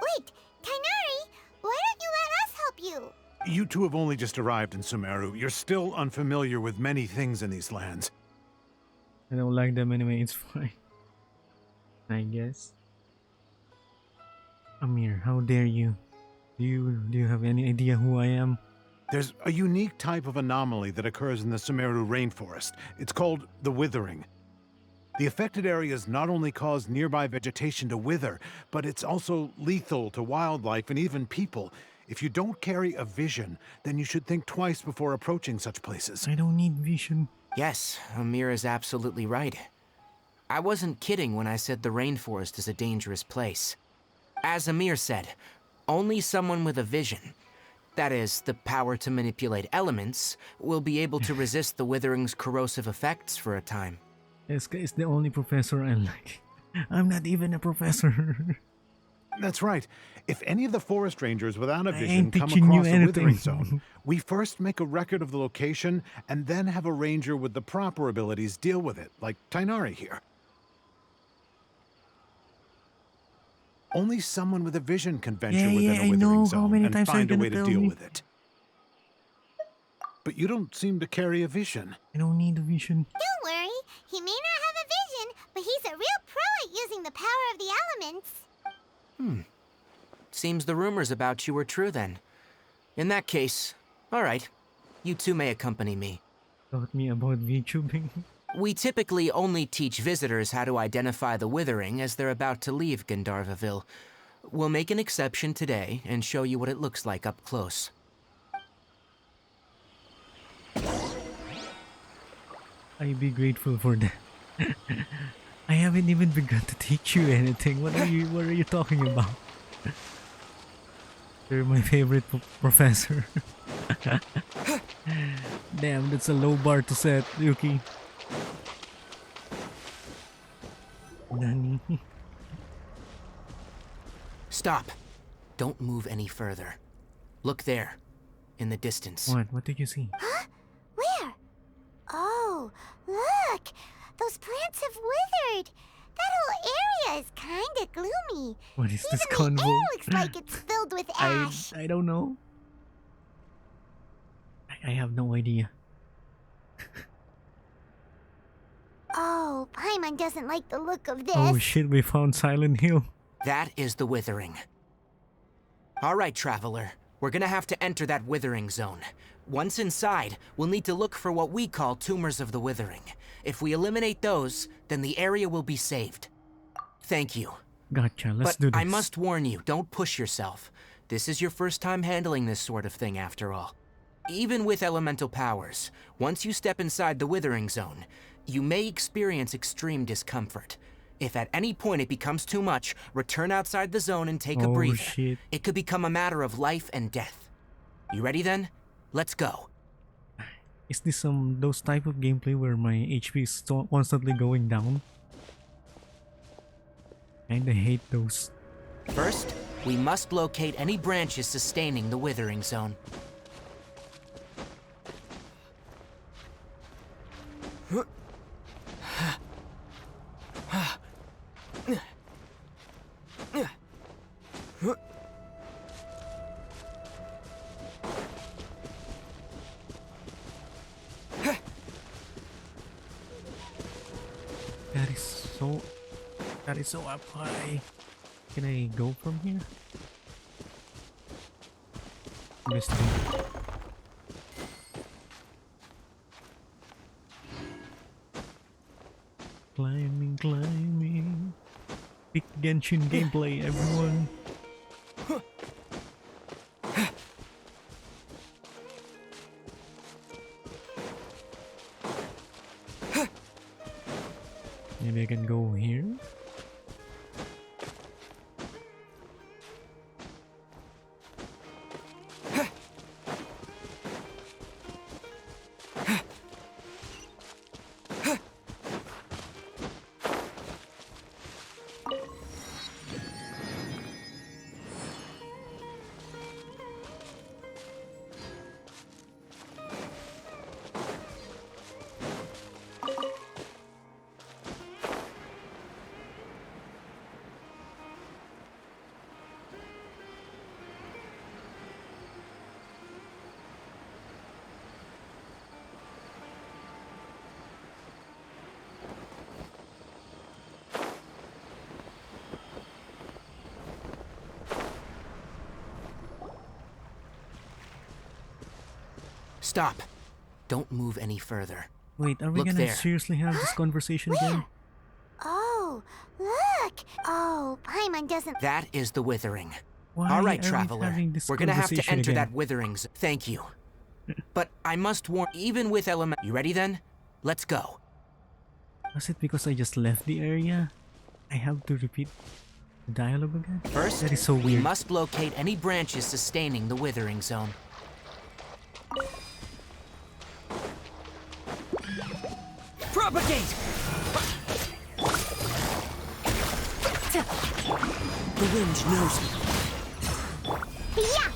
Wait, Tainari, why don't you let us help you? You two have only just arrived in Sumeru. You're still unfamiliar with many things in these lands. I don't like them anyway, it's fine. I guess. Amir, how dare you? Do you have any idea who I am? There's a unique type of anomaly that occurs in the Sumeru rainforest. It's called the withering. The affected areas not only cause nearby vegetation to wither, but it's also lethal to wildlife and even people. If you don't carry a vision, then you should think twice before approaching such places. I don't need vision. Yes, Amir is absolutely right. I wasn't kidding when I said the rainforest is a dangerous place. As Amir said, only someone with a vision, that is, the power to manipulate elements, will be able to resist the withering's corrosive effects for a time. This guy is the only professor I like. I'm not even a professor. That's right. If any of the forest rangers without a I vision ain't come teaching you across a withering anything. zone, we first make a record of the location and then have a ranger with the proper abilities deal with it, like Tainari here. Only someone with a vision can venture Yeah, within yeah, a I withering know. How zone many and times are you find a gonna way to tell deal me? with it. But you don't seem to carry a vision. I don't need a vision. Don't worry, he may not have a vision, but he's a real pro at using the power of the elements. Seems the rumors about you are true then. In that case, all right, you two may accompany me. Taught me about VTubing. We typically only teach visitors how to identify the withering as they're about to leave Gandharvaville. We'll make an exception today and show you what it looks like up close. I'd be grateful for that. I haven't even begun to teach you anything. What are you talking about? You're my favorite professor. Damn, that's a low bar to set, Yuki. Nani? Stop. Don't move any further. Look there, in the distance. What? What did you see? Where? Oh, look! Those plants have withered! That whole area is kinda gloomy. What is this Even the convo? air looks like it's filled with ash. I don't know. I have no idea. Oh, Paimon doesn't like the look of this. Oh shit, we found Silent Hill. That is the withering. All right, traveler. We're gonna have to enter that withering zone. Once inside, we'll need to look for what we call tumors of the withering. If we eliminate those, then the area will be saved. Thank you. Gotcha, let's But do this. I must warn you, don't push yourself. This is your first time handling this sort of thing after all. Even with elemental powers, once you step inside the withering zone, you may experience extreme discomfort. If at any point it becomes too much, return outside the zone and take a Oh, breather. shit. It could become a matter of life and death. You ready then? Let's go. Is this those type of gameplay where my HP is constantly going down? Kinda hate those. First, we must locate any branches sustaining the withering zone. That is so up high. Can I go from here? Investigate. Climbing. Big Genshin gameplay, everyone. Maybe I can go here. Stop. Don't move any further. Wait, are we Look gonna there. seriously have this conversation again? Oh, look! Oh, Paimon doesn't... That is the withering. Why All right, are we traveler. having this We're gonna have to conversation enter again? that withering zone. Thank you. But I must warn, even with element... You ready then? Let's go. Was it because I just left the area? I have to repeat the dialogue again? First, That is so we weird. must locate any branches sustaining the withering zone. Propagate! The wind knows me. Yeah!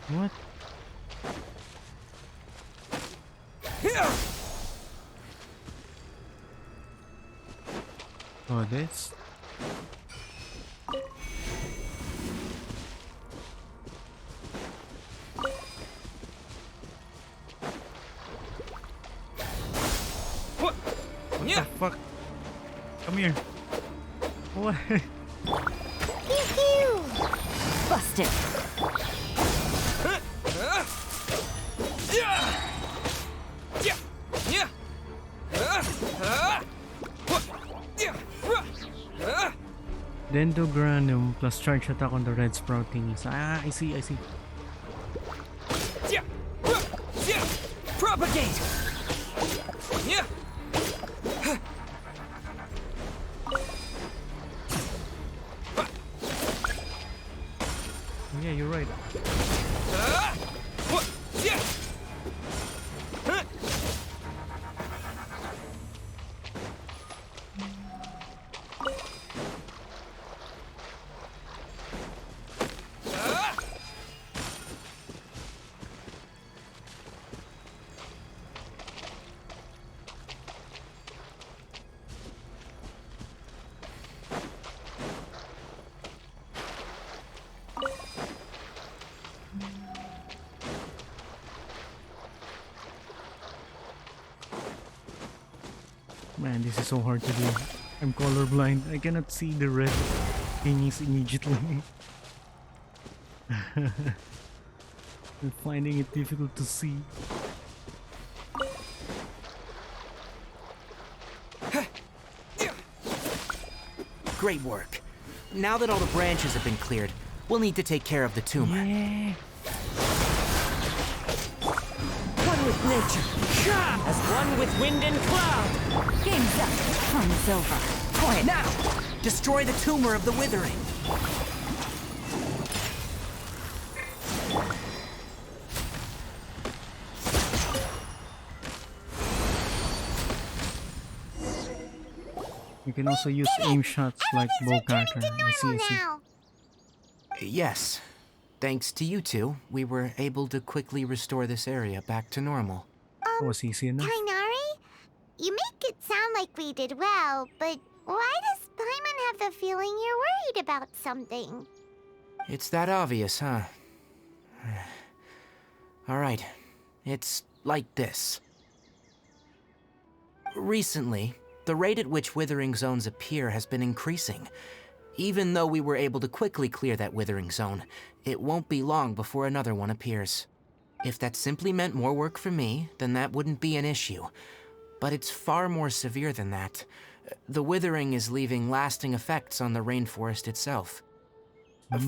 What? Oh, this? What the fuck? Come here. What? Pew-pew! Busted. Dendrogranum plus charge attack on the red sprout thingies. Ah, I see, I see. Propagate! Yeah. Yeah, you're right. Man, this is so hard to do. I'm colorblind. I cannot see the red thingies immediately. I'm finding it difficult to see. Great work. Now that all the branches have been cleared, we'll need to take care of the tumor. Yeah. One with nature, as one with wind and cloud. Game's up. Fun's over. Quiet now! Destroy the tumor of the withering. You can also use aim shots like bowcatter. I see, I see. Now. Yes. Thanks to you two, we were able to quickly restore this area back to normal. That was easy enough. Kainari, you make it sound like we did well, but why does Paimon have the feeling you're worried about something? It's that obvious, huh? Alright. It's like this. Recently, the rate at which withering zones appear has been increasing. Even though we were able to quickly clear that withering zone, it won't be long before another one appears. If that simply meant more work for me, then that wouldn't be an issue. But it's far more severe than that. The withering is leaving lasting effects on the rainforest itself.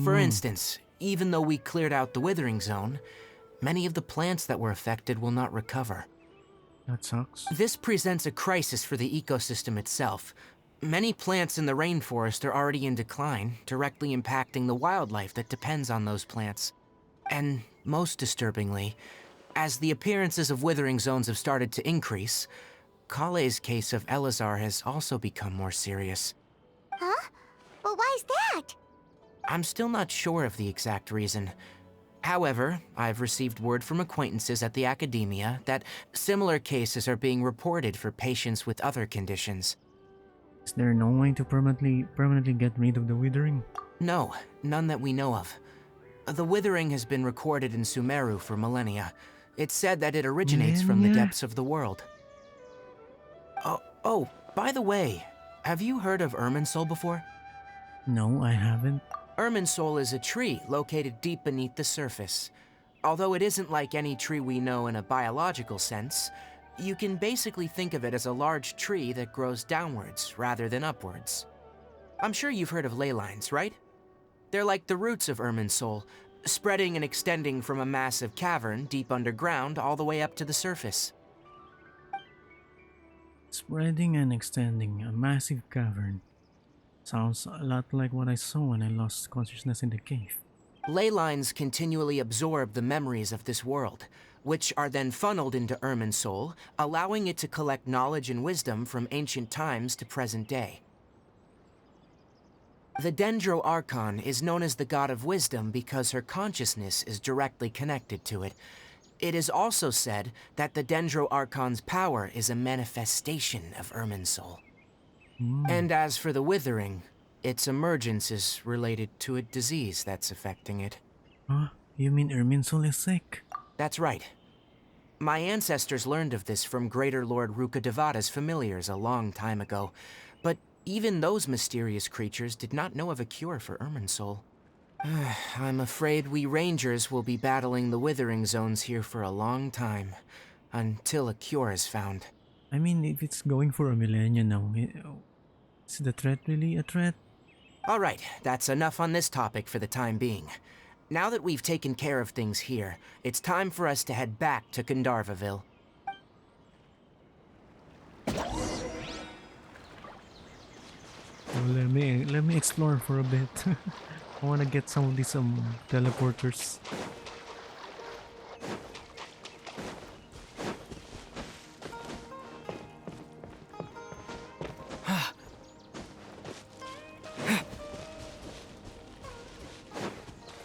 For instance, even though we cleared out the withering zone, many of the plants that were affected will not recover. That sucks. This presents a crisis for the ecosystem itself. Many plants in the rainforest are already in decline, directly impacting the wildlife that depends on those plants. And most disturbingly, as the appearances of withering zones have started to increase, Kale's case of Elazar has also become more serious. Huh? But why's that? I'm still not sure of the exact reason. However, I've received word from acquaintances at the academia that similar cases are being reported for patients with other conditions. Is there no way to permanently get rid of the withering? No, none that we know of. The withering has been recorded in Sumeru for millennia. It's said that it originates from the depths of the world. Oh, by the way, have you heard of Irminsul before? No, I haven't. Irminsul is a tree located deep beneath the surface. Although it isn't like any tree we know in a biological sense, you can basically think of it as a large tree that grows downwards rather than upwards. I'm sure you've heard of ley lines, right? They're like the roots of Irminsul, spreading and extending from a massive cavern deep underground all the way up to the surface. Spreading and extending a massive cavern. Sounds a lot like what I saw when I lost consciousness in the cave. Ley lines continually absorb the memories of this world, which are then funneled into Irminsul, allowing it to collect knowledge and wisdom from ancient times to present day. The Dendro Archon is known as the god of wisdom because her consciousness is directly connected to it. It is also said that the Dendro Archon's power is a manifestation of Irminsul. And as for the withering, its emergence is related to a disease that's affecting it. Huh? You mean Irminsul is sick? That's right. My ancestors learned of this from Greater Lord Rukkhadevata's familiars a long time ago, but even those mysterious creatures did not know of a cure for Irminsul. I'm afraid we rangers will be battling the withering zones here for a long time, until a cure is found. I mean, if it's going for a millennia now, is the threat really a threat? All right, that's enough on this topic for the time being. Now that we've taken care of things here, it's time for us to head back to Gandharvaville. Well, let me explore for a bit. I wanna get some of these teleporters.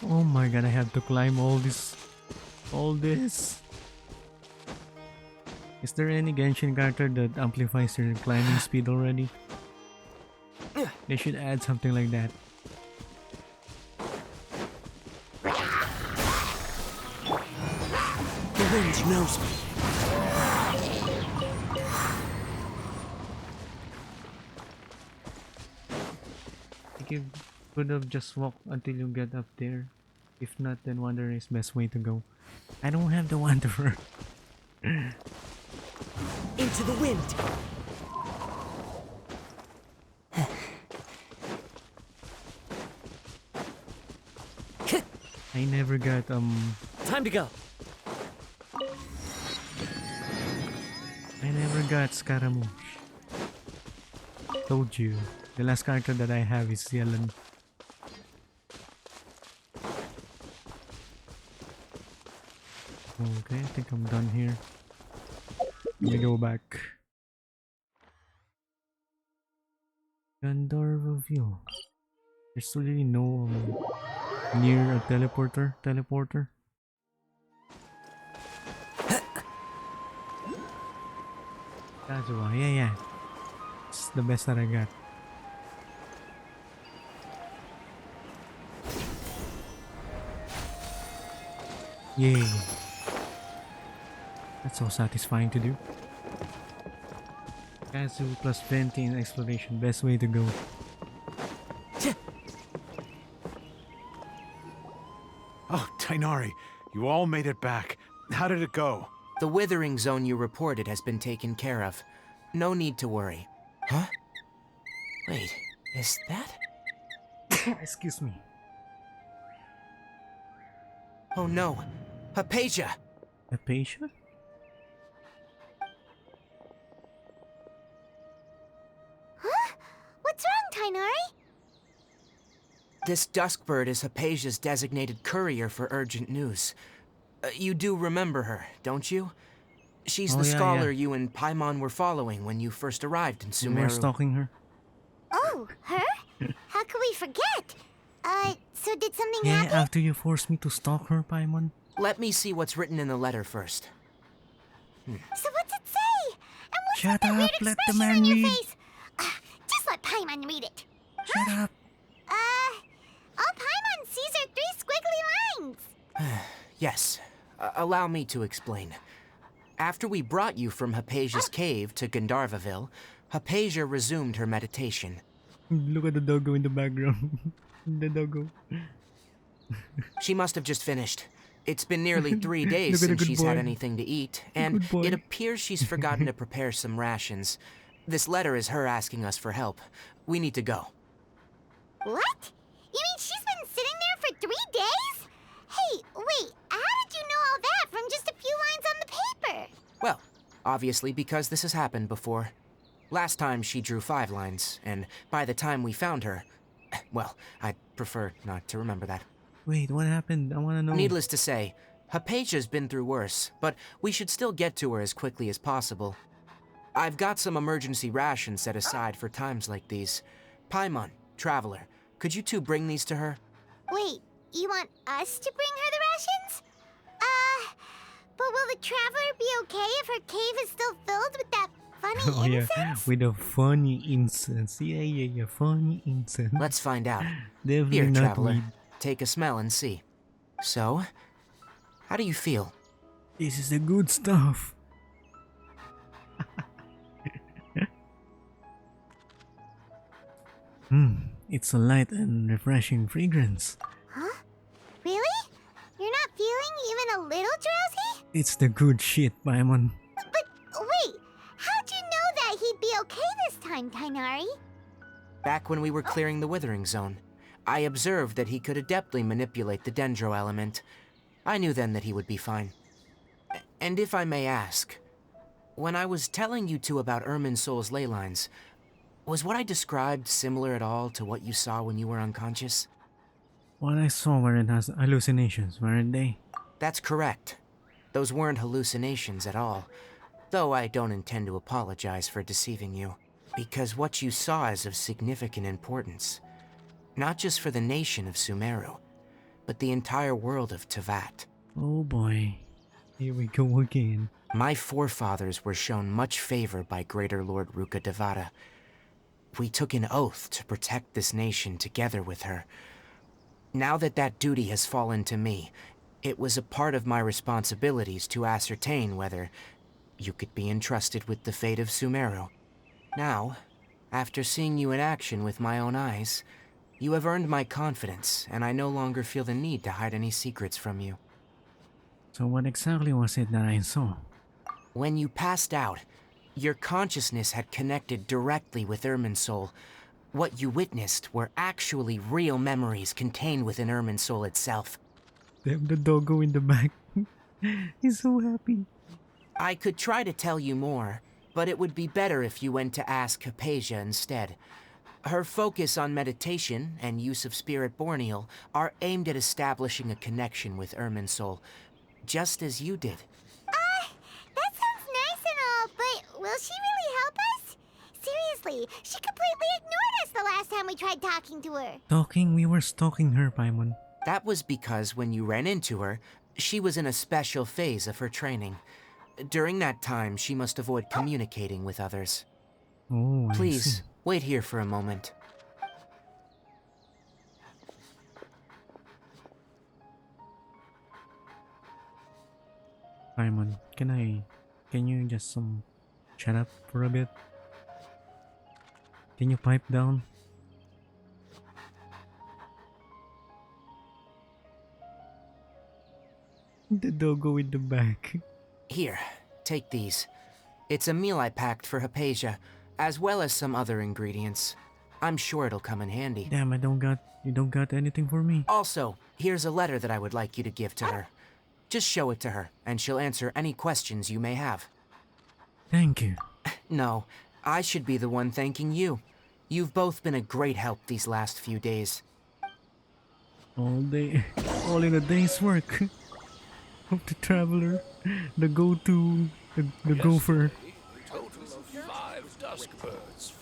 Oh my god, I have to climb all this. All this. Is there any Genshin character that amplifies your climbing speed already? They should add something like that. The wind knows me. I think you could have just walked until you get up there. If not, then Wanderer is best way to go. I don't have the Wanderer. Into the wind. I never got Time to go. I never got Scaramouche. Told you. The last character that I have is Yellen. Okay, I think I'm done here. Let me go back. Gandharvaville. There's really no near a teleporter. Kazuha, yeah. It's the best that I got. Yay. That's so satisfying to do. Kazu plus 20 in exploration. Best way to go. Oh, Tainari, you all made it back. How did it go? The withering zone you reported has been taken care of. No need to worry. Huh? Wait, is that? Excuse me. Oh no, Hypatia! Hypatia? Huh? What's wrong, Tainari? This Duskbird is Hypatia's designated courier for urgent news. You do remember her, don't you? She's Oh, the yeah, scholar yeah. you and Paimon were following when you first arrived in You were Sumeru. stalking her? Oh, her? How could we forget? So did something Yeah, happen? after you forced me to stalk her, Paimon. Let me see what's written in the letter first. So what's it say? And what's Shut with that up, weird let the expression man on your read. face? Just let Paimon read it. Shut up. All Paimon sees are 3 squiggly lines. Yes, allow me to explain. After we brought you from Hypatia's cave to Gandharvaville, Hypatia resumed her meditation. Look at the doggo in the background. The doggo. She must have just finished. It's been nearly 3 days Look at the since good she's had boy. anything to eat, and good boy. it appears she's forgotten to prepare some rations. This letter is her asking us for help. We need to go. What? You mean she's been sitting there for 3 days? Hey, wait, how did you know all that from just a few lines on the paper? Well, obviously because this has happened before. Last time she drew 5 lines, and by the time we found her... Well, I'd prefer not to remember that. Wait, what happened? I wanna know. Needless to say, Hypatia's been through worse, but we should still get to her as quickly as possible. I've got some emergency rations set aside for times like these. Paimon, Traveler, could you two bring these to her? Wait, you want us to bring her the rations? But will the traveler be okay if her cave is still filled with that funny Oh yeah, incense? with the funny incense. Yeah, funny incense. Let's find out. Definitely Here, not Traveler, weed. take a smell and see. So, how do you feel? This is the good stuff. It's a light and refreshing fragrance. Huh? Really? You're not feeling even a little drowsy? It's the good shit, Paimon. But wait, how'd you know that he'd be okay this time, Tainari? Back when we were clearing the Withering Zone, I observed that he could adeptly manipulate the Dendro element. I knew then that he would be fine. And if I may ask, when I was telling you two about Irminsol's ley lines, was what I described similar at all to what you saw when you were unconscious? What I saw weren't hallucinations, weren't they? That's correct. Those weren't hallucinations at all, though I don't intend to apologize for deceiving you, because what you saw is of significant importance, not just for the nation of Sumeru, but the entire world of Tevat. Oh boy. Here we go again. My forefathers were shown much favor by Greater Lord Ruka Devata. We took an oath to protect this nation together with her. Now that that duty has fallen to me, it was a part of my responsibilities to ascertain whether you could be entrusted with the fate of Sumeru. Now, after seeing you in action with my own eyes, you have earned my confidence, and I no longer feel the need to hide any secrets from you. So what exactly was it that I saw? When you passed out, your consciousness had connected directly with Irminsul. What you witnessed were actually real memories contained within Irminsul itself. Damn, the doggo in the back. He's so happy. I could try to tell you more, but it would be better if you went to ask Hypatia instead. Her focus on meditation and use of Spirit Borneal are aimed at establishing a connection with Irminsul, just as you did. That sounds nice and all, but will she really help us? Seriously, she completely ignored us the last time we tried talking to her. Talking? We were stalking her, Paimon. That was because when you ran into her, she was in a special phase of her training. During that time, she must avoid communicating with others. Oh, I see. Please, wait here for a moment. Paimon, can you just shut up for a bit? Can you pipe down? The doggo in the back. Here, take these. It's a meal I packed for Hypatia, as well as some other ingredients. I'm sure it'll come in handy. Damn, you don't got anything for me. Also, here's a letter that I would like you to give to her. Just show it to her, and she'll answer any questions you may have. Thank you. No, I should be the one thanking you. You've both been a great help these last few days. All day, all in a day's work. Of the traveler, the go-to, the gopher. Total of 5 dusk birds.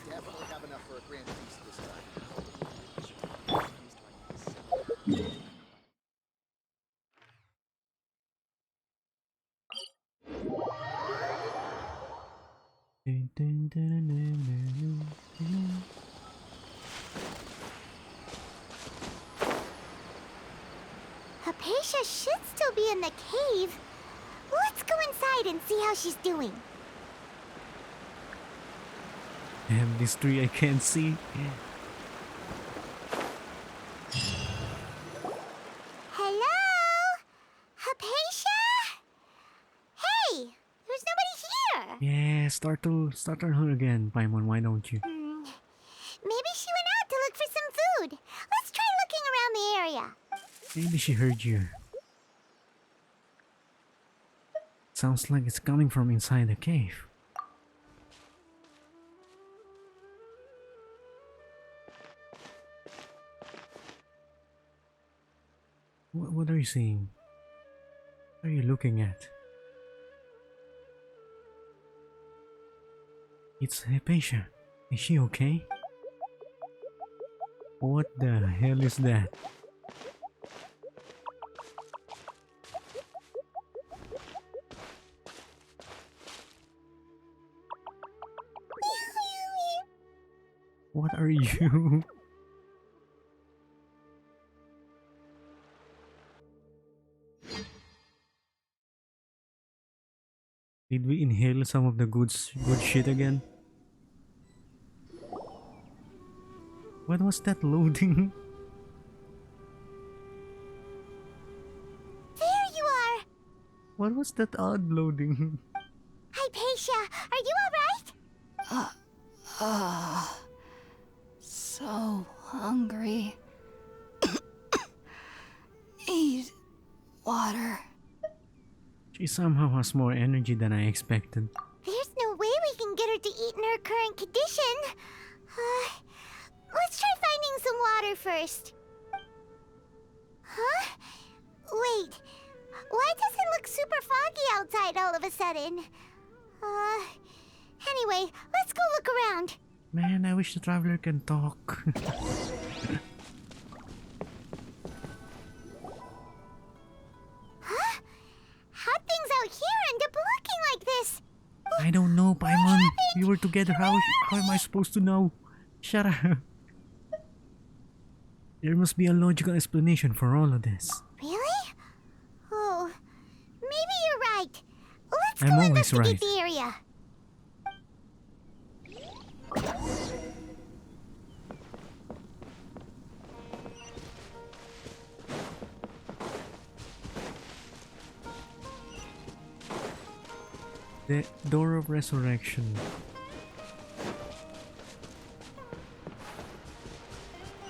Hypatia should still be in the cave. Let's go inside and see how she's doing. Damn, this tree I can't see. Hello? Hypatia? Hey, there's nobody here. Yeah, start her again, Paimon. Why don't you? Maybe she went out to look for some food. Let's try looking around the area. Maybe she heard you. Sounds like it's coming from inside the cave. What are you seeing? What are you looking at? It's Hypatia. Is she okay? What the hell is that? What are you? Did we inhale some of the good shit again? What was that loading? There you are. What was that odd loading? Hypatia, are you alright? So so hungry. Eat water. She somehow has more energy than I expected. There's no way we can get her to eat in her current condition. Let's try finding some water first. Huh? Wait. Why does it look super foggy outside all of a sudden? Anyway, let's go look around. Man, I wish the traveler can talk. Huh? How'd things out here end up looking like this? I don't know, Paimon. happened? We were together. How am I supposed to know? Shut up. There must be a logical explanation for all of this. Really? Oh, maybe you're right. Let's I'm go always investigate right. the area. The Door of Resurrection.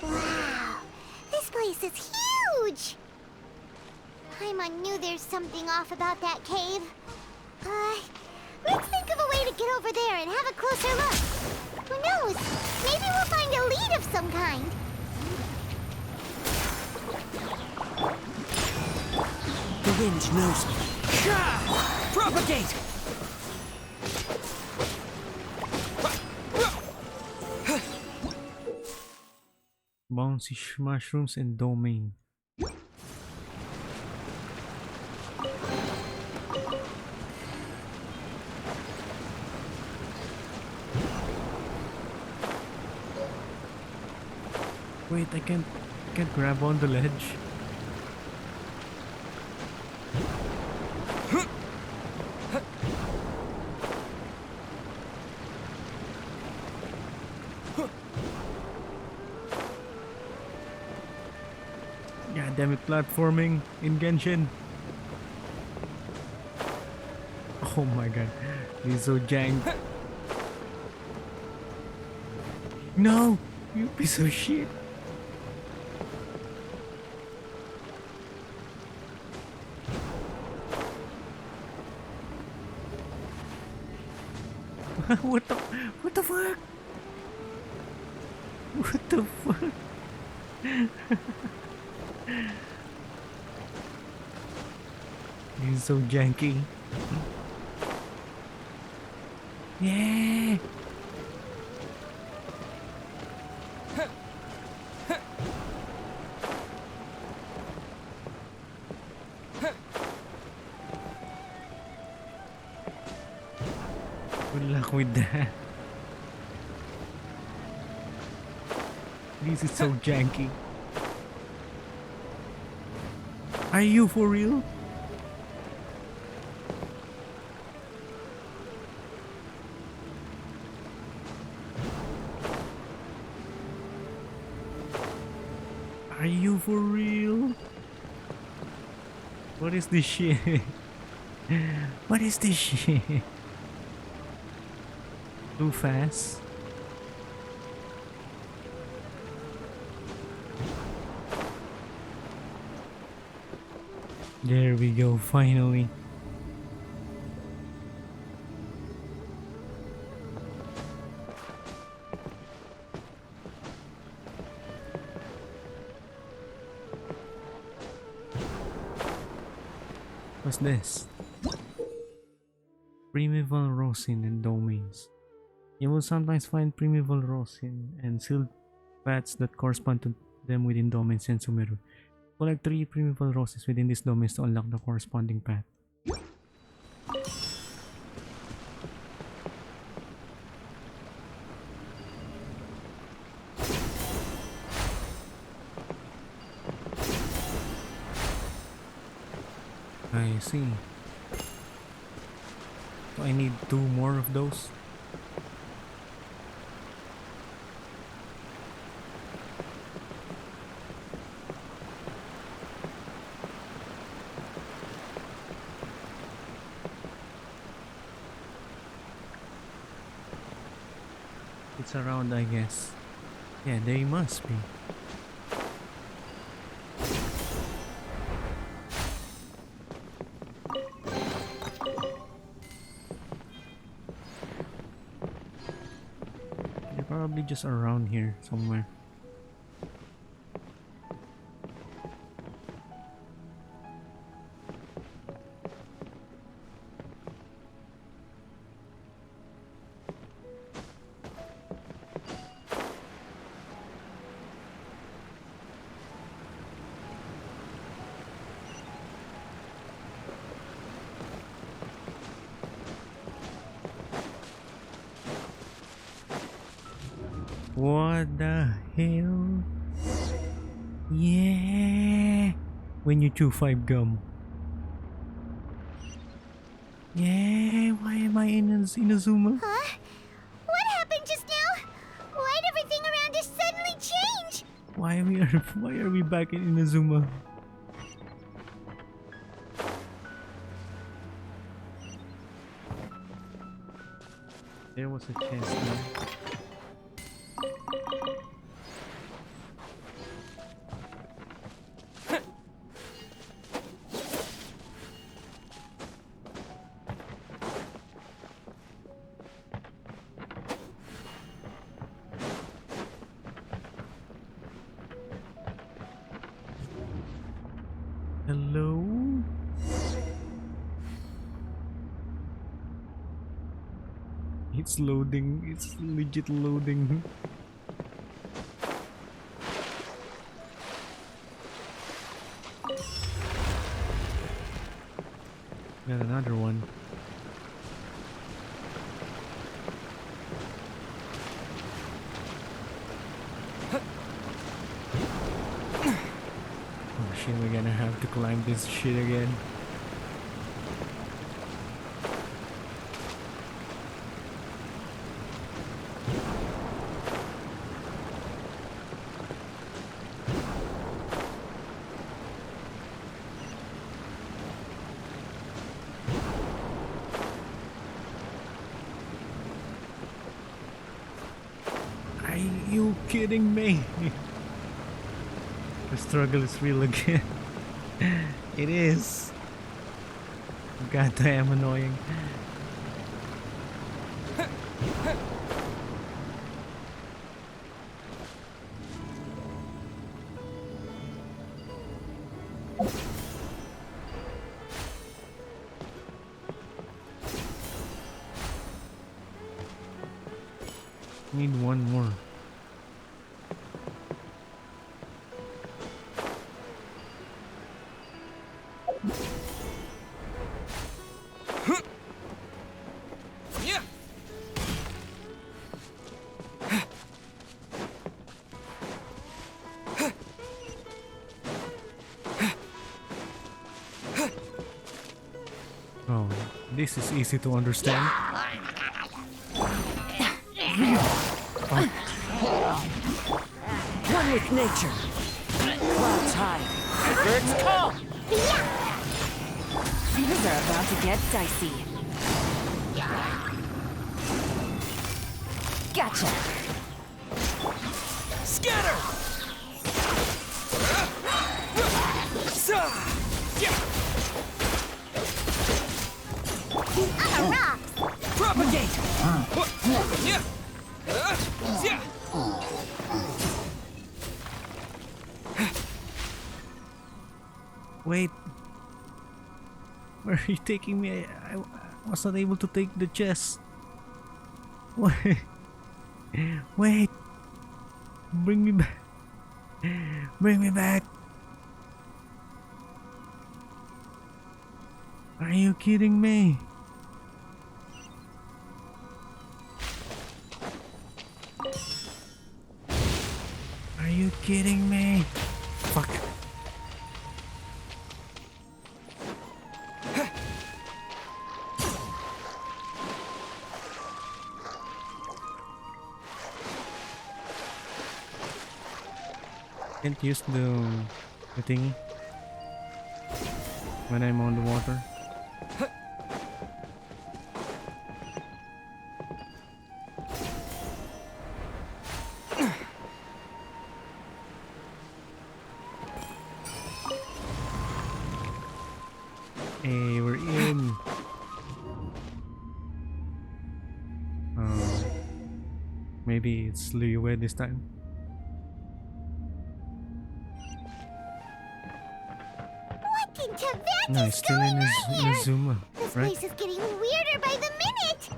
Wow, this place is huge! Paimon knew there's something off about that cave. Let's think of a way to get over there and have a closer look. Who knows? Maybe we'll find a lead of some kind. The wind knows me. Gah! Propagate! Bouncy mushrooms and domain. Wait, I can't grab on the ledge. God damn it, platforming in Genshin. Oh my god, this is so jank. No, you piece of shit. What the fuck? What the fuck? He's so janky. Yeah. Good luck with that. This is so janky. Are you for real? Are you for real? What is this shit? What is this shit? Too fast? There we go, finally. What's this? Primeval rosin and domains. You will sometimes find primeval rosin and sealed paths that correspond to them within domains in Sumeru. Collect 3 primeval roses within these domains to unlock the corresponding path. I see. So I need 2 more of those. It's around, I guess. Yeah, they must be. They're probably just around here somewhere. What the hell? Yeah. When you chew 5 gum. Yeah, why am I in Inazuma? Huh? What happened just now? Why'd everything around us suddenly change? Why are we back in Inazuma? There was a chest there. Hello? It's loading. It's legit loading. Got another one. Oh shit, we're gonna have to climb this shit again. Are you kidding me? The struggle is real again. It is. Goddamn annoying. Need one more. Oh, this is easy to understand. One with nature. Clouds high. Birds call. Things are about to get dicey. Gotcha. Scatter. Propagate. Wait. Where are you taking me? I was not able to take the chest. Wait. Wait. Bring me back. Bring me back. Are you kidding me? Are you kidding me? Fuck. Can't use the thingy when I'm on the water. Maybe it's Liyue this time. What in Tibet No, is it's still going in on here? Inazuma, This right? place is getting weirder by the minute.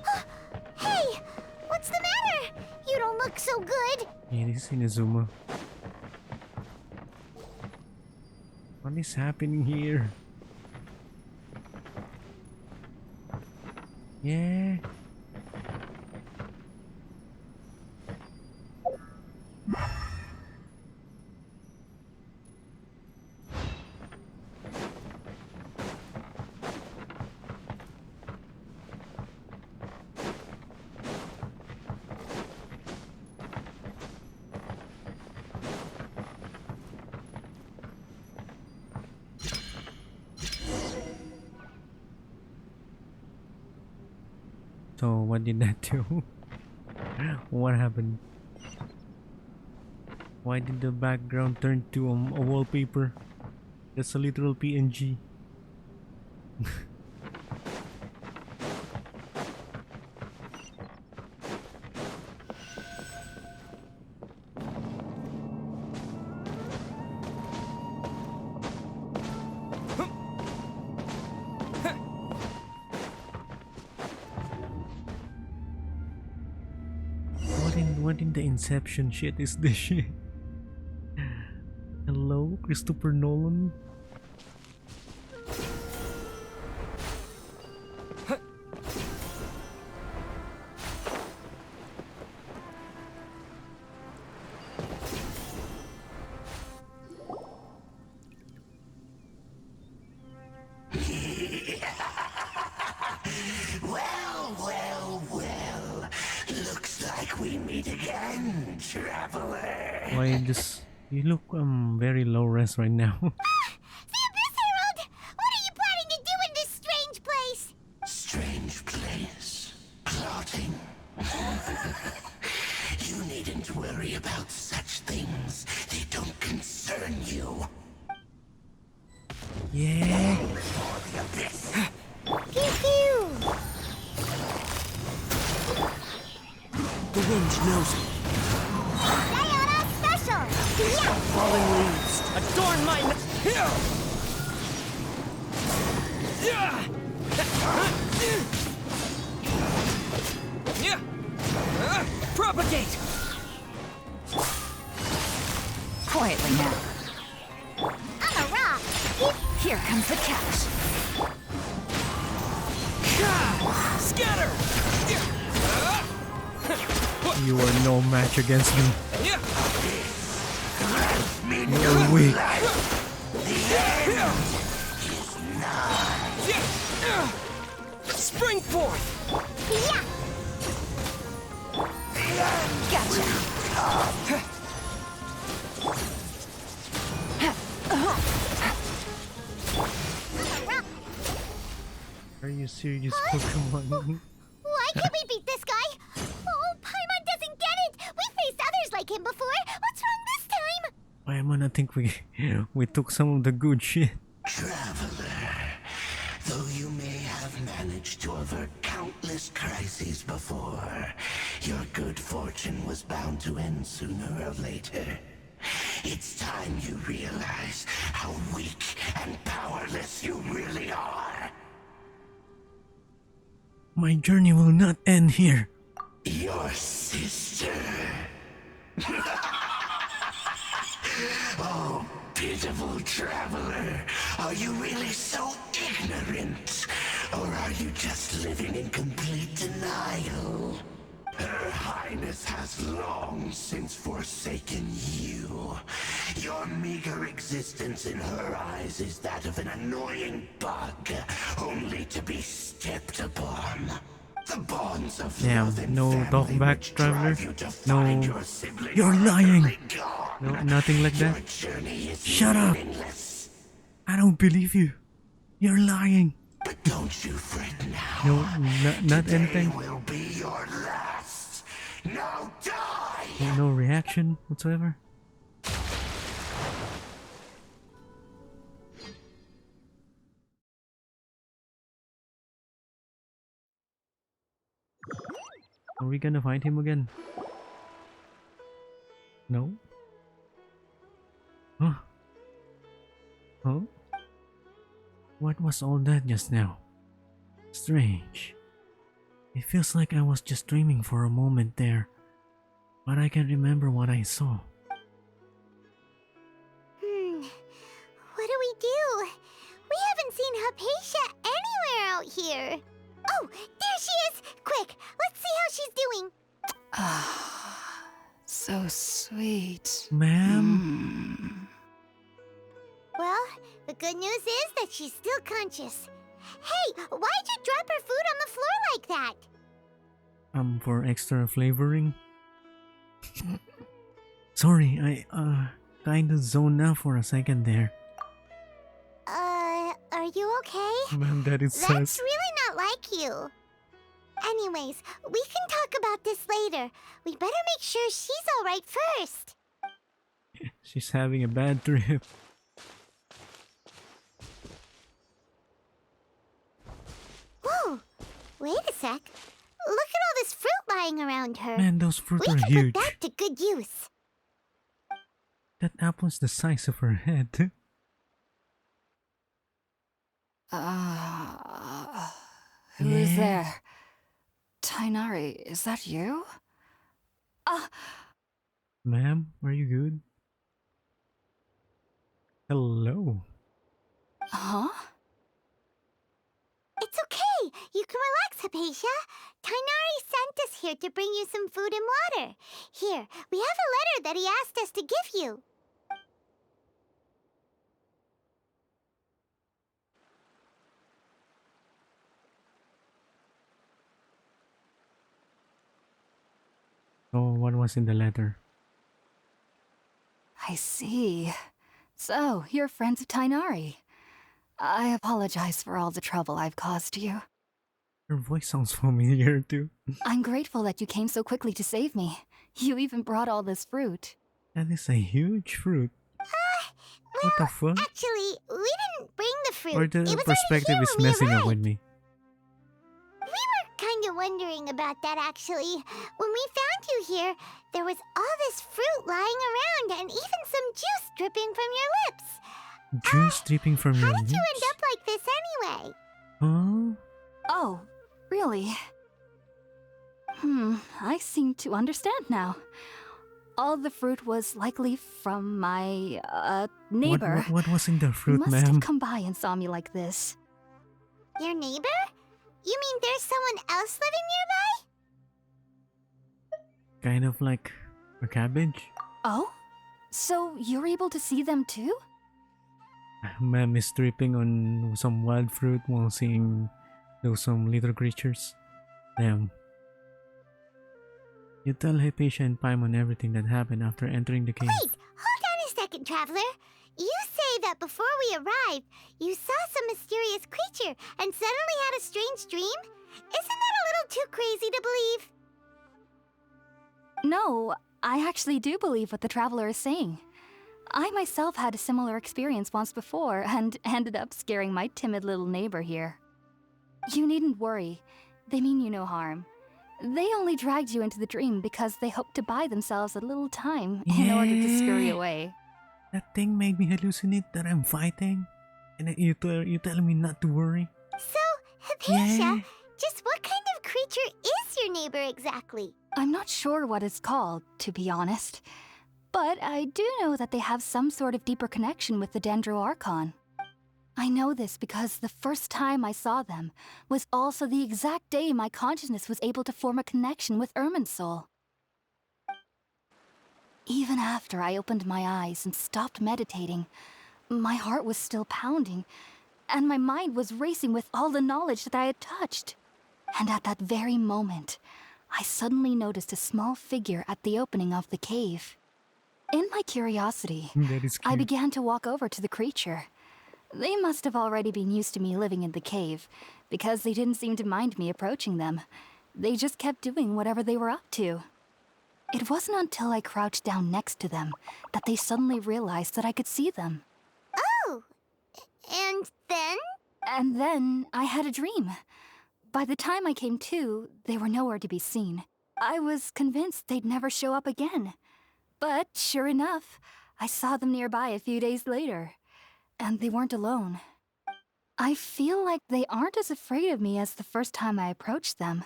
Hey, what's the matter? You don't look so good. It is Inazuma. What is happening here? Yeah. So what did that do? What happened? Why did the background turn to a wallpaper? That's a literal PNG. What in the Inception shit is this shit? Hello, Christopher Nolan? Well. Looks like we meet again, traveler. Why this? You look very low res right now. See this, Harold? What are you planning to do in this strange place? Strange place. Plotting. You needn't worry about such things. They don't concern you. Yeah. For the abyss. Pew pew. The wind knows me. Sayonara special. Yeah. Fallen leaves adorn my propagate. Quietly now. I'm a rock. Here comes the catch. Scatter. You are no match against me. You are weak. Spring forth. Yeah. Gotcha. Are you serious, Pokemon? Why can't we beat this guy? Oh, Paimon doesn't get it. We faced others like him before. What's wrong this time? Paimon, I think we took some of the good shit. Traveler, though you may have managed to avert countless crises before, your good fortune was bound to end sooner or later. It's time you realize how weak and powerless you really are. My journey will not end here. Your sister. Oh, pitiful traveler. Are you really so ignorant? Or are you just living in complete denial? Her Highness has long since forsaken you. Your meager existence in her eyes is that of an annoying bug, only to be stepped upon. The bonds of Damn, love and no family talk back, which traveler. drive you to No, find your siblings you're are lying. utterly gone. No, nothing like that. Your journey is Shut up. meaningless. I don't believe you. You're lying. But don't you fret now. No, not Today anything. will be your last. Now die! No reaction whatsoever. Are we gonna find him again? No? Huh? Huh? What was all that just now? Strange. It feels like I was just dreaming for a moment there, but I can't remember what I saw. What do we do? We haven't seen Hypatia anywhere out here. Oh, there she is! Quick, let's see how she's doing. Ah, so sweet. Ma'am? Well, the good news is that she's still conscious. Hey, why'd you drop her food on the floor like that? For extra flavoring? Sorry, I kinda zoned out for a second there. Are you okay? Ma'am, that is That's sus. really not like you. Anyways, we can talk about this later. We better make sure she's alright first. She's having a bad trip. Whoa, wait a sec. Look at all this fruit lying around her. Man, those fruit We are can huge. put that to good use. That apple's the size of her head. Who is Yeah. there? Tainari, is that you? Ma'am, are you good? Hello. Huh? It's okay. You can relax, Hypatia. Tainari sent us here to bring you some food and water. Here, we have a letter that he asked us to give you. Oh, what was in the letter? I see. So, you're friends of Tainari. I apologize for all the trouble I've caused you. Her voice sounds familiar too. I'm grateful that you came so quickly to save me. You even brought all this fruit. That is a huge fruit. What the fuck? Actually, we didn't bring the fruit. Or the It was perspective already is here when we messing up arrived. with me. We were kind of wondering about that, actually. When we found you here, there was all this fruit lying around and even some juice dripping from your lips. Juice dripping from How your did you lips? end up like this anyway? Huh? Oh, really? I seem to understand now. All the fruit was likely from my, neighbor. What was in the He fruit, must ma'am? have come by and saw me like this. Your neighbor? You mean there's someone else living nearby? Kind of like a cabbage? Oh? So you're able to see them too? Ma'am is tripping on some wild fruit while seeing those some little creatures. Damn. You tell Hypatia and Paimon everything that happened after entering the cave. Wait, hold on a second, Traveler. You say that before we arrived, you saw some mysterious creature and suddenly had a strange dream? Isn't that a little too crazy to believe? No, I actually do believe what the traveler is saying. I myself had a similar experience once before and ended up scaring my timid little neighbor here. You needn't worry. They mean you no harm. They only dragged you into the dream because they hoped to buy themselves a little time in order to scurry Yeah. away. That thing made me hallucinate that I'm fighting. And then you tell me not to worry. So, Hypatia, Yeah. just what kind of creature is your neighbor exactly? I'm not sure what it's called, to be honest. But I do know that they have some sort of deeper connection with the Dendro Archon. I know this because the first time I saw them was also the exact day my consciousness was able to form a connection with Irminsul. Even after I opened my eyes and stopped meditating, my heart was still pounding, and my mind was racing with all the knowledge that I had touched. And at that very moment, I suddenly noticed a small figure at the opening of the cave. In my curiosity, That is cute. I began to walk over to the creature. They must have already been used to me living in the cave, because they didn't seem to mind me approaching them. They just kept doing whatever they were up to. It wasn't until I crouched down next to them that they suddenly realized that I could see them. Oh, and then? And then I had a dream. By the time I came to, they were nowhere to be seen. I was convinced they'd never show up again. But sure enough, I saw them nearby a few days later. And they weren't alone. I feel like they aren't as afraid of me as the first time I approached them.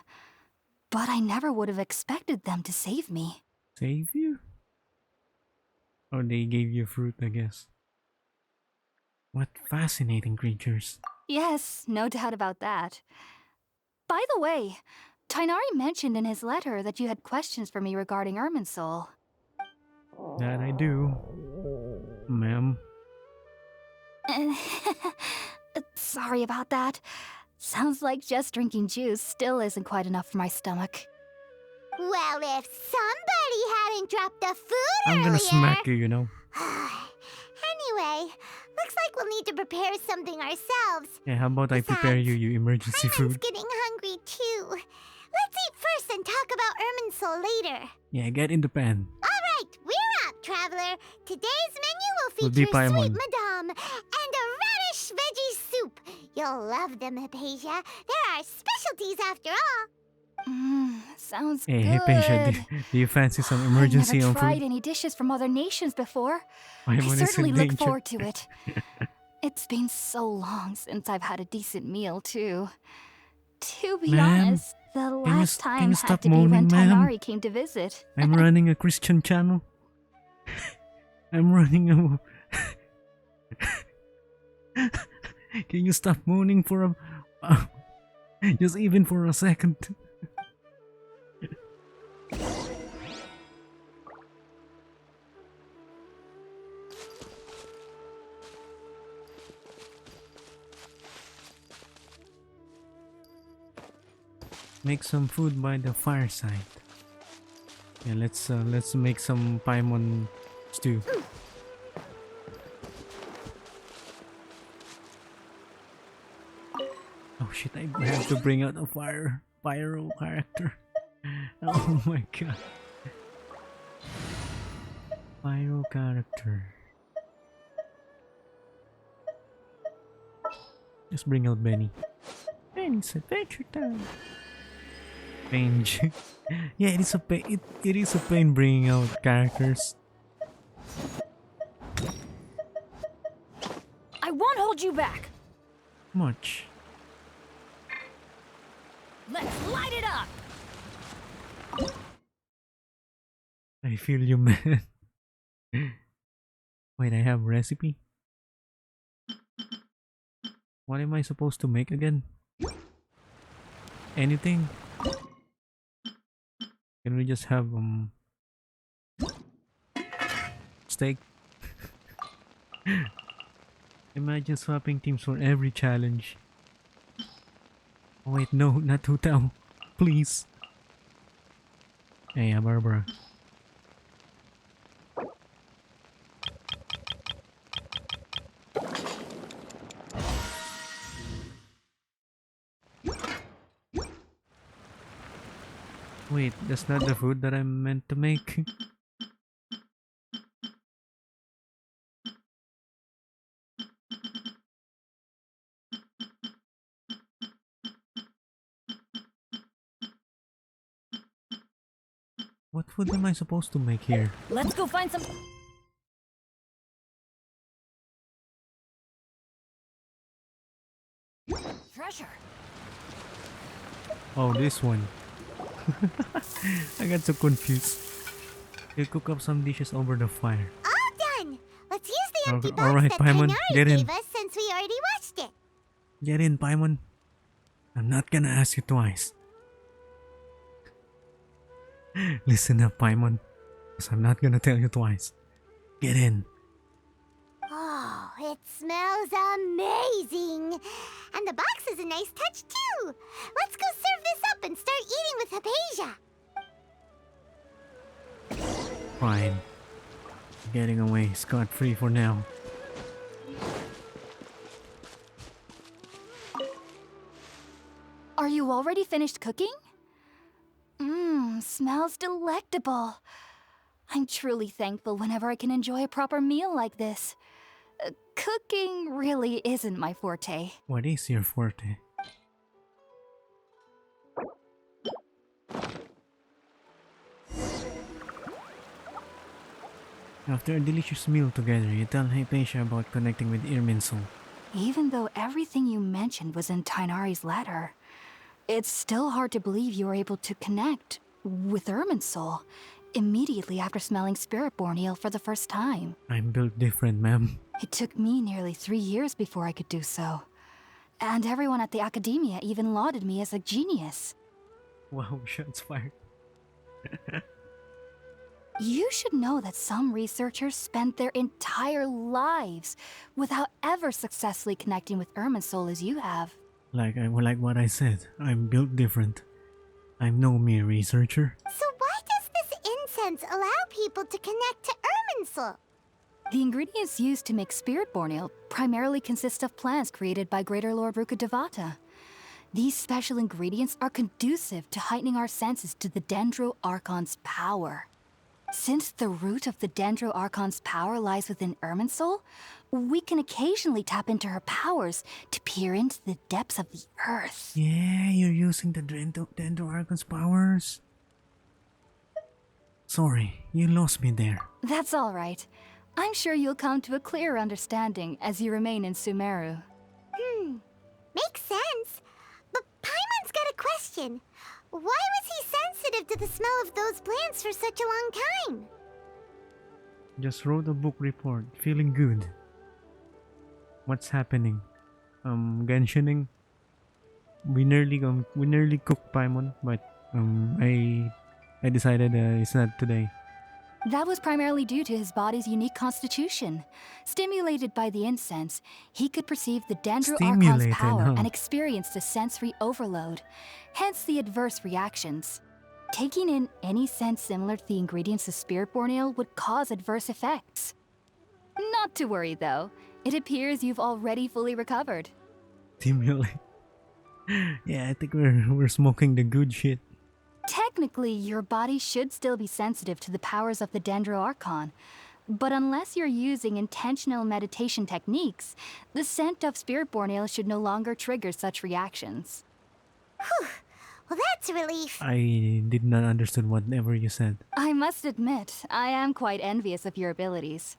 But I never would have expected them to save me. Save you? Or they gave you fruit, I guess. What fascinating creatures. Yes, no doubt about that. By the way, Tainari mentioned in his letter that you had questions for me regarding Irminsul. That I do, ma'am. Sorry about that. Sounds like just drinking juice still isn't quite enough for my stomach. Well, if somebody hadn't dropped the food I'm gonna smack you, you know. Anyway, looks like we'll need to prepare something ourselves. Yeah, how about I prepare you emergency Hyman's food? getting hungry too. Let's eat first and talk about Irminsul later. Yeah, get in the pan. Alright, we're up, traveler. Today's menu will Will be feature sweet Paimon. madame and a radish veggie soup. You'll love them, Hypatia. They're our specialties after all. Sounds Hey, good. Hypatia, do you fancy some emergency I've on never tried food? any dishes from other nations before. Paimon I is in certainly look danger. forward to it. It's been so long since I've had a decent meal, too. To be Ma'am, honest, the can you last can time you had stop to be when moaning, ma'am? Tainari came to visit. I'm running a Christian channel. I'm running a... Can you stop moaning for a... just even for a second? Make some food by the fireside. Yeah, let's make some Paimon stew. Oh shit, I have to bring out a pyro character. Oh my god. Pyro character. Just bring out Benny. Benny's adventure time. Pain. Yeah, it is a pain. It is a pain bringing out characters. I won't hold you back. Much. Let's light it up. I feel you, man. Wait, I have recipe. What am I supposed to make again? Anything? Can we just have steak? Imagine swapping teams for every challenge. Oh wait, no, not Hutao. Please. Hey, Barbara. Wait, that's not the food that I'm meant to make. What food am I supposed to make here? Let's go find some. Treasure. Oh, this one. I got so confused. You cook up some dishes over the fire. All done. Let's use the empty box Alright, that Paimon, Tainari get in. gave us since we already watched it. Get in, Paimon. I'm not gonna ask you twice. Listen up, Paimon. Because I'm not gonna tell you twice. Get in. Oh, it smells amazing. And the box is a nice touch too. Let's go serve this up and start eating with Hypatia. Fine. Getting away scot-free for now. Are you already finished cooking? Smells delectable. I'm truly thankful whenever I can enjoy a proper meal like this. Cooking really isn't my forte. What is your forte? After a delicious meal together, you tell Hypatia about connecting with Irminsul. Even though everything you mentioned was in Tainari's letter, it's still hard to believe you were able to connect with Irminsul immediately after smelling Spiritborn eel for the first time. I'm built different, ma'am. It took me nearly 3 years before I could do so. And everyone at the Academia even lauded me as a genius. Wow, shots fired. You should know that some researchers spent their entire lives without ever successfully connecting with Irminsul as you have. Like what I said, I'm built different. I'm no mere researcher. So why does this incense allow people to connect to Irminsul? The ingredients used to make Spiritborn ale primarily consist of plants created by Greater Lord Rukkhadevata. These special ingredients are conducive to heightening our senses to the Dendro Archon's power. Since the root of the Dendro Archon's power lies within Irminsul, we can occasionally tap into her powers to peer into the depths of the earth. Yeah, you're using the Dendro Archon's powers. Sorry, you lost me there. That's all right. I'm sure you'll come to a clearer understanding as you remain in Sumeru. Makes sense. But Paimon's got a question. Why was he sensitive to the smell of those plants for such a long time? Just wrote a book report, feeling good. What's happening? Genshining. We nearly cooked Paimon, but I decided it's not today. That was primarily due to his body's unique constitution. Stimulated by the incense, he could perceive the Dendro Archon's Stimulated, power huh? and experienced a sensory overload, hence the adverse reactions. Taking in any scent similar to the ingredients of Spiritborn ale would cause adverse effects. Not to worry though, it appears you've already fully recovered. Stimulate. Yeah, I think we're smoking the good shit. Technically, your body should still be sensitive to the powers of the Dendro Archon, but unless you're using intentional meditation techniques, the scent of Spiritborn ale should no longer trigger such reactions. Whew. Well, that's a relief. I did not understand whatever you said. I must admit, I am quite envious of your abilities.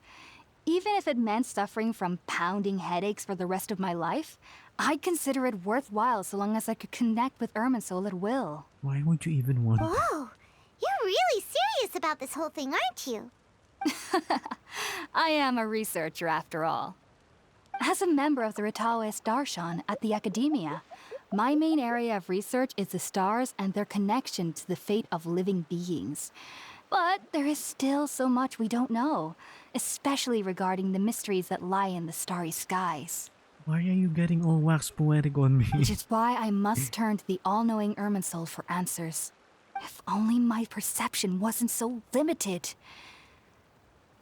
Even if it meant suffering from pounding headaches for the rest of my life, I'd consider it worthwhile so long as I could connect with Irminsul at will. Why would you even want? Whoa, you're really serious about this whole thing, aren't you? I am a researcher after all. As a member of the Ritaoist Darshan at the Academia, my main area of research is the stars and their connection to the fate of living beings. But there is still so much we don't know, especially regarding the mysteries that lie in the starry skies. Why are you getting all wax poetic on me? Which is why I must turn to the all-knowing Irminsul for answers. If only my perception wasn't so limited.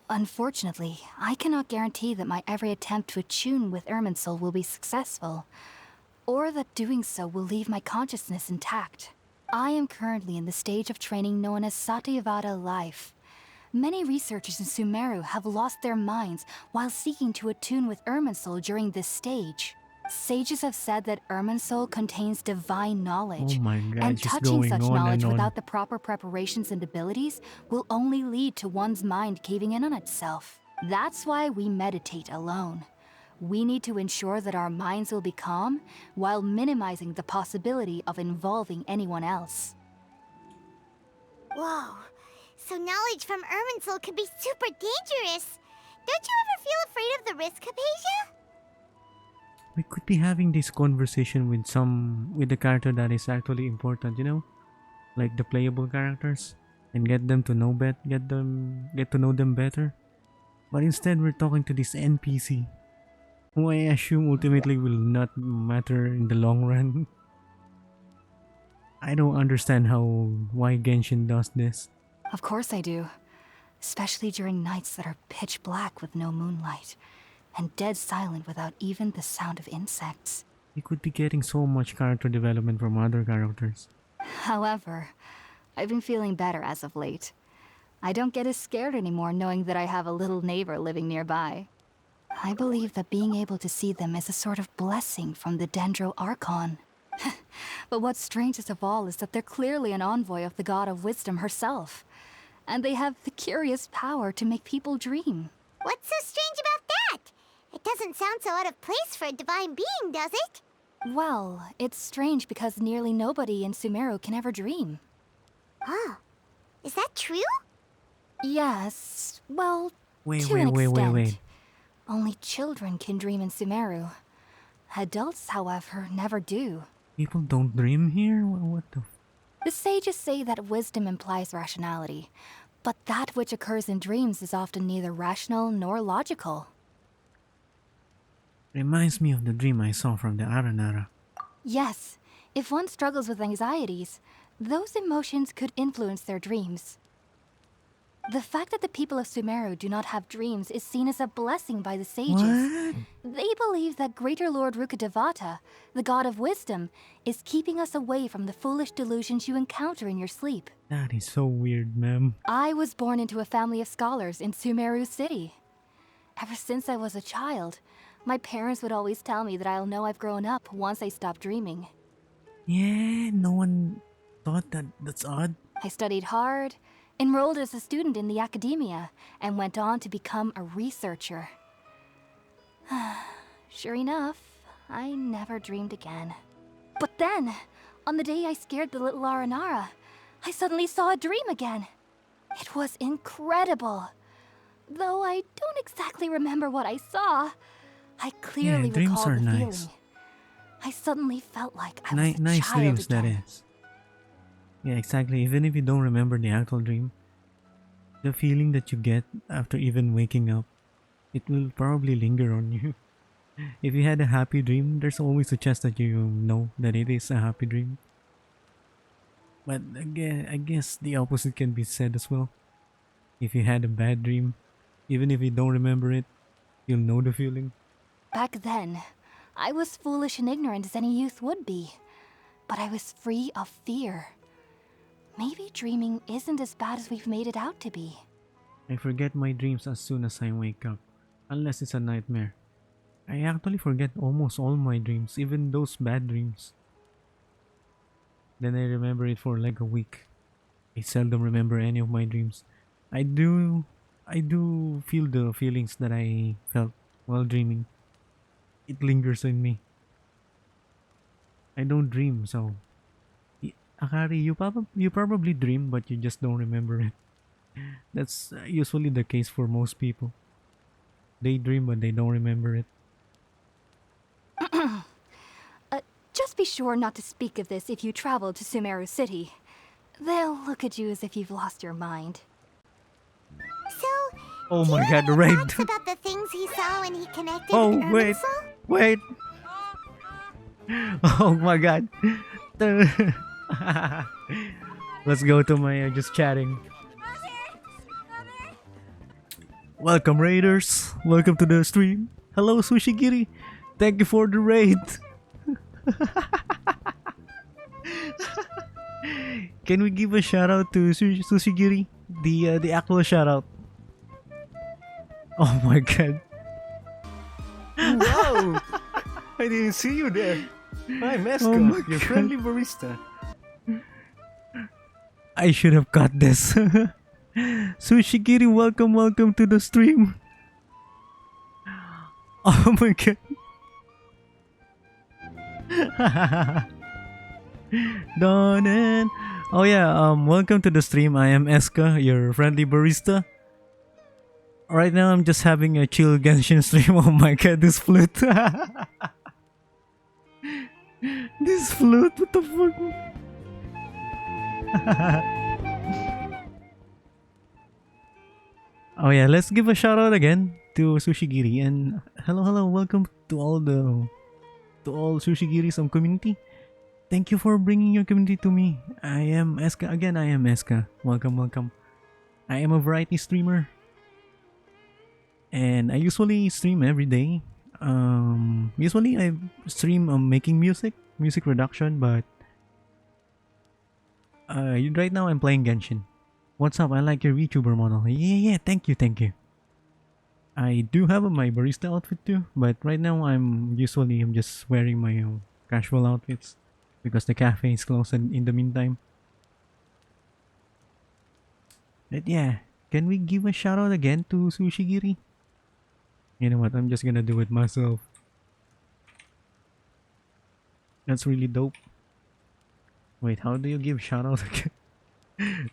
Unfortunately, I cannot guarantee that my every attempt to attune with Irminsul will be successful, or that doing so will leave my consciousness intact. I am currently in the stage of training known as Satyavada life. Many researchers in Sumeru have lost their minds while seeking to attune with Irminsul during this stage. Sages have said that Irminsul contains divine knowledge, Oh my god, and she's touching going such on knowledge and on. without the proper preparations and abilities will only lead to one's mind caving in on itself. That's why we meditate alone. We need to ensure that our minds will be calm while minimizing the possibility of involving anyone else. Whoa, so knowledge from Irminsul can be super dangerous. Don't you ever feel afraid of the risk, Hypatia? We could be having this conversation with the character that is actually important, you know, like the playable characters, and get to know them better. But instead, we're talking to this NPC, who I assume ultimately will not matter in the long run. I don't understand why Genshin does this. Of course I do. Especially during nights that are pitch black with no moonlight, and dead silent without even the sound of insects. You could be getting so much character development from other characters. However, I've been feeling better as of late. I don't get as scared anymore knowing that I have a little neighbor living nearby. I believe that being able to see them is a sort of blessing from the Dendro Archon. But what's strangest of all is that they're clearly an envoy of the God of Wisdom herself. and they have the curious power to make people dream. What's so strange about that? It doesn't sound so out of place for a divine being, does it? Well, it's strange because nearly nobody in Sumeru can ever dream. Oh, is that true? Yes, well, Wait, to wait, an wait, wait, extent. wait. Only children can dream in Sumeru. Adults, however, never do. People don't dream here? What the? The sages say that wisdom implies rationality, but that which occurs in dreams is often neither rational nor logical. Reminds me of the dream I saw from the Aranara. Yes, if one struggles with anxieties, those emotions could influence their dreams. The fact that the people of Sumeru do not have dreams is seen as a blessing by the sages. What? They believe that Greater Lord Rukadevata, the god of wisdom, is keeping us away from the foolish delusions you encounter in your sleep. That is so weird, ma'am. I was born into a family of scholars in Sumeru City. Ever since I was a child, my parents would always tell me that I'll know I've grown up once I stop dreaming. Yeah, no one thought that. That's odd. I studied hard, enrolled as a student in the academia, and went on to become a researcher. Sure enough, I never dreamed again. But then, on the day I scared the little Aranara, I suddenly saw a dream again. It was incredible. Though I don't exactly remember what I saw, I clearly Yeah, dreams recall are the nice. feeling. I suddenly felt like I was a Nice child dreams, that again. is. Yeah, exactly. Even if you don't remember the actual dream, the feeling that you get after even waking up, it will probably linger on you. If you had a happy dream, there's always a chance that you know that it is a happy dream. But again, I guess the opposite can be said as well. If you had a bad dream, even if you don't remember it, you'll know the feeling. Back then, I was foolish and ignorant as any youth would be, but I was free of fear. Maybe dreaming isn't as bad as we've made it out to be. I forget my dreams as soon as I wake up, unless it's a nightmare. I actually forget almost all my dreams, even those bad dreams. Then I remember it for like a week. I seldom remember any of my dreams. I do feel the feelings that I felt while dreaming. It lingers in me. I don't dream, so Akari, you probably dream, but you just don't remember it. That's usually the case for most people. They dream, but they don't remember it. Just be sure not to speak of this if you travel to Sumeru City. They'll look at you as if you've lost your mind. So, Oh do my you god, have the any raid! thoughts about the things he saw when he connected Oh with wait, Irminsul? wait! Oh my god! Let's go to my just chatting. Welcome raiders! Welcome to the stream. Hello Sushigiri! Thank you for the raid! Can we give a shout out to Sushigiri? The actual shout out. Oh my god. Wow! I didn't see you there. Hi, Meska, Oh my your God. friendly barista. I should have got this. Sushigiri, welcome to the stream. Oh my god. Donen. Oh yeah, welcome to the stream. I am Eska, your friendly barista. Right now I'm just having a chill Genshin stream. Oh my god, this flute. This flute, what the fuck? Oh yeah, let's give a shout out again to Sushigiri and hello, welcome to all Sushigiris of community. Thank you for bringing your community to me. I am Eska again. I am Eska. Welcome. I am a variety streamer, and I usually stream every day. Usually I stream making music production, but right now I'm playing Genshin. What's up? I like your VTuber model. Yeah. Thank you. I do have my barista outfit too, but right now I'm just wearing my casual outfits because the cafe is closed in the meantime. But yeah, can we give a shout out again to Sushigiri? You know what? I'm just gonna do it myself. That's really dope. Wait, how do you give shout out again?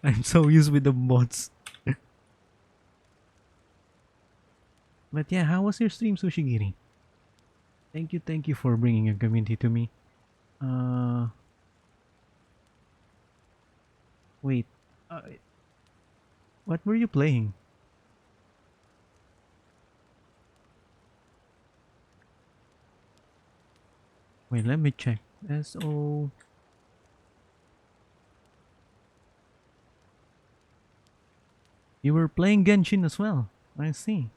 I'm so used with the mods. But yeah, how was your stream, Sushigiri? Thank you for bringing a community to me. Uh, wait, uh, what were you playing? Wait, let me check. SO. You were playing Genshin as well. I see.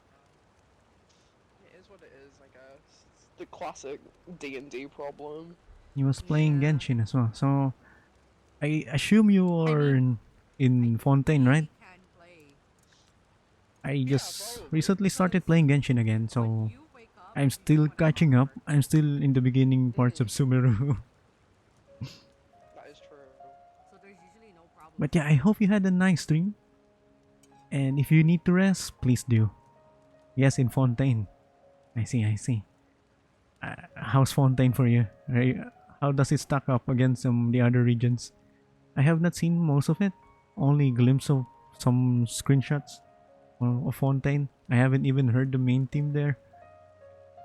It is what it is, I guess. It's the classic D&D problem. You was playing Genshin as well. So I assume you are in Fontaine, right? I just recently started playing Genshin again, so I'm still catching up. I'm still in the beginning parts of Sumeru. That is true. But yeah, I hope you had a nice stream. And if you need to rest, please do. Yes, in Fontaine. I see. How's Fontaine for you? How does it stack up against the other regions? I have not seen most of it. Only glimpse of some screenshots of Fontaine. I haven't even heard the main team there.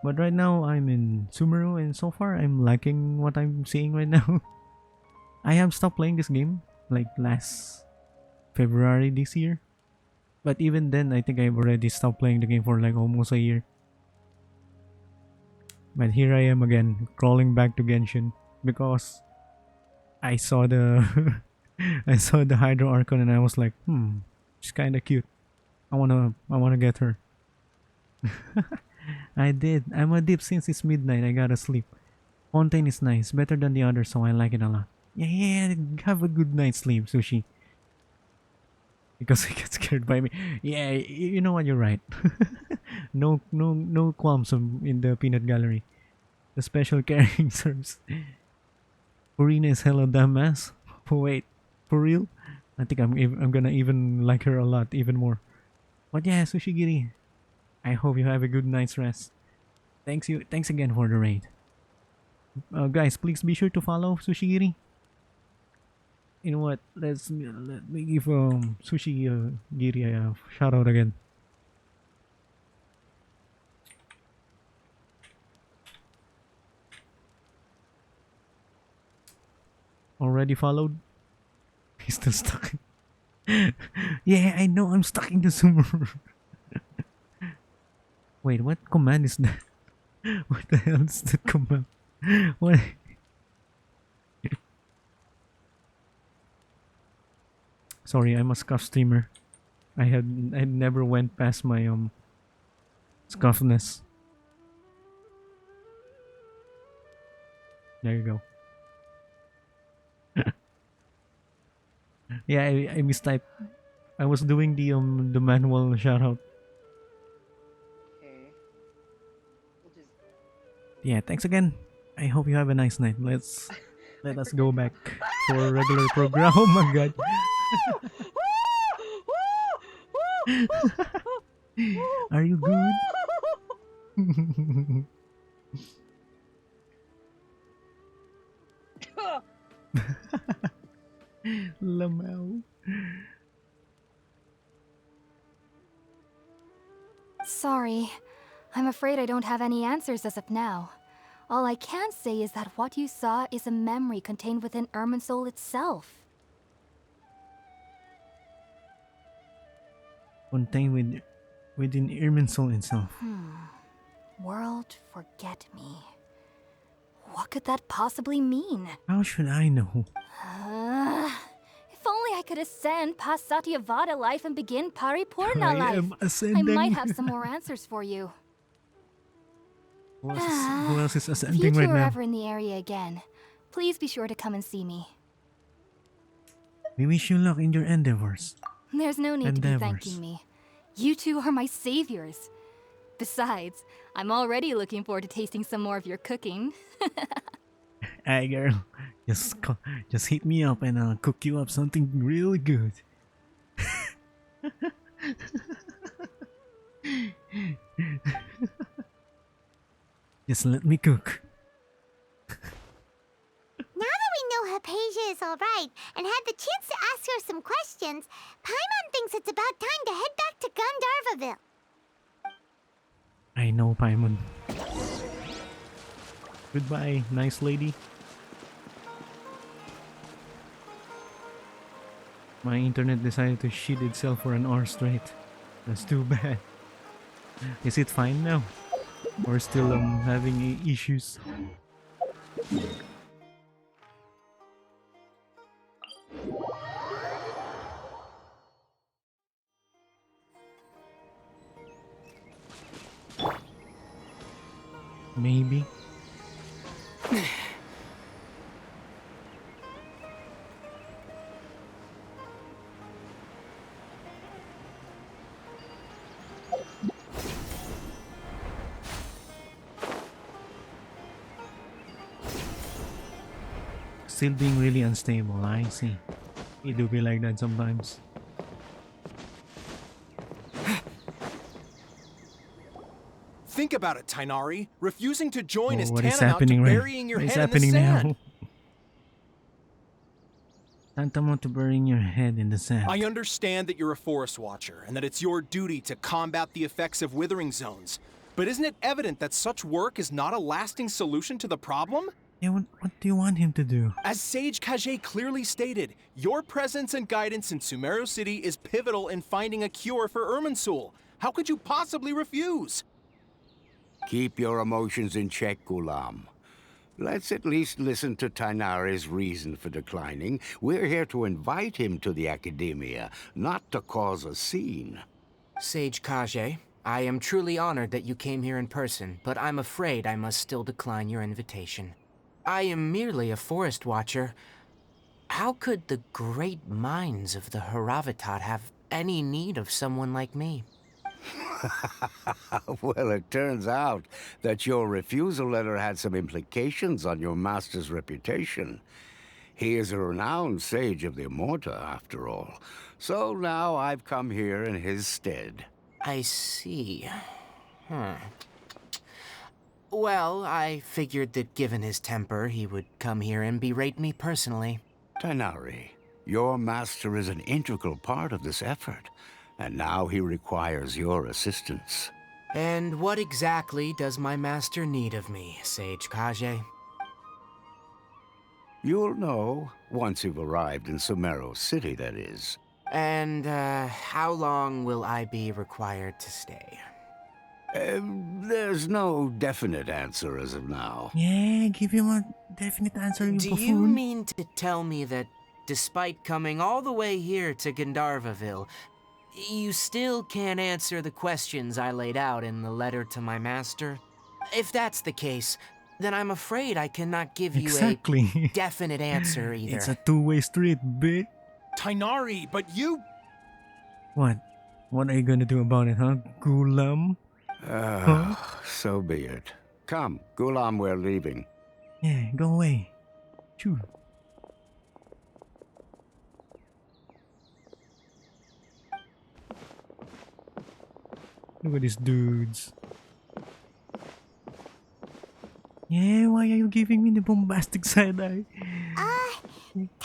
But right now I'm in Sumeru and so far I'm liking what I'm seeing right now. I have stopped playing this game like last February this year. But even then I think I've already stopped playing the game for like almost a year. But here I am again, crawling back to Genshin because I saw the I saw the Hydro Archon and I was like, she's kinda cute. I wanna get her. I did. I'm a dip since it's midnight. I gotta sleep. Fontaine is nice, better than the others, so I like it a lot. Yeah, have a good night's sleep, Sushi. Because I get scared by me. Yeah, you know what? You're right. No qualms in the peanut gallery. The special caring serves. Purina is hella dumbass. Wait, for real? I think I'm gonna even like her a lot, even more. But yeah, Sushigiri, I hope you have a good night's rest. Thanks again for the raid. Guys, please be sure to follow Sushigiri. You know what? Let me give Sushigiri a shout out again. Already followed? He's still stuck. Yeah, I know I'm stuck in the Sumeru. Wait, what command is that? What the hell is that command? What? Sorry, I'm a scuff streamer. I never went past my scuffness. There you go. Yeah, I mistyped. I was doing the manual shout out. Okay. Yeah, thanks again. I hope you have a nice night. Let us go back to our regular program. Oh my god. Are you good? Lamau. Sorry. I'm afraid I don't have any answers as of now. All I can say is that what you saw is a memory contained within Irminsul itself. Contained within Irminsul itself. World forget me. What could that possibly mean? How should I know? If only I could ascend past Satyavada life and begin Paripurna I life. am I ascending. might have some more answers for you. Who else is If you ascending two right are now? ever in the area again, please be sure to come and see me. We wish you luck in your endeavors. There's no need to be Endeavors. thanking me. You two are my saviors. Besides, I'm already looking forward to tasting some more of your cooking. Hey girl, just hit me up and I'll cook you up something really good. Just let me cook. Now that we know Hypatia is alright and had the chance to ask her some questions, Paimon thinks it's about time to head back to Gandharvaville. I know, Paimon. Goodbye, nice lady. My internet decided to shit itself for an hour straight. That's too bad. Is it fine now? Or still having issues? Maybe. Still being really unstable, I see. It do be like that sometimes. Think about it, Tainari. Refusing to join is What is tantamount to happening right? burying your What is head in the happening sand. now? Tantamount to burying your head in the sand. I understand that you're a forest watcher and that it's your duty to combat the effects of withering zones. But isn't it evident that such work is not a lasting solution to the problem? Yeah, what do you want him to do? As Sage Kage clearly stated, your presence and guidance in Sumeru City is pivotal in finding a cure for Irminsul. How could you possibly refuse? Keep your emotions in check, Gulam. Let's at least listen to Tainari's reason for declining. We're here to invite him to the Academia, not to cause a scene. Sage Kage, I am truly honored that you came here in person, but I'm afraid I must still decline your invitation. I am merely a forest watcher. How could the great minds of the Haravatat have any need of someone like me? Well, it turns out that your refusal letter had some implications on your master's reputation. He is a renowned sage of the Immorta, after all. So now I've come here in his stead. I see. Well, I figured that given his temper, he would come here and berate me personally. Tainari, your master is an integral part of this effort, and now he requires your assistance. And what exactly does my master need of me, Sage Kage? You'll know once you've arrived in Sumeru City, that is. And, how long will I be required to stay? There's no definite answer as of now. Yeah, give him a definite answer, you Do buffoon. you mean to tell me that, despite coming all the way here to Gandharvaville, you still can't answer the questions I laid out in the letter to my master? If that's the case, then I'm afraid I cannot give you a definite answer either. It's a two-way street, bitch. Tainari, but you... What? What are you gonna do about it, huh, Gulam? Huh? So be it. Come, Gulam, we're leaving. Yeah, go away. Choo. Look at these dudes. Yeah, why are you giving me the bombastic side eye?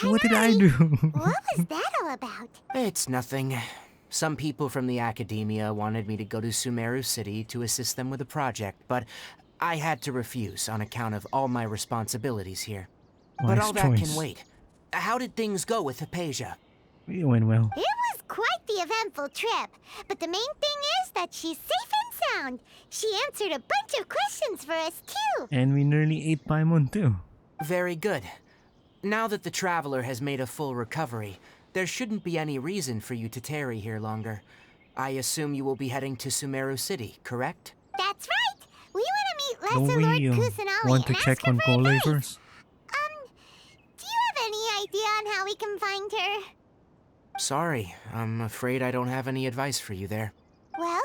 What did I do? What was that all about? It's nothing. Some people from the Academia wanted me to go to Sumeru City to assist them with a project, but I had to refuse on account of all my responsibilities here. But Wise all that choice. can wait. How did things go with Hypatia? It went well. It was quite the eventful trip, but the main thing is that she's safe and sound. She answered a bunch of questions for us, too. And we nearly ate Paimon too. Very good. Now that the Traveler has made a full recovery, there shouldn't be any reason for you to tarry here longer. I assume you will be heading to Sumeru City, correct? That's right. We want to meet Don't Lesser Lord we Kusanali want to and check ask her on for Cole advice. first? Do you have any idea on how we can find her? Sorry, I'm afraid I don't have any advice for you there. Well,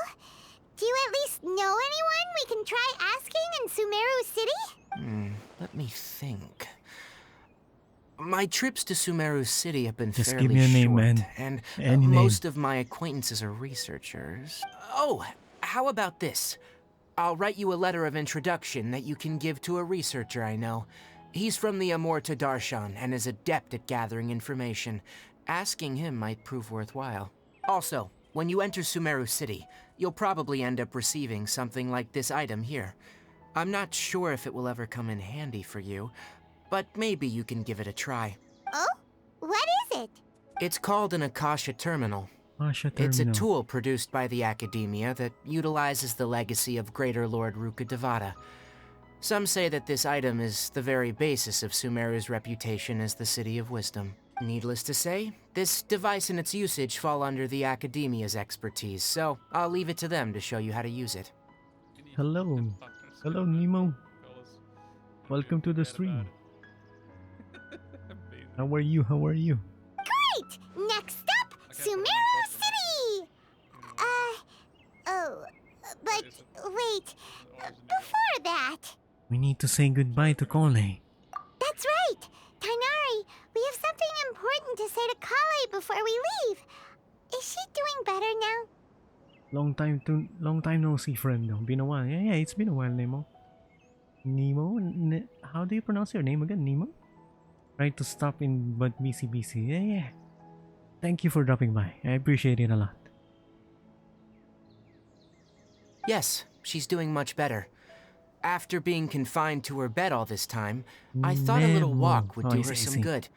do you at least know anyone we can try asking in Sumeru City? Let me think. My trips to Sumeru City have been Just fairly give me a name, short, man. and Any name. most of my acquaintances are researchers. Oh, how about this? I'll write you a letter of introduction that you can give to a researcher I know. He's from the Amorta Darshan and is adept at gathering information. Asking him might prove worthwhile. Also, when you enter Sumeru City, you'll probably end up receiving something like this item here. I'm not sure if it will ever come in handy for you, but maybe you can give it a try. Oh? What is it? It's called an Akasha Terminal. Asha It's a Terminal. tool produced by the Academia that utilizes the legacy of Greater Lord Rukkhadevata. Some say that this item is the very basis of Sumeru's reputation as the City of Wisdom. Needless to say, this device and its usage fall under the Academia's expertise, so I'll leave it to them to show you how to use it. Hello. Hello, Nemo. Welcome to the stream. How are you? How are you? Great! Next up, Sumeru City! Oh, but wait, before that... We need to say goodbye to Kole. That's right! Tainari, we have something important to say to Kale before we leave. Is she doing better now? Long time no see, friend. Been a while. Yeah, it's been a while, Nemo. Nemo? How do you pronounce your name again? Nemo? Try to stop in but BC. Yeah. Thank you for dropping by. I appreciate it a lot. Yes, she's doing much better. After being confined to her bed all this time, I thought a little walk would do her some good.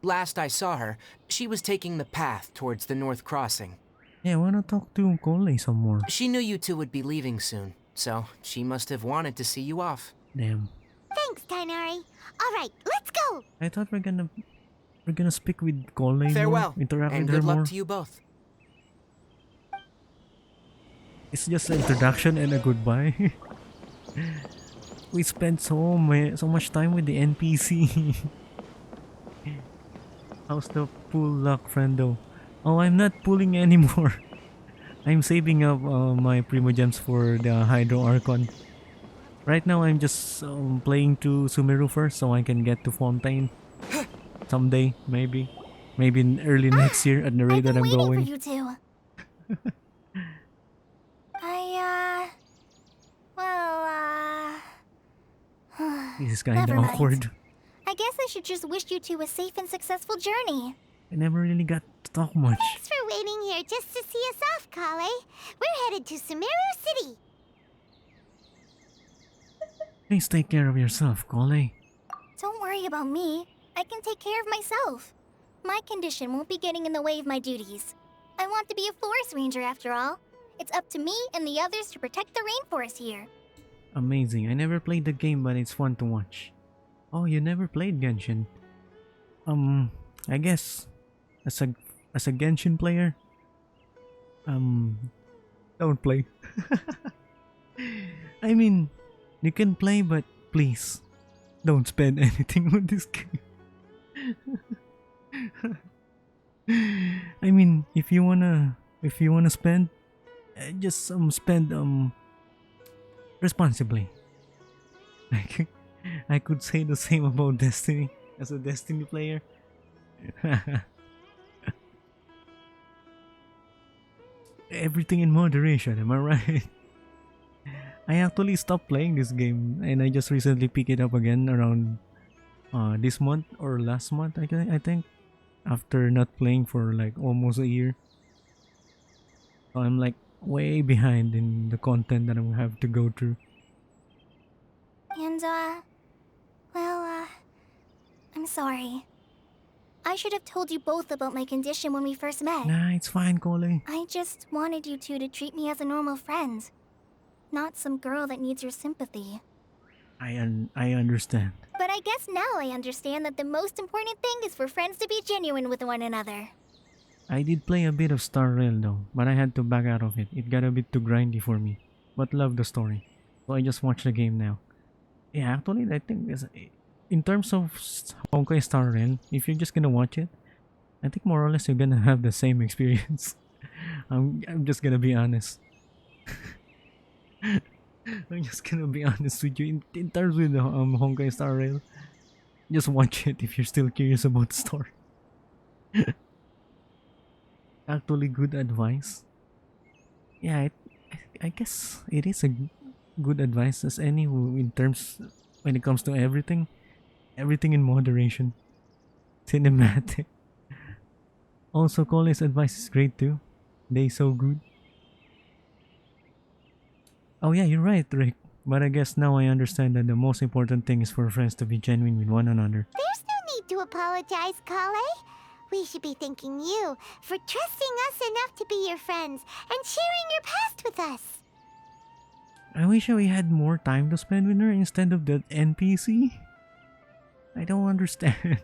Last I saw her, she was taking the path towards the North Crossing. Yeah, I wanna talk to Kole some more. She knew you two would be leaving soon, so she must have wanted to see you off. Damn. Thanks, Tainari. Alright, let's go! I thought we're gonna speak with Kole Farewell, more, interact and with her good more. luck to you both. It's just an introduction and a goodbye. We spent so much time with the NPC. How's the pull luck, friendo? Oh, I'm not pulling anymore. I'm saving up my Primogems for the Hydro Archon. Right now, I'm just playing to Sumeru first so I can get to Fontaine. Someday, maybe. Maybe in early next year at the rate that I'm waiting going. for you two. This is kinda Never mind. awkward. I guess I should just wish you two a safe and successful journey. I never really got to talk much. Thanks for waiting here just to see us off, Kale. We're headed to Sumeru City. Please take care of yourself, Kole. Don't worry about me. I can take care of myself. My condition won't be getting in the way of my duties. I want to be a forest ranger after all. It's up to me and the others to protect the rainforest here. Amazing. I never played the game, but it's fun to watch. Oh, you never played Genshin? I guess as a Genshin player, don't play. I mean, you can play, but please don't spend anything on this game. I mean, if you wanna spend, just spend responsibly. Like, I could say the same about Destiny as a Destiny player. Everything in moderation, am I right? I actually stopped playing this game and I just recently picked it up again around this month or last month, I think, after not playing for like almost a year. So I'm like way behind in the content that I'm gonna have to go through. And, I'm sorry. I should have told you both about my condition when we first met. Nah, it's fine, Kole. I just wanted you two to treat me as a normal friend. Not some girl that needs your sympathy. I understand. But I guess now I understand that the most important thing is for friends to be genuine with one another. I did play a bit of Star Rail though, but I had to back out of it. It got a bit too grindy for me. But love the story. So I just watch the game now. Yeah, actually I think in terms of Honkai Star Rail, if you're just gonna watch it, I think more or less you're gonna have the same experience. I'm just gonna be honest. I'm just gonna be honest with you. In terms with the Honkai Star Rail, just watch it if you're still curious about the story. Actually, good advice. Yeah, I guess it is good advice as any in terms when it comes to everything. Everything in moderation. Cinematic. Also, Cole's advice is great too. They so good. Oh yeah, you're right, Rick. But I guess now I understand that the most important thing is for friends to be genuine with one another. There's no need to apologize, Kale. We should be thanking you for trusting us enough to be your friends and sharing your past with us. I wish we had more time to spend with her instead of that NPC. I don't understand.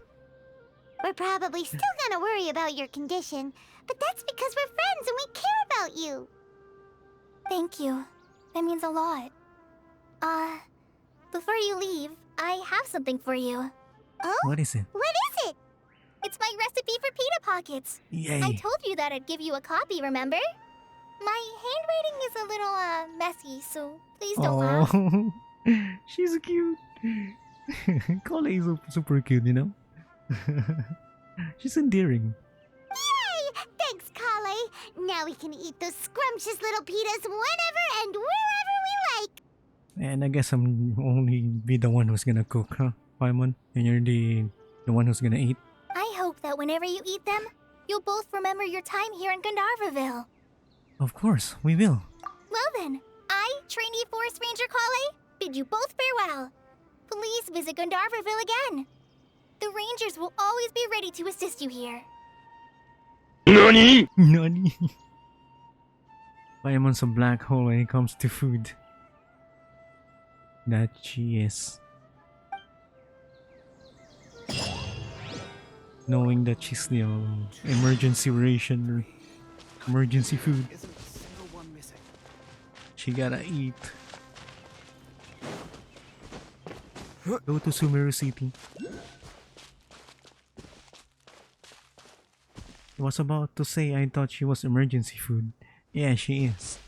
We're probably still gonna worry about your condition, but that's because we're friends and we care about you. Thank you. That means a lot. Before you leave, I have something for you. Oh? What is it? What is it? It's my recipe for pita pockets. Yay. I told you that I'd give you a copy, remember? My handwriting is a little, messy, so please don't laugh. Oh, she's cute. Cole is super cute, you know? She's endearing. Yay! Thanks, Kale. Now we can eat those scrumptious little pitas whenever and wherever we like. And I guess I'm only be the one who's gonna cook, huh, Paimon? And you're the one who's gonna eat? I hope that whenever you eat them, you'll both remember your time here in Gandharvaville. Of course, we will. Well then, I, trainee Forest Ranger Kale, bid you both farewell. Please visit Gandharvaville again. The Rangers will always be ready to assist you here. NANI?! Nani? Paimon's a black hole when it comes to food. That she is. Knowing that she's the emergency ration or emergency food. She gotta eat. Go to Sumeru City. I was about to say I thought she was emergency food. Yeah, she is.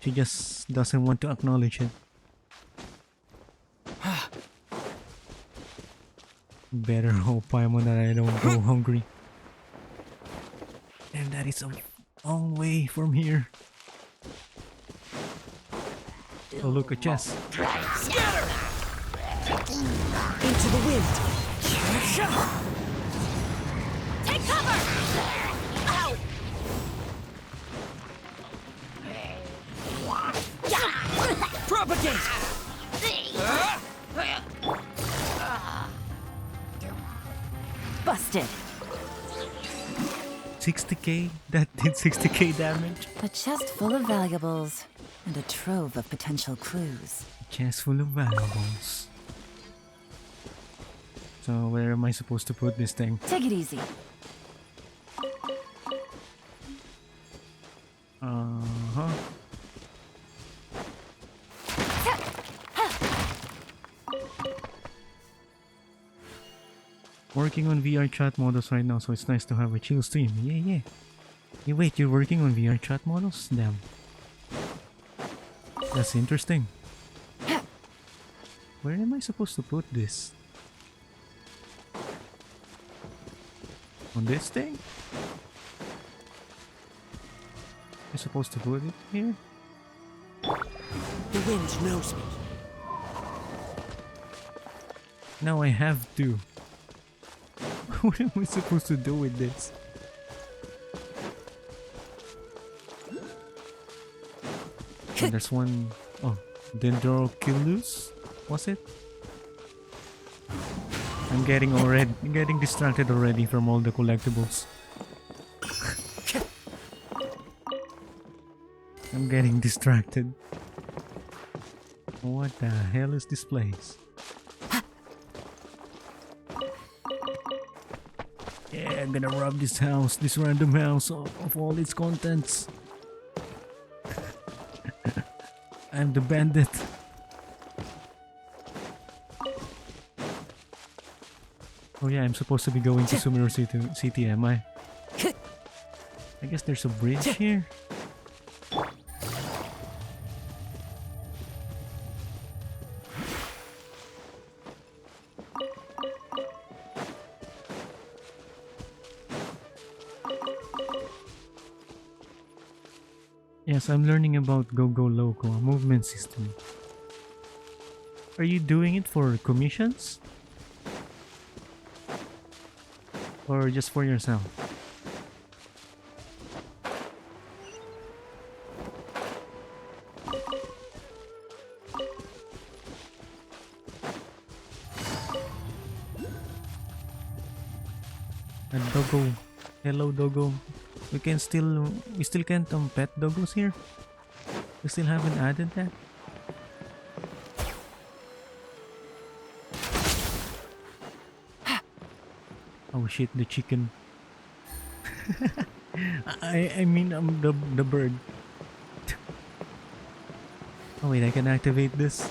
She just doesn't want to acknowledge it. Better hope Paimon that I don't go hungry. And that is a long way from here. Oh, look, a chest. Scatter! Into the wind. Take cover! Ow! Propagate! Busted. 60k? That did 60k damage? A chest full of valuables and a trove of potential clues. Chest full of valuables. So where am I supposed to put this thing? Take it easy. Uh-huh. Working on VR chat models right now, so it's nice to have a chill stream. Yeah. Hey, wait, you're working on VR chat models? Damn. That's interesting. Where am I supposed to put this? On this thing? I'm supposed to put it here? The wind knows me. Now I have to. What am I supposed to do with this? Oh, there's one. Oh, Dendroculus? Was it? I'm getting distracted already from all the collectibles. I'm getting distracted. What the hell is this place? Yeah, I'm gonna rob this house, this random house of all its contents. I'm the bandit. Oh yeah, I'm supposed to be going to Sumeru City, am I? I guess there's a bridge here. Yes, I'm learning about Go Go Loco, a movement system. Are you doing it for commissions? Or just for yourself? And doggo. Hello doggo. We still can't pet doggos here? We still haven't added that? Oh shit, the chicken. I mean the bird. Oh wait, I can activate this.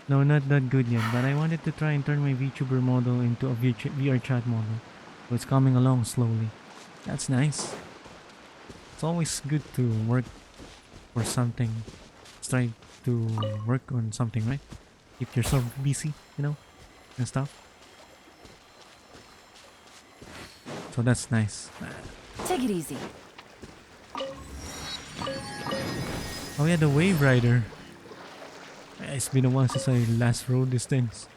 No, not that good yet, but I wanted to try and turn my VTuber model into a VR chat model. So it's coming along slowly. That's nice. It's always good to work for something. Try to work on something, right? Keep yourself busy, you know, and stuff. So that's nice. Take it easy. Oh yeah, the Wave Rider. It's been a while since I last rode these things.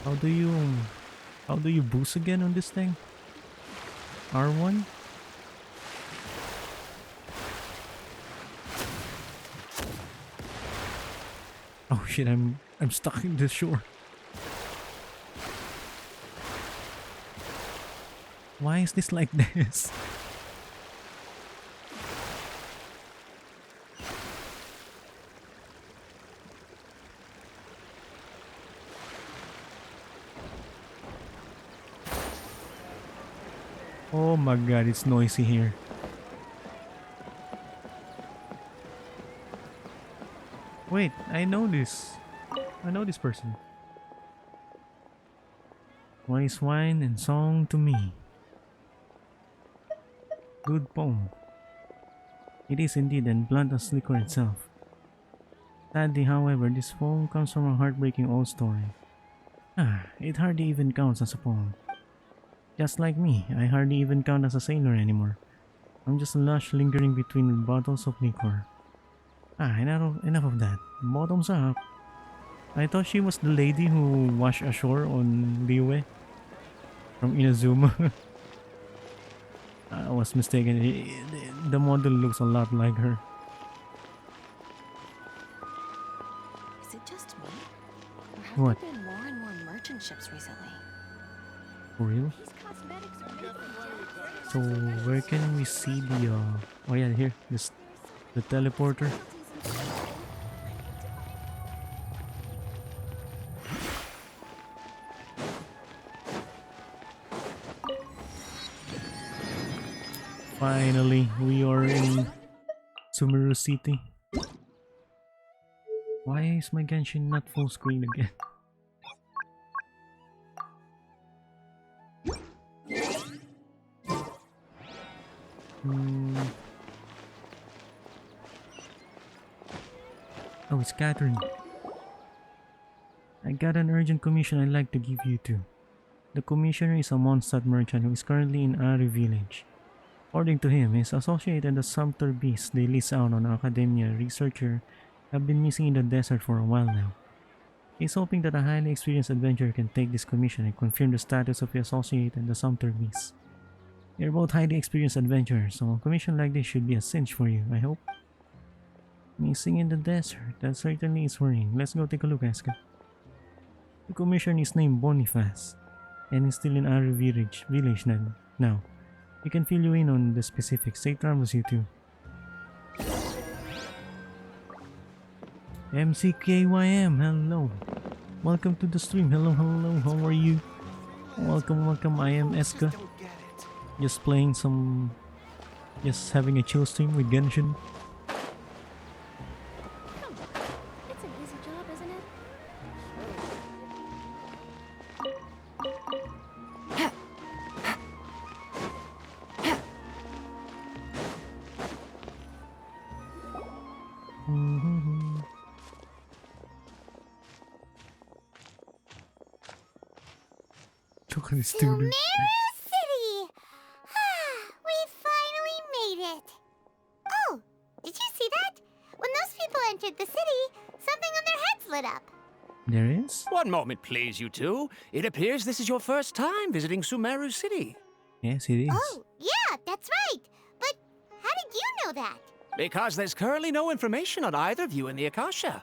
How do you boost again on this thing? R1? Oh shit, I'm stuck in the shore. Why is this like this? Oh my god, it's noisy here. Wait, I know this. I know this person. Wise wine and song to me. Good poem. It is indeed, and blunt as liquor itself. Sadly, however, this poem comes from a heartbreaking old story. It hardly even counts as a poem. Just like me, I hardly even count as a sailor anymore. I'm just a lush lingering between bottles of liquor. Enough of that. Bottoms up. I thought she was the lady who washed ashore on Liyue from Inazuma. I was mistaken. The model looks a lot like her. Is it just me? Or have What? there been more and more merchant ships recently? For real? So where can we see the oh yeah, here, this the teleporter. Finally, we are in Sumeru City. Why is my Genshin not full screen again? Oh, it's Catherine. I got an urgent commission I'd like to give you to. The commissioner is a Mondstadt merchant who is currently in Ari village. According to him, his associate and the sumpter beasts they lease out on Academia researcher have been missing in the desert for a while now. He's hoping that a highly experienced adventurer can take this commission and confirm the status of the associate and the sumpter beasts. You're both highly experienced adventurers, so a commission like this should be a cinch for you, I hope. Missing in the desert, that certainly is worrying. Let's go take a look, Asuka. The commissioner is named Boniface, and he's still in our village now. We can fill you in on the specifics. Safe travels, you two. MCKYM, hello. Welcome to the stream. Hello, how are you? Welcome. I am Eska. Just playing some... Just having a chill stream with Genshin. It's an easy job, isn't it? Look at this dude. Sumeru City! split up. There is? One moment, please, you two. It appears this is your first time visiting Sumeru City. Yes, it is. Oh, yeah, that's right. But how did you know that? Because there's currently no information on either of you in the Akasha.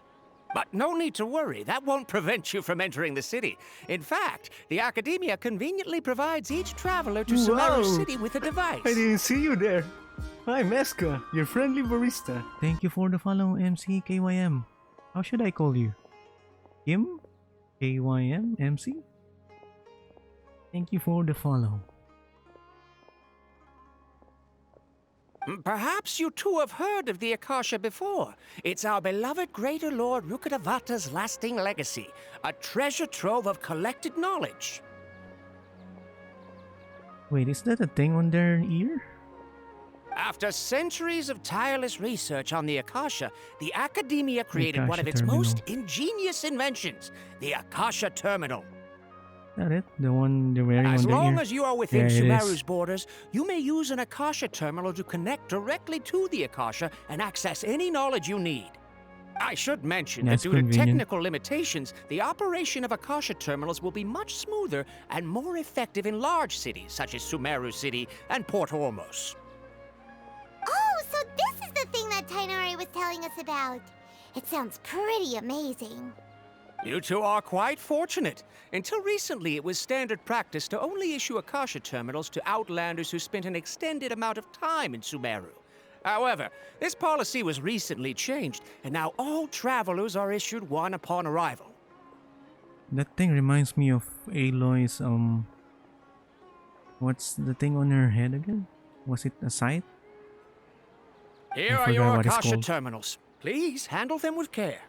But no need to worry, that won't prevent you from entering the city. In fact, the Academia conveniently provides each traveler to Sumeru City with a device. I didn't see you there. Hi, Meska, your friendly barista. Thank you for the follow, MCKYM. How should I call you? Kim? KYM? MC? Thank you for the follow. Perhaps you two have heard of the Akasha before. It's our beloved Greater Lord Rukkhadevata's lasting legacy, a treasure trove of collected knowledge. Wait, is that a thing on their ear? After centuries of tireless research on the Akasha, the Academia created one of Akasha its Terminal. most ingenious inventions, the Akasha Terminal. Is that it? The one they're wearing As on their ear? long as you are within Yeah, it Sumeru's is. borders, you may use an Akasha terminal to connect directly to the Akasha and access any knowledge you need. I should mention That's that due to convenient. technical limitations, the operation of Akasha terminals will be much smoother and more effective in large cities such as Sumeru City and Port Ormos. Oh, so this is the thing that Tainari was telling us about. It sounds pretty amazing. You two are quite fortunate. Until recently, it was standard practice to only issue Akasha terminals to outlanders who spent an extended amount of time in Sumeru. However, this policy was recently changed, and now all travelers are issued one upon arrival. That thing reminds me of Aloy's, what's the thing on her head again? Was it a sight? Here I are forgot your what it's Akasha called. terminals. Please handle them with care.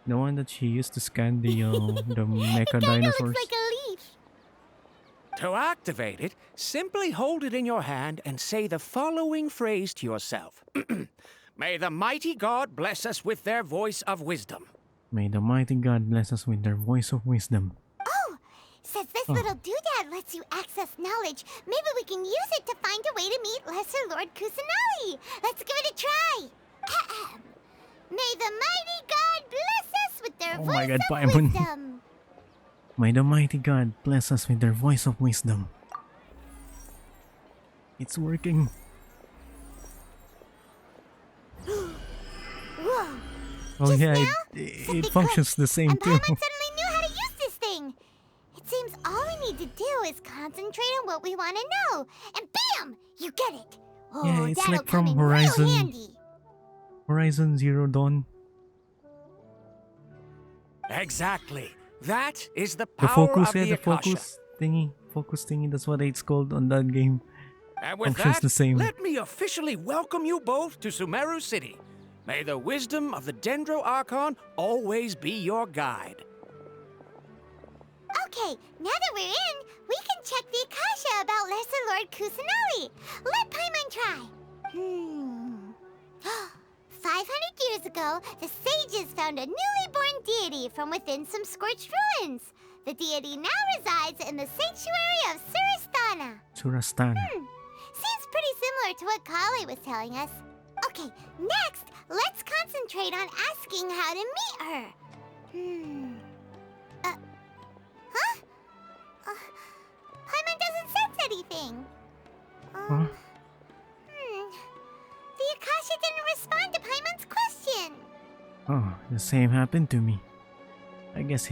The one that she used to scan the mecha Kinda dinosaurs. looks like a leaf. To activate it, simply hold it in your hand and say the following phrase to yourself. May the mighty God bless us with their voice of wisdom. May the mighty God bless us with their voice of wisdom. Oh, since this little doodad lets you access knowledge, maybe we can use it to find a way to meet Lesser Lord Kusanali. Let's give it a try. Ahem. May the mighty God bless us with their Oh my voice God, of Paimon. wisdom. May the mighty God bless us with their voice of wisdom. It's working. Whoa. Oh Just yeah, now, it something functions the same and too. Paimon suddenly knew how to use this thing. It seems all we need to do is concentrate on what we want to know, and bam, you get it. Oh, Yeah, it's that'll like from come in Horizon. real handy. Horizon Zero Dawn. Exactly. That is the The power focus, of yeah, the the Akasha. focus thingy, that's what it's called on that game. And with Functions that, the same. let me officially welcome you both to Sumeru City. May the wisdom of the Dendro Archon always be your guide. Okay, now that we're in, we can check the Akasha about Lesser Lord Kusanali. Let Paimon try. 500 years ago, the sages found a newly born deity from within some scorched ruins. The deity now resides in the sanctuary of Surasthana. Surastana. Seems pretty similar to what Kali was telling us. Okay, next, let's concentrate on asking how to meet her. Huh? Paimon doesn't sense anything. Huh? The Akasha didn't respond to Paimon's question. Oh, the same happened to me. I guess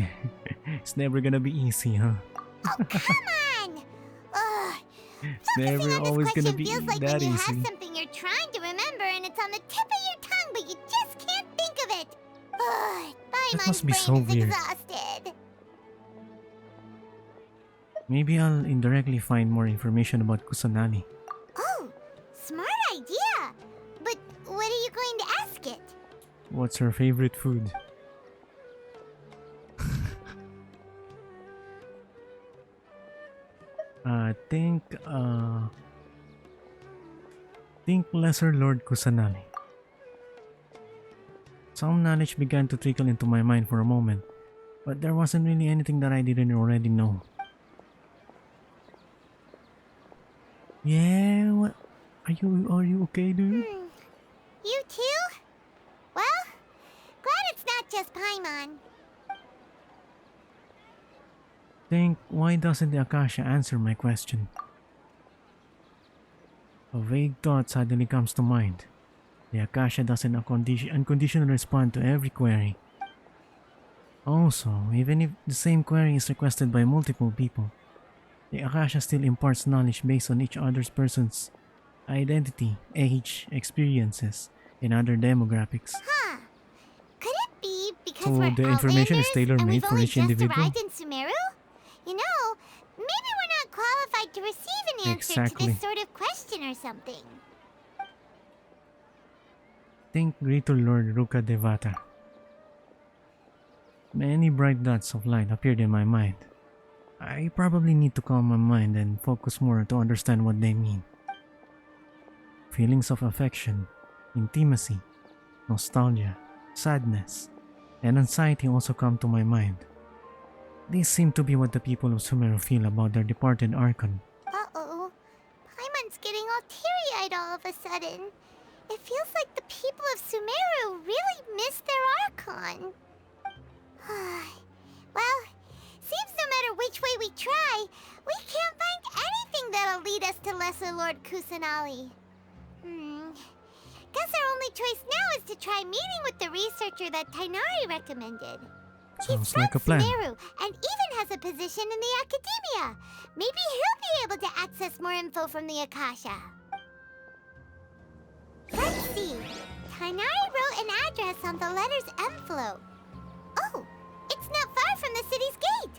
it's never gonna be easy, huh? Oh, come on! Ugh. It's never Focusing on always this gonna question be feels like that when you easy. have something you're trying to remember and it's on the tip of your tongue, but you just can't think of it. Ugh, Paimon's must be brain so is weird. exhausted. Maybe I'll indirectly find more information about Kusanali. Oh, smart idea. But what are you going to ask it? What's her favorite food? Think Lesser Lord Kusanali. Some knowledge began to trickle into my mind for a moment, but there wasn't really anything that I didn't already know. Yeah, what? Are you okay, dude? You too? Well, Why doesn't the Akasha answer my question? A vague thought suddenly comes to mind. The Akasha doesn't unconditionally respond to every query. Also, even if the same query is requested by multiple people, the Akasha still imparts knowledge based on each other's person's identity, age, experiences, and other demographics. Huh. Could it be because So we're the information is outlanders tailor-made and we've for only each just individual? arrived in Sumeru? You know, maybe we're not qualified to receive an answer to Exactly. this sort of question or something. Think Greater Lord Ruka Devata. Many bright dots of light appeared in my mind. I probably need to calm my mind and focus more to understand what they mean. Feelings of affection, intimacy, nostalgia, sadness, and anxiety also come to my mind. These seem to be what the people of Sumeru feel about their departed Archon. Uh-oh. Paimon's getting all teary-eyed all of a sudden. It feels like the people of Sumeru really miss their Archon. Well, seems no matter which way we try, we can't find anything that'll lead us to Lesser Lord Kusanali. Guess our only choice now is to try meeting with the researcher that Tainari recommended. Sounds He's like a from plan. Sumeru and even has a position in the academia. Maybe he'll be able to access more info from the Akasha. Let's see. Tainari wrote an address on the letter's envelope. Oh, it's not far from the city's gate.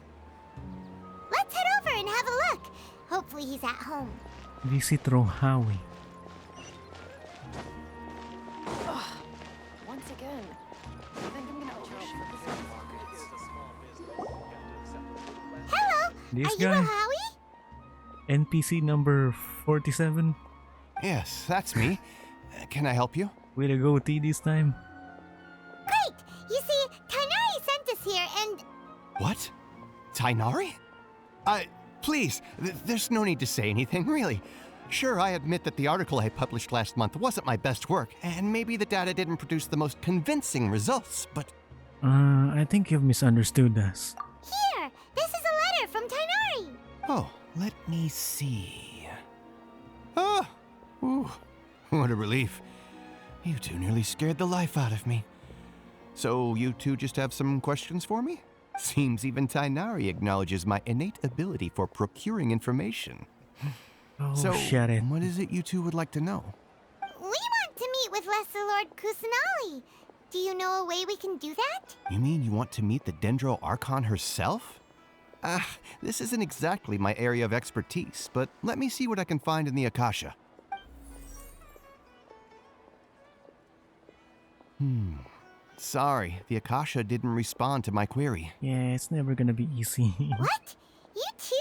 Let's head over and have a look. Hopefully he's at home. Visit Rohawi. Once again, I think I'm gonna Hello, This are you guy? a Howie? NPC number 47. Yes, that's me. Can I help you? With a goatee this time. Great! You see, Tainari sent us here and... What? Tainari? Please, there's no need to say anything, really. Sure, I admit that the article I published last month wasn't my best work, and maybe the data didn't produce the most convincing results, but... I think you've misunderstood us. Here! This is a letter from Tainari! Oh, let me see. Oh! Ooh, what a relief. You two nearly scared the life out of me. So you two just have some questions for me? Seems even Tainari acknowledges my innate ability for procuring information. Oh, So, shut it. what is it you two would like to know? We want to meet with Lesser Lord Kusanali. Do you know a way we can do that? You mean you want to meet the Dendro Archon herself? This isn't exactly my area of expertise, but let me see what I can find in the Akasha. Sorry, the Akasha didn't respond to my query. Yeah, it's never gonna be easy. What? You too?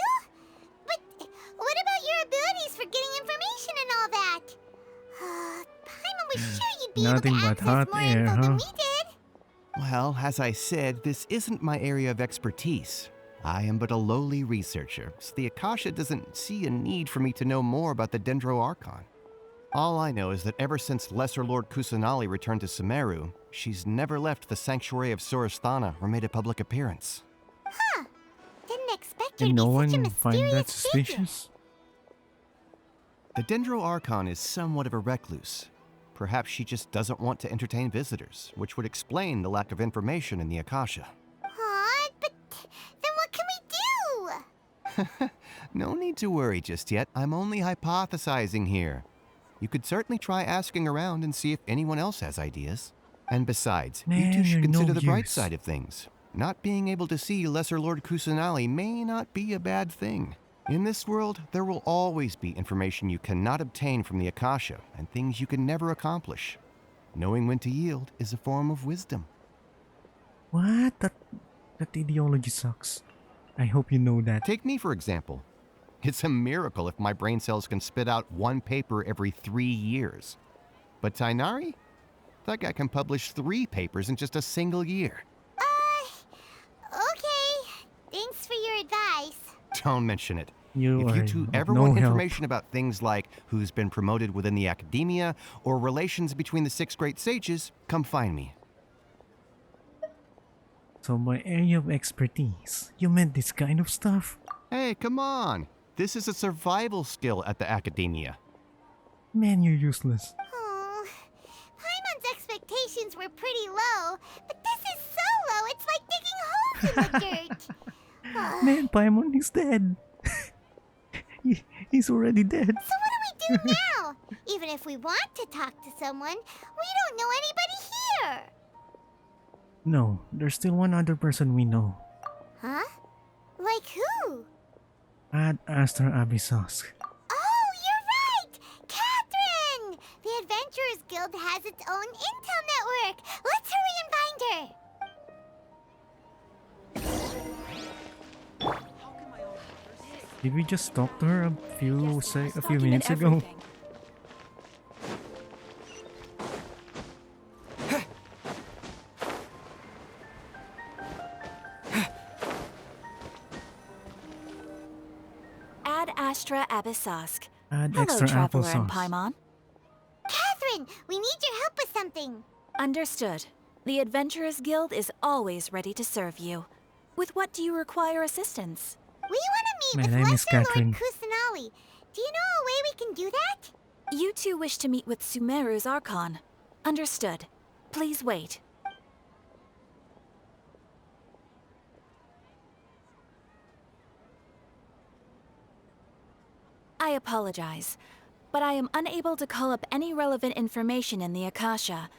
But what about your abilities for getting information and all that? Paimon was sure you'd be Nothing able to but access hot more air, info huh? than we did. Well, as I said, this isn't my area of expertise. I am but a lowly researcher, so the Akasha doesn't see a need for me to know more about the Dendro Archon. All I know is that ever since Lesser Lord Kusanali returned to Sumeru, she's never left the Sanctuary of Sorasthana or made a public appearance. Huh. Didn't expect her And to no be such a one find mysterious that figure. suspicious? The Dendro Archon is somewhat of a recluse. Perhaps she just doesn't want to entertain visitors, which would explain the lack of information in the Akasha. Aw, but then what can we do? No need to worry just yet. I'm only hypothesizing here. You could certainly try asking around and see if anyone else has ideas. And besides, you Man, two should you're consider no the bright use. side of things. Not being able to see Lesser Lord Kusanali may not be a bad thing. In this world, there will always be information you cannot obtain from the Akasha and things you can never accomplish. Knowing when to yield is a form of wisdom. What? That ideology sucks. I hope you know that. Take me, for example. It's a miracle if my brain cells can spit out one paper every 3 years. But Tainari? That guy can publish 3 papers in just a single year. Okay. Thanks for your advice. Don't mention it. Are If you two ever no want help. information about things like who's been promoted within the academia or relations between the 6 great sages, come find me. So by area of expertise, you meant this kind of stuff? Hey, come on! This is a survival skill at the Academia. Man, you're useless. Oh, Paimon's expectations were pretty low, but this is so low, it's like digging holes in the dirt. Man, Paimon, he's dead. He's already dead. So what do we do now? Even if we want to talk to someone, we don't know anybody here. No, there's still one other person we know. Huh? Like who? Ad Astra Abyssos. Oh, you're right! Catherine! The Adventurers Guild has its own intel network. Let's hurry and find her. Did we just talk to her a few minutes ago? Ad Astra Abyssos. Add Hello, extra Traveler and applesauce. Paimon. Catherine, we need your help with something. Understood. The Adventurers Guild is always ready to serve you. With what do you require assistance? We want to meet My with name is Lesser Lord Catherine. Kusanali. Do you know a way we can do that? You two wish to meet with Sumeru's Archon. Understood. Please wait. I apologize, but I am unable to call up any relevant information in the Akasha.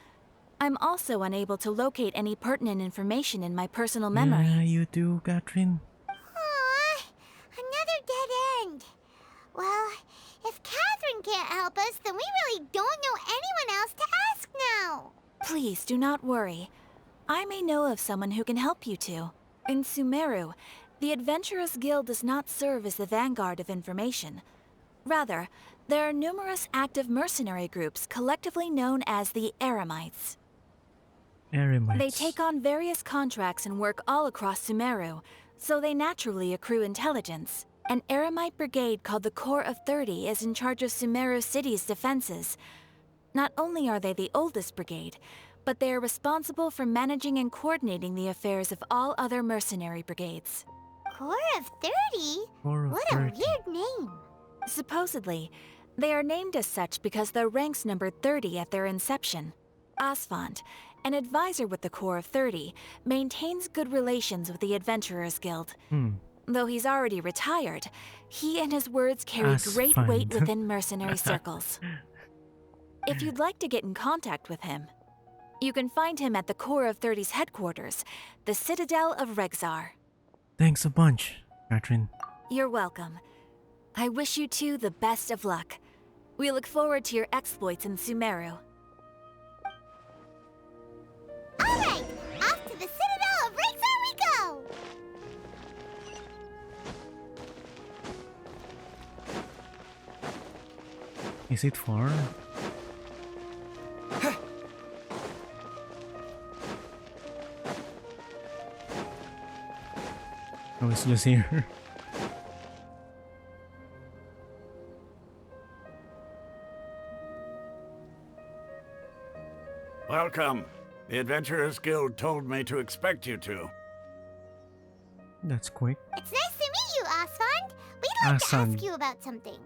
I'm also unable to locate any pertinent information in my personal memory. Yeah, you do, Catherine. Aww, another dead end. Well, if Catherine can't help us, then we really don't know anyone else to ask now. Please do not worry. I may know of someone who can help you two. In Sumeru, the Adventurers Guild does not serve as the vanguard of information. Rather, there are numerous active mercenary groups collectively known as the Eremites. Eremites. They take on various contracts and work all across Sumeru, so they naturally accrue intelligence. An Eremite brigade called the Corps of 30 is in charge of Sumeru City's defenses. Not only are they the oldest brigade, but they are responsible for managing and coordinating the affairs of all other mercenary brigades. Corps of 30? Corps of What 30. a weird name. Supposedly, they are named as such because their ranks numbered 30 at their inception. Asfand, an advisor with the Corps of 30, maintains good relations with the Adventurers Guild. Though he's already retired, he and his words carry great Asfand. weight within mercenary circles. If you'd like to get in contact with him, you can find him at the Corps of 30's headquarters, the Citadel of Rexar. Thanks a bunch, Catherine. You're welcome. I wish you two the best of luck. We look forward to your exploits in Sumeru. Alright, off to the Citadel of Rexar we go! Is it far? Oh, it's just here. Welcome. The Adventurers Guild told me to expect you two. That's quick. It's nice to meet you, Asfand. We'd like to Asfand. ask you about something.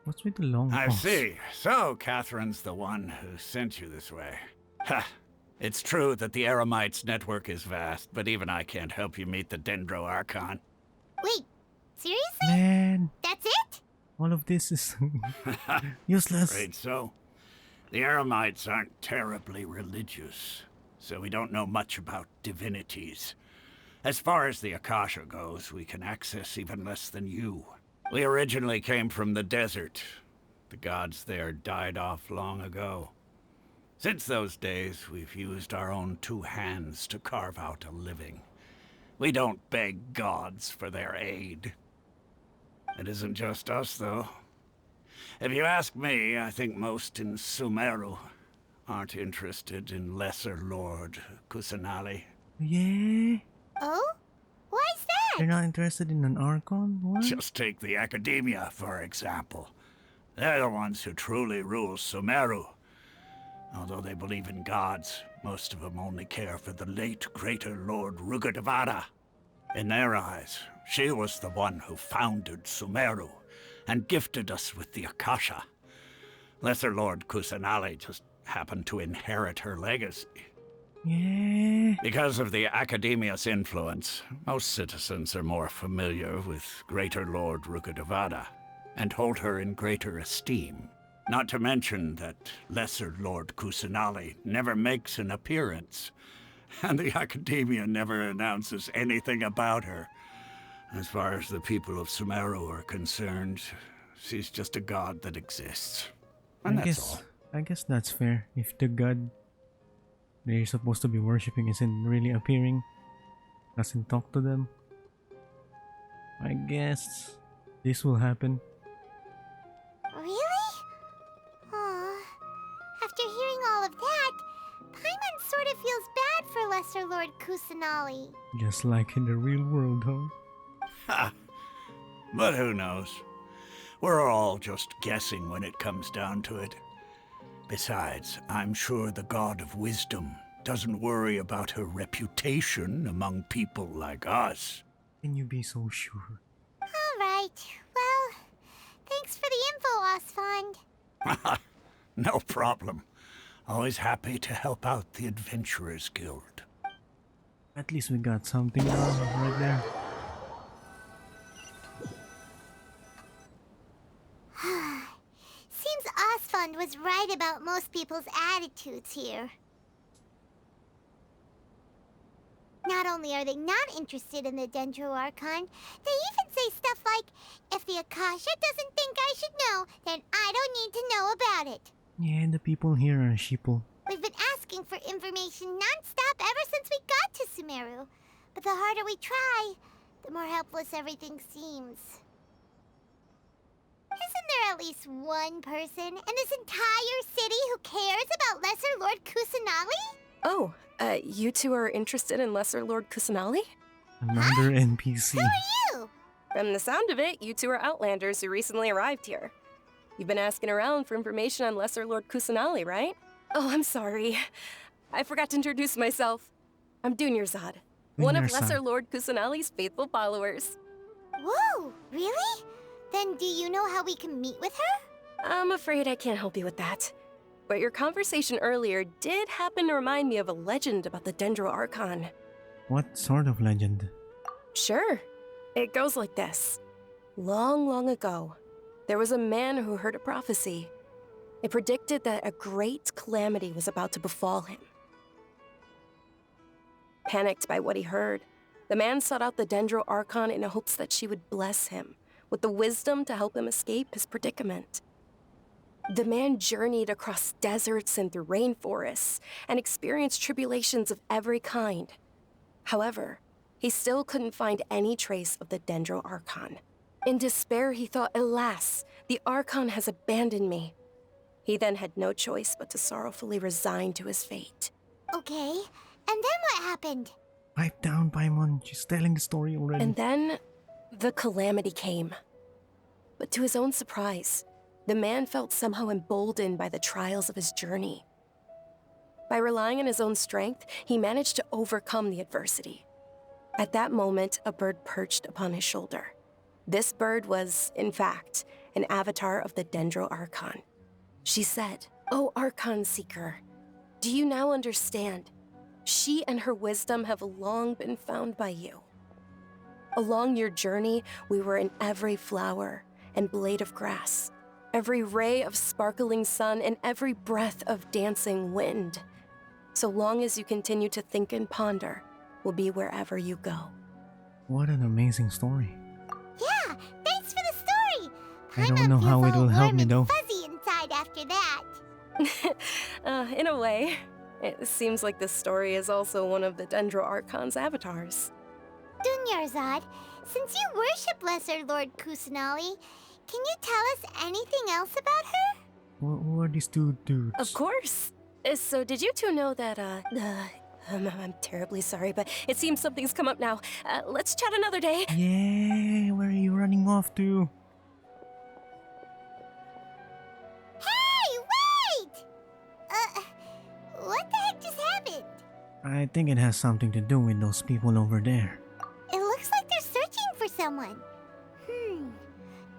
What's with the long I pause? see. So, Catherine's the one who sent you this way. Ha! It's true that the Eremites' network is vast, but even I can't help you meet the Dendro Archon. Wait, seriously? Man, That's it? all of this is useless. Afraid so. The Eremites aren't terribly religious, so we don't know much about divinities. As far as the Akasha goes, we can access even less than you. We originally came from the desert. The gods there died off long ago. Since those days, we've used our own two hands to carve out a living. We don't beg gods for their aid. It isn't just us, though. If you ask me, I think most in Sumeru aren't interested in Lesser Lord Kusanali. Yeah? Oh? Why's that? You're not interested in an Archon? What? Just take the Academia, for example. They're the ones who truly rule Sumeru. Although they believe in gods, most of them only care for the late Greater Lord Rugadavada. In their eyes, she was the one who founded Sumeru and gifted us with the Akasha. Lesser Lord Kusanali just happened to inherit her legacy. Yeah. Because of the Academia's influence, most citizens are more familiar with Greater Lord Rugadavada and hold her in greater esteem. Not to mention that Lesser Lord Kusanali never makes an appearance, and the Academia never announces anything about her. As far as the people of Sumeru are concerned, she's just a god that exists. And that's all. I guess that's fair. If the god they're supposed to be worshipping isn't really appearing, doesn't talk to them, I guess this will happen. Really? Aw. After hearing all of that, Paimon sort of feels bad for Lesser Lord Kusanali. Just like in the real world, huh? Ha! But who knows? We're all just guessing when it comes down to it. Besides, I'm sure the God of Wisdom doesn't worry about her reputation among people like us. Can you be so sure? Alright, well, thanks for the info, Osfond. No problem. Always happy to help out the Adventurers Guild. At least we got something right there. Seems Osfond was right about most people's attitudes here. Not only are they not interested in the Dendro Archon, they even say stuff like, if the Akasha doesn't think I should know, then I don't need to know about it. Yeah, the people here are sheeple. We've been asking for information non-stop ever since we got to Sumeru. But the harder we try, the more helpless everything seems. Isn't there at least one person in this entire city who cares about Lesser Lord Kusanali? Oh, you two are interested in Lesser Lord Kusanali? Another NPC. Who are you? From the sound of it, you two are Outlanders who recently arrived here. You've been asking around for information on Lesser Lord Kusanali, right? Oh, I'm sorry. I forgot to introduce myself. I'm Dunyarzad, one of Lesser Lord Kusanali's faithful followers. Whoa, really? Then do you know how we can meet with her? I'm afraid I can't help you with that. But your conversation earlier did happen to remind me of a legend about the Dendro Archon. What sort of legend? Sure. It goes like this. Long, long ago, there was a man who heard a prophecy. It predicted that a great calamity was about to befall him. Panicked by what he heard, the man sought out the Dendro Archon in hopes that she would bless him with the wisdom to help him escape his predicament. The man journeyed across deserts and through rainforests and experienced tribulations of every kind. However, he still couldn't find any trace of the Dendro Archon. In despair, he thought, alas, the Archon has abandoned me. He then had no choice but to sorrowfully resign to his fate. Okay, and then what happened? Pipe down, Paimon. She's telling the story already. And then, the calamity came. But to his own surprise, the man felt somehow emboldened by the trials of his journey. By relying on his own strength, he managed to overcome the adversity. At that moment, a bird perched upon his shoulder. This bird was, in fact, an avatar of the Dendro Archon. She said, "O Archon Seeker, do you now understand? She and her wisdom have long been found by you. Along your journey, we were in every flower and blade of grass, every ray of sparkling sun, and every breath of dancing wind. So long as you continue to think and ponder, we'll be wherever you go." What an amazing story. Yeah, thanks for the story. I don't know how it will help me though. Fuzzy inside after that. In a way, it seems like this story is also one of the Dendro Archon's avatars. Dunyarzad, since you worship Lesser Lord Kusanali, can you tell us anything else about her? Who are these two dudes? Of course. So did you two know that, I'm terribly sorry, but it seems something's come up now. Let's chat another day. Yeah, where are you running off to? Hey, wait! I think it has something to do with those people over there. It looks like they're searching for someone.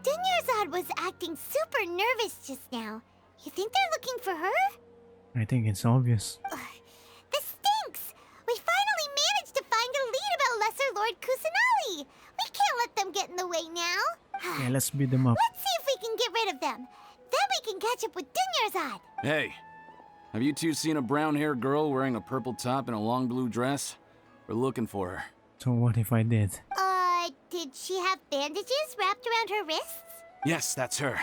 Dunyarzad was acting super nervous just now. You think they're looking for her? I think it's obvious. This stinks! We finally managed to find a lead about Lesser Lord Kusanali! We can't let them get in the way now! Yeah, let's beat them up. Let's see if we can get rid of them. Then we can catch up with Dunyarzad! Hey, have you two seen a brown-haired girl wearing a purple top and a long blue dress? We're looking for her. So what if I did? Did she have bandages wrapped around her wrists? Yes, that's her.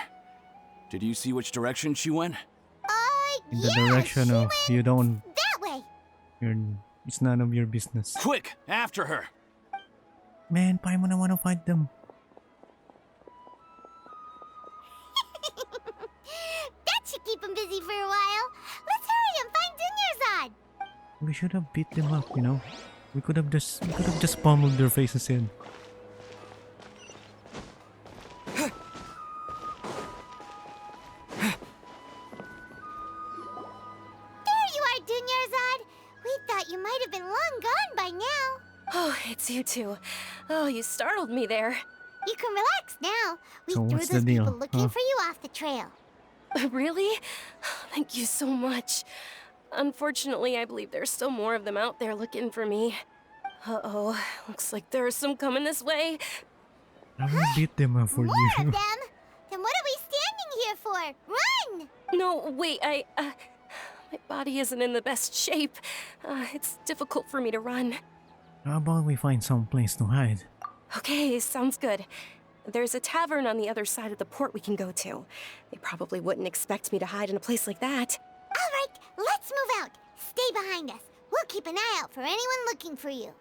Did you see which direction she went? In the direction of you don't. That way! It's none of your business. Quick, after her! Man, why mo na wanna fight them? That should keep him busy for a while. Let's hurry and find Dunyarzad! We should have beat them up, you know. We could have just pummeled their faces in. You might have been long gone by now. Oh, it's you two. Oh, you startled me there. You can relax now. We So threw what's those the deal, people looking huh? for you off the trail. Really? Thank you so much. Unfortunately, I believe there's still more of them out there looking for me. Uh-oh, looks like there's some coming this way. I will beat them up for More you. of them? Then what are we standing here for? Run! No, wait, my body isn't in the best shape. It's difficult for me to run. How about we find some place to hide? Okay, sounds good. There's a tavern on the other side of the port we can go to. They probably wouldn't expect me to hide in a place like that. All right, let's move out. Stay behind us. We'll keep an eye out for anyone looking for you.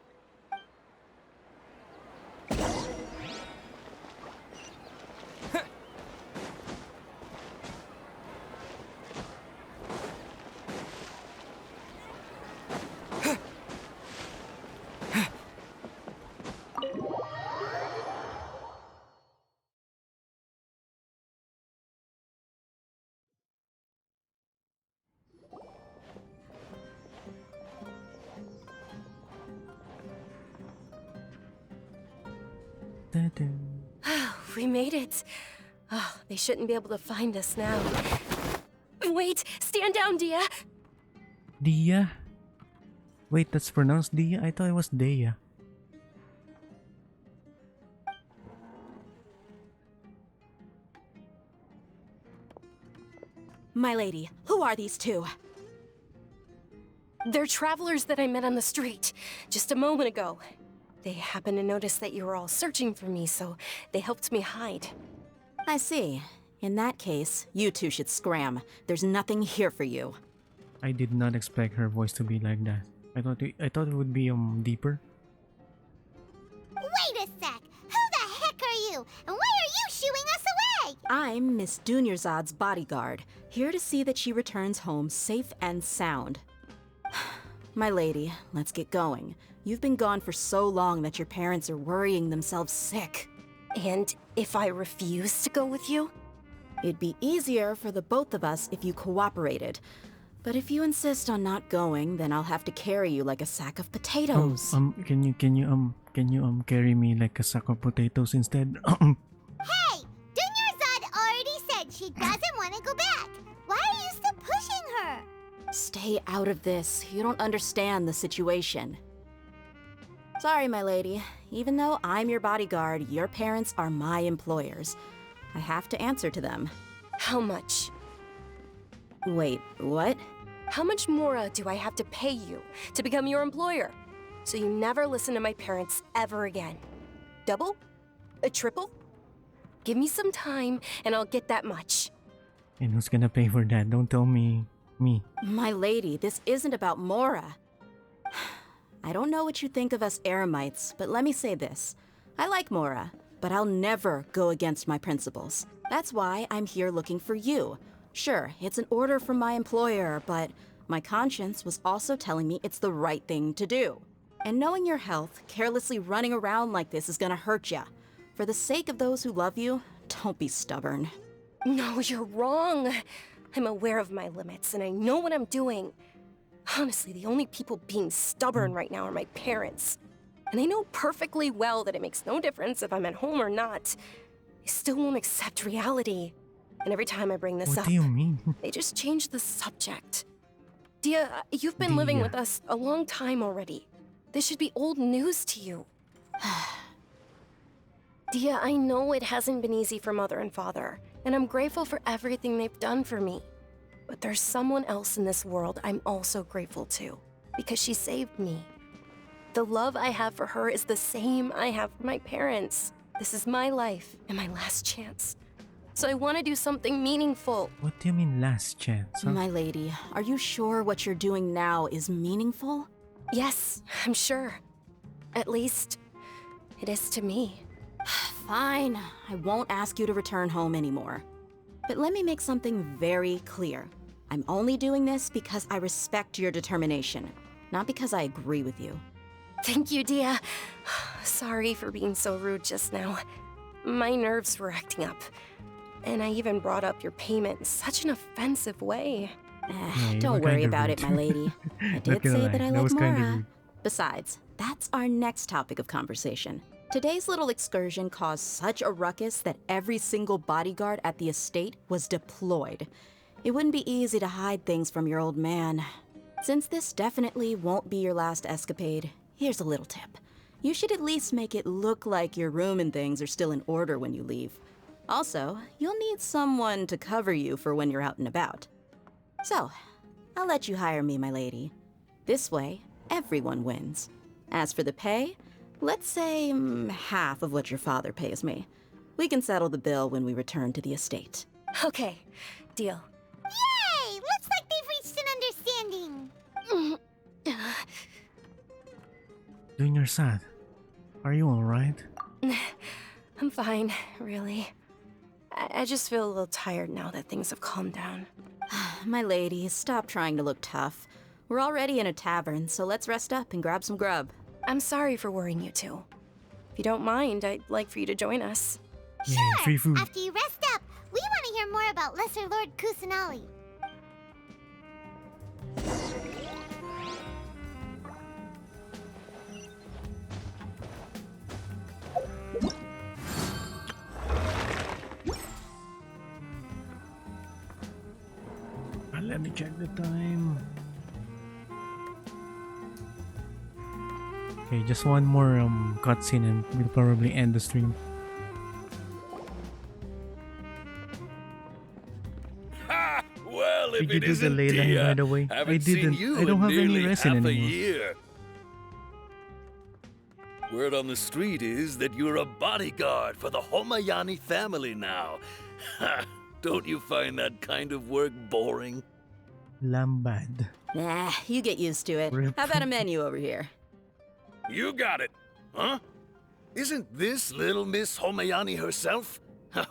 We made it. Oh, they shouldn't be able to find us now. Wait, stand down, Dia. Dia? Wait, that's pronounced Dia? I thought it was Dea. My lady, who are these two? They're travelers that I met on the street just a moment ago. They happened to notice that you were all searching for me, so they helped me hide. I see. In that case, you two should scram. There's nothing here for you. I did not expect her voice to be like that. I thought it would be deeper. Wait a sec! Who the heck are you? And why are you shooing us away? I'm Miss Dunyarzad's bodyguard, here to see that she returns home safe and sound. My lady, let's get going. You've been gone for so long that your parents are worrying themselves sick. And if I refuse to go with you? It'd be easier for the both of us if you cooperated. But if you insist on not going, then I'll have to carry you like a sack of potatoes. Can you carry me like a sack of potatoes instead? Hey! Dunyarzad already said she doesn't want to go back. Why are you still pushing her? Stay out of this. You don't understand the situation. Sorry, my lady. Even though I'm your bodyguard, your parents are my employers. I have to answer to them. How much? Wait, what? How much more do I have to pay you to become your employer? So you never listen to my parents ever again. Double? A triple? Give me some time and I'll get that much. And who's gonna pay for that? Don't tell me. Me. My lady, this isn't about Mora. I don't know what you think of us Eremites, but let me say this. I like Mora, but I'll never go against my principles. That's why I'm here looking for you. Sure, it's an order from my employer, but my conscience was also telling me it's the right thing to do. And knowing your health, carelessly running around like this is gonna hurt ya. For the sake of those who love you, don't be stubborn. No, you're wrong. I'm aware of my limits and I know what I'm doing. Honestly, the only people being stubborn right now are my parents. And they know perfectly well that it makes no difference if I'm at home or not. They still won't accept reality. And every time I bring this What up, do you mean? they just change the subject. Dia, you've been living Dia. with us a long time already. This should be old news to you. Dia, I know it hasn't been easy for Mother and Father, and I'm grateful for everything they've done for me. But there's someone else in this world I'm also grateful to, because she saved me. The love I have for her is the same I have for my parents. This is my life and my last chance. So I want to do something meaningful. What do you mean last chance, huh? My lady, are you sure what you're doing now is meaningful? Yes, I'm sure. At least, it is to me. Fine, I won't ask you to return home anymore. But let me make something very clear. I'm only doing this because I respect your determination, not because I agree with you. Thank you, Dia. Sorry for being so rude just now. My nerves were acting up. And I even brought up your payment in such an offensive way. Don't worry about it, my lady. I did say that I like Mora. Besides, that's our next topic of conversation. Today's little excursion caused such a ruckus that every single bodyguard at the estate was deployed. It wouldn't be easy to hide things from your old man. Since this definitely won't be your last escapade, here's a little tip. You should at least make it look like your room and things are still in order when you leave. Also, you'll need someone to cover you for when you're out and about. So, I'll let you hire me, my lady. This way, everyone wins. As for the pay, let's say half of what your father pays me. We can settle the bill when we return to the estate. Okay, deal. Yay! Looks like they've reached an understanding. Junior sad. Are you alright? I'm fine, really. I just feel a little tired now that things have calmed down. My lady, stop trying to look tough. We're already in a tavern, so let's rest up and grab some grub. I'm sorry for worrying you two. If you don't mind, I'd like for you to join us. Yeah, free food. After you rest up, we want to hear more about Lesser Lord Kusanali. Let me check the time. Okay, just one more cutscene and we'll probably end the stream. Ha! Well, Did if you it do the isn't ley line, Dia, by the way? haven't I seen didn't. you I don't in have any nearly resin half a anymore. year. Word on the street is that you're a bodyguard for the Homayani family now. Ha! Don't you find that kind of work boring? Lambad. Nah, you get used to it. Rip. How about a menu over here? You got it, huh? Isn't this little Miss Homayani herself?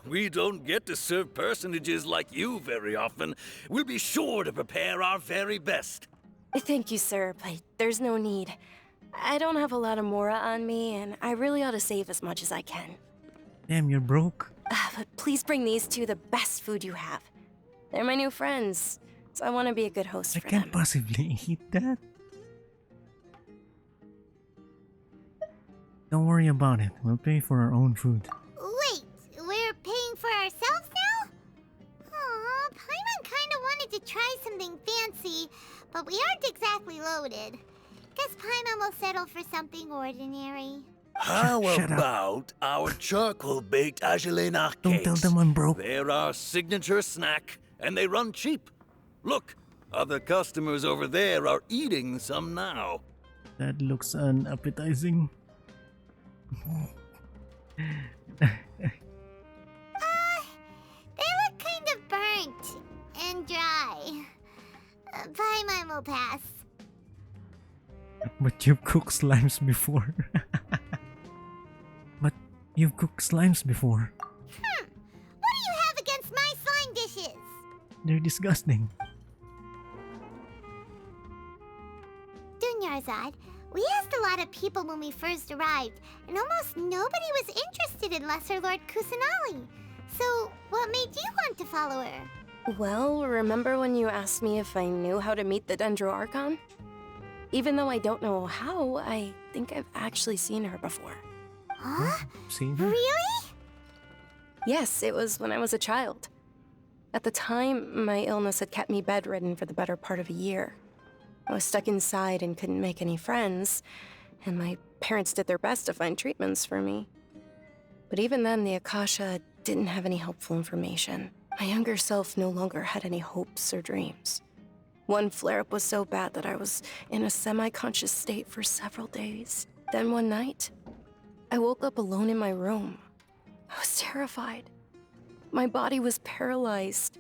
We don't get to serve personages like you very often. We'll be sure to prepare our very best. Thank you, sir, but there's no need. I don't have a lot of Mora on me, and I really ought to save as much as I can. Damn, you're broke. But please bring these two the best food you have. They're my new friends, so I want to be a good host I for can't them. possibly eat that. Don't worry about it. We'll pay for our own food. Wait, we're paying for ourselves now? Aw, Paimon kinda wanted to try something fancy, but we aren't exactly loaded. Guess Paimon will settle for something ordinary. How Shut up. about our charcoal-baked Agelena cakes? Don't tell them I'm broke. They're our signature snack, and they run cheap. Look, other customers over there are eating some now. That looks unappetizing. They look kind of burnt and dry. Paimon will pass. But you've cooked slimes before. But you've cooked slimes before. What do you have against my slime dishes? They're disgusting. Dunyarzad, we asked a lot of people when we first arrived, and almost nobody was interested in Lesser Lord Kusanali. So, what made you want to follow her? Well, remember when you asked me if I knew how to meet the Dendro Archon? Even though I don't know how, I think I've actually seen her before. Huh? Seen her? Really? Yes, it was when I was a child. At the time, my illness had kept me bedridden for the better part of a year. I was stuck inside and couldn't make any friends, and my parents did their best to find treatments for me. But even then, the Akasha didn't have any helpful information. My younger self no longer had any hopes or dreams. One flare-up was so bad that I was in a semi-conscious state for several days. Then one night, I woke up alone in my room. I was terrified. My body was paralyzed.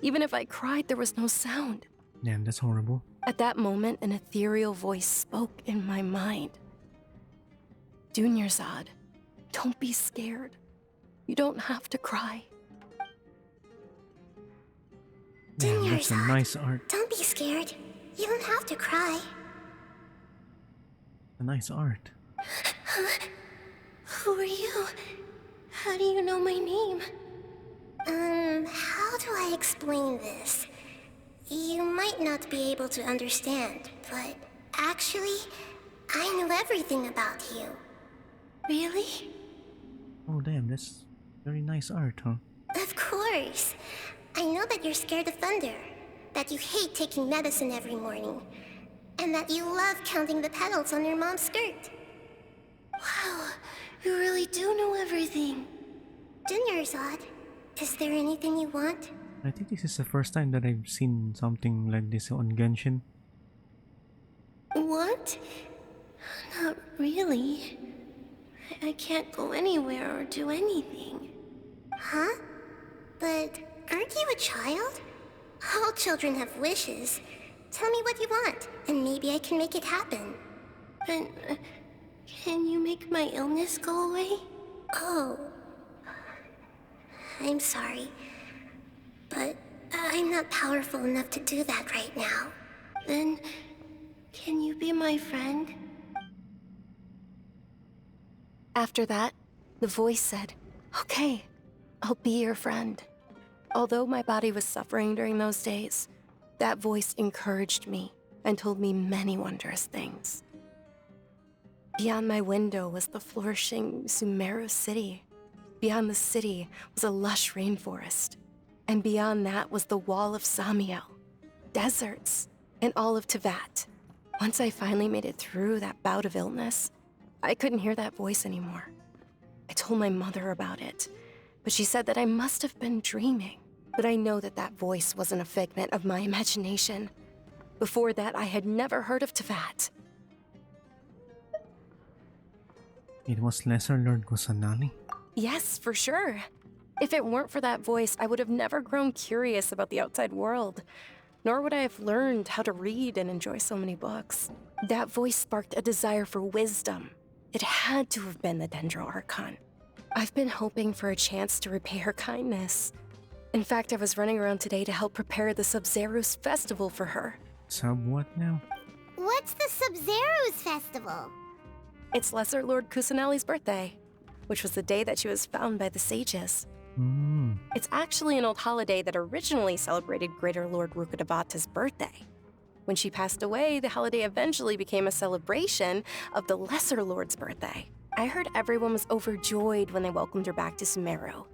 Even if I cried, there was no sound. Damn, that's horrible. At that moment, an ethereal voice spoke in my mind. Dunyarzad, don't be scared. You don't have to cry. Damn, that's a nice art. Don't be scared. You don't have to cry. A nice art. Who are you? How do you know my name? How do I explain this? You might not be able to understand, but actually, I know everything about you. Really? Oh damn, that's very nice art, huh? Of course. I know that you're scared of thunder, that you hate taking medicine every morning, and that you love counting the petals on your mom's skirt. Wow, you really do know everything. Dunyarzad, is there anything you want? I think this is the first time that I've seen something like this on Genshin. What? Not really. I can't go anywhere or do anything. Huh? But aren't you a child? All children have wishes. Tell me what you want, and maybe I can make it happen. But can you make my illness go away? Oh. I'm sorry. But I'm not powerful enough to do that right now. Then, can you be my friend? After that, the voice said, "Okay, I'll be your friend." Although my body was suffering during those days, that voice encouraged me and told me many wondrous things. Beyond my window was the flourishing Sumeru city. Beyond the city was a lush rainforest. And beyond that was the wall of Samiel, deserts, and all of Tevat. Once I finally made it through that bout of illness, I couldn't hear that voice anymore. I told my mother about it, but she said that I must have been dreaming. But I know that that voice wasn't a figment of my imagination. Before that, I had never heard of Tevat. It was Lesser Lord Kusanali? Yes, for sure. If it weren't for that voice, I would have never grown curious about the outside world, nor would I have learned how to read and enjoy so many books. That voice sparked a desire for wisdom. It had to have been the Dendro Archon. I've been hoping for a chance to repay her kindness. In fact, I was running around today to help prepare the Sub-Zero's festival for her. Sub what now? What's the Sub-Zero's festival? It's Lesser Lord Kusanali's birthday, which was the day that she was found by the sages. It's actually an old holiday that originally celebrated Greater Lord Rukkhadevata's birthday. When she passed away, the holiday eventually became a celebration of the Lesser Lord's birthday. I heard everyone was overjoyed when they welcomed her back to Sumeru.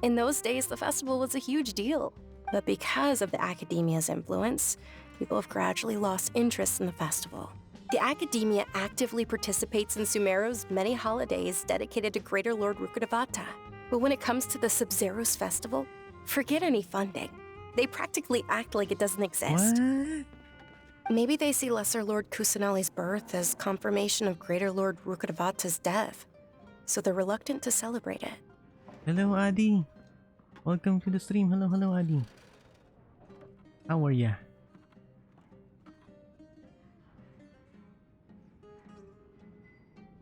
In those days, the festival was a huge deal. But because of the Academia's influence, people have gradually lost interest in the festival. The Academia actively participates in Sumeru's many holidays dedicated to Greater Lord Rukkhadevata. But when it comes to the Sub-Zero's festival, forget any funding. They practically act like it doesn't exist. What? Maybe they see Lesser Lord Kusanali's birth as confirmation of Greater Lord Rukkhadevata's death, so they're reluctant to celebrate it. Hello, Adi. Welcome to the stream. Hello, Adi. How are ya?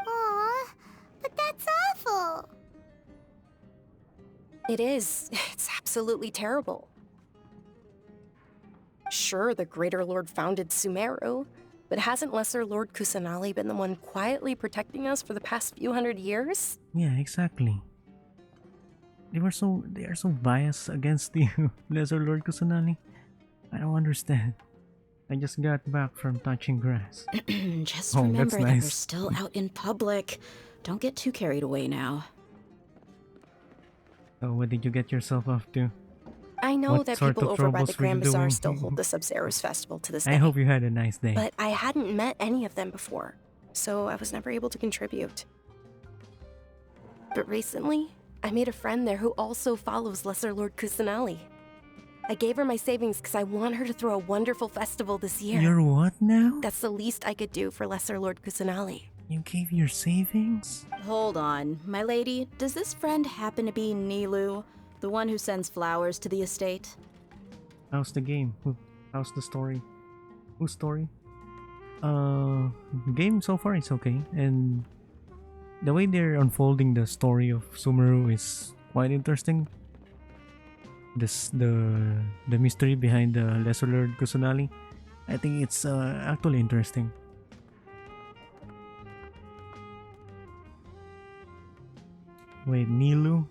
Aw, but that's awful. It is. It's absolutely terrible. Sure, the Greater Lord founded Sumeru, but hasn't Lesser Lord Kusanali been the one quietly protecting us for the past few hundred years? Yeah, exactly. they are so biased against the Lesser Lord Kusanali. I don't understand. I just got back from touching grass. Just Oh, that's remember that we're nice. still out in public. Don't get too carried away now. So what did you get yourself up to? I know What that sort people of over by the troubles were you Grand Bazaar doing? still hold the Sub-Zero's festival to this I day. hope you had a nice day. But I hadn't met any of them before, so I was never able to contribute. But recently, I made a friend there who also follows Lesser Lord Kusanali. I gave her my savings because I want her to throw a wonderful festival this year. You're what now? That's the least I could do for Lesser Lord Kusanali. You gave your savings? Hold on, my lady. Does this friend happen to be Nilu, the one who sends flowers to the estate? How's the game? How's the story? Whose story? Game so far is okay, and the way they're unfolding the story of Sumeru is quite interesting. The mystery behind the Lesser Lord Kusanali, I think it's actually interesting. Wait, Nilu?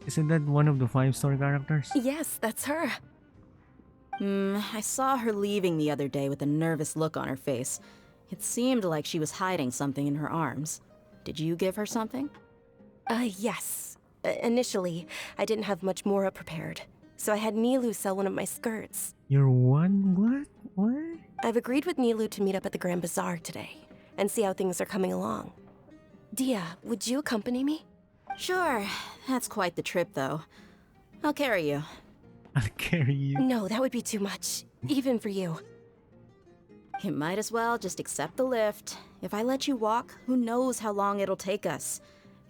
Isn't that one of the 5-star characters? Yes, that's her. I saw her leaving the other day with a nervous look on her face. It seemed like she was hiding something in her arms. Did you give her something? Yes. Initially, I didn't have much Mora prepared, so I had Nilu sell one of my skirts. You're one? What? What? I've agreed with Nilu to meet up at the Grand Bazaar today, and see how things are coming along. Dia, would you accompany me? Sure. That's quite the trip, though. I'll carry you. I'll carry you. No, that would be too much, even for you. You might as well just accept the lift. If I let you walk, who knows how long it'll take us.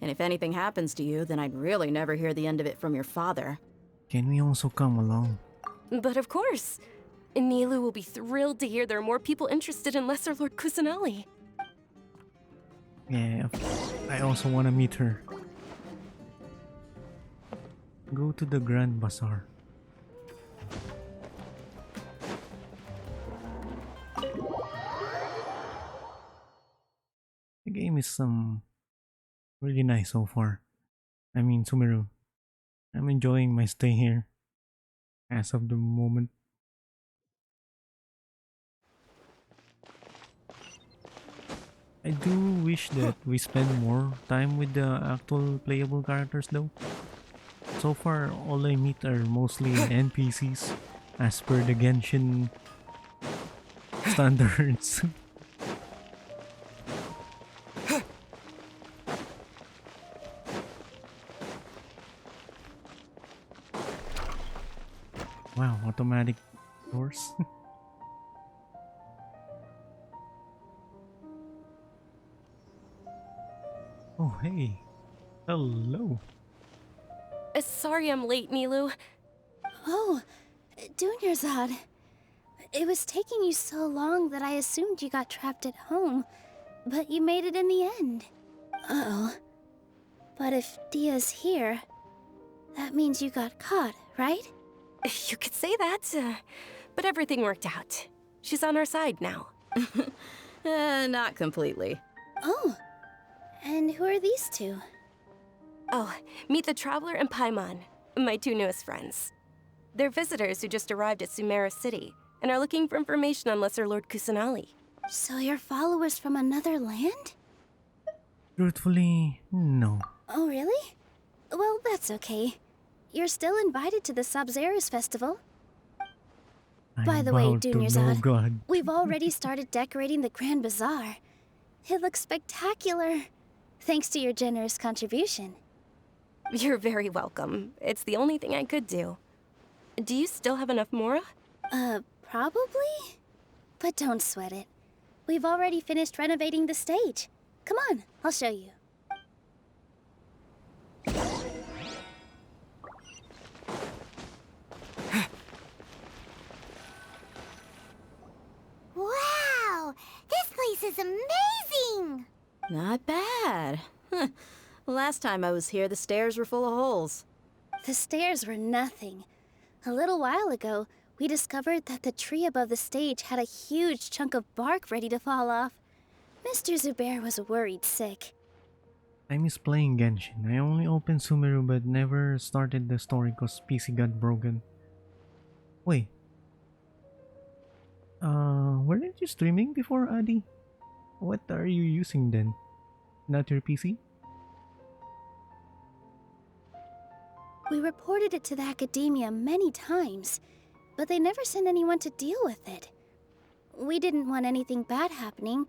And if anything happens to you, then I'd really never hear the end of it from your father. Can we also come along? But of course. Nilu will be thrilled to hear there are more people interested in Lesser Lord Kusanali. Yeah, I also want to meet her. Go to the Grand Bazaar. The game is really nice so far. I mean, Sumeru. I'm enjoying my stay here as of the moment. I do wish that we spend more time with the actual playable characters though. So far, all I meet are mostly NPCs as per the Genshin standards. Wow, automatic doors. Oh, hey. Hello. Sorry I'm late, Nilu. Oh, Dunyarzad. It was taking you so long that I assumed you got trapped at home, but you made it in the end. Uh-oh. But if Dia's here, that means you got caught, right? You could say that, but everything worked out. She's on our side now. Not completely. Oh, and who are these two? Oh, meet the Traveler and Paimon, my two newest friends. They're visitors who just arrived at Sumeru City and are looking for information on Lesser Lord Kusanali. So you're followers from another land? Truthfully, no. Oh, really? Well, that's okay. You're still invited to the Sub-Zero's festival. By the way, Dunyarzad, we've already started decorating the Grand Bazaar. It looks spectacular, thanks to your generous contribution. You're very welcome. It's the only thing I could do. Do you still have enough Mora? Probably? But don't sweat it. We've already finished renovating the stage. Come on, I'll show you. Wow! This place is amazing! Not bad. Last time I was here, the stairs were full of holes. The stairs were nothing. A little while ago, we discovered that the tree above the stage had a huge chunk of bark ready to fall off. Mr. Zubair was worried sick. I miss playing Genshin. I only opened Sumeru but never started the story cause PC got broken. Wait. Weren't you streaming before, Adi? What are you using then? Not your PC? We reported it to the academia many times, but they never sent anyone to deal with it. We didn't want anything bad happening,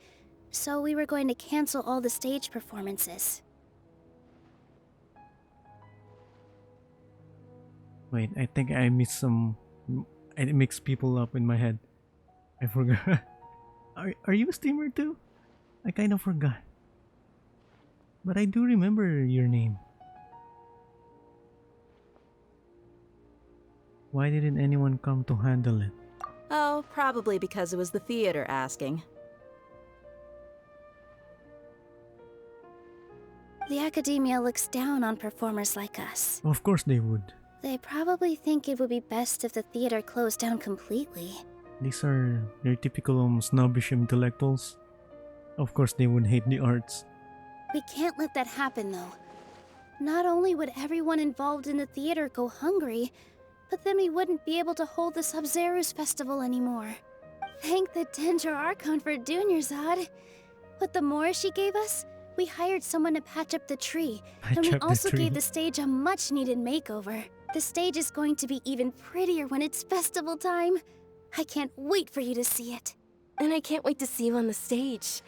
so we were going to cancel all the stage performances. Wait, I think I missed some... I mixed people up in my head. I forgot. Are you a streamer too? I kind of forgot. But I do remember your name. Why didn't anyone come to handle it? Oh, probably because it was the theater asking. The academia looks down on performers like us. Of course they would. They probably think it would be best if the theater closed down completely. These are their typical snobbish intellectuals. Of course they would hate the arts. We can't let that happen, though. Not only would everyone involved in the theater go hungry, but then we wouldn't be able to hold the Sub-Zero's festival anymore. Thank the Dendro Archon for Dunyarzad. With the Mora she gave us, we hired someone to patch up the tree, and we also gave the stage a much-needed makeover. The stage is going to be even prettier when it's festival time. I can't wait for you to see it. And I can't wait to see you on the stage.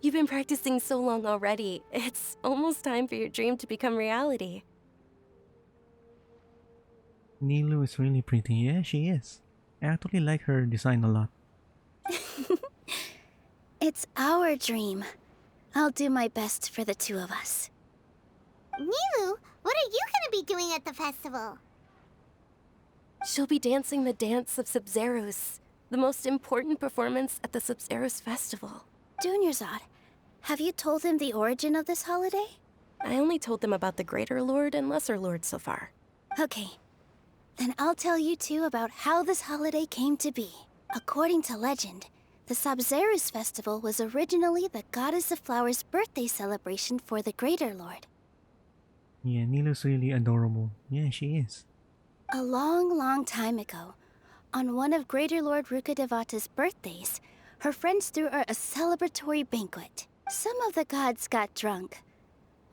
You've been practicing so long already. It's almost time for your dream to become reality. Nilu is really pretty. Yeah, she is. I actually like her design a lot. It's our dream. I'll do my best for the two of us. Nilu, what are you gonna be doing at the festival? She'll be dancing the dance of Sub-Zeros, the most important performance at the Sub-Zeros festival. Dunyarzad, have you told them the origin of this holiday? I only told them about the Greater Lord and Lesser Lord so far. Okay. Then I'll tell you two about how this holiday came to be. According to legend, the Sub-Zeros festival was originally the Goddess of Flowers' birthday celebration for the Greater Lord. Yeah, Nilu's really adorable. Yeah, she is. A long, long time ago, on one of Greater Lord Rukkhadevata's birthdays, her friends threw her a celebratory banquet. Some of the gods got drunk.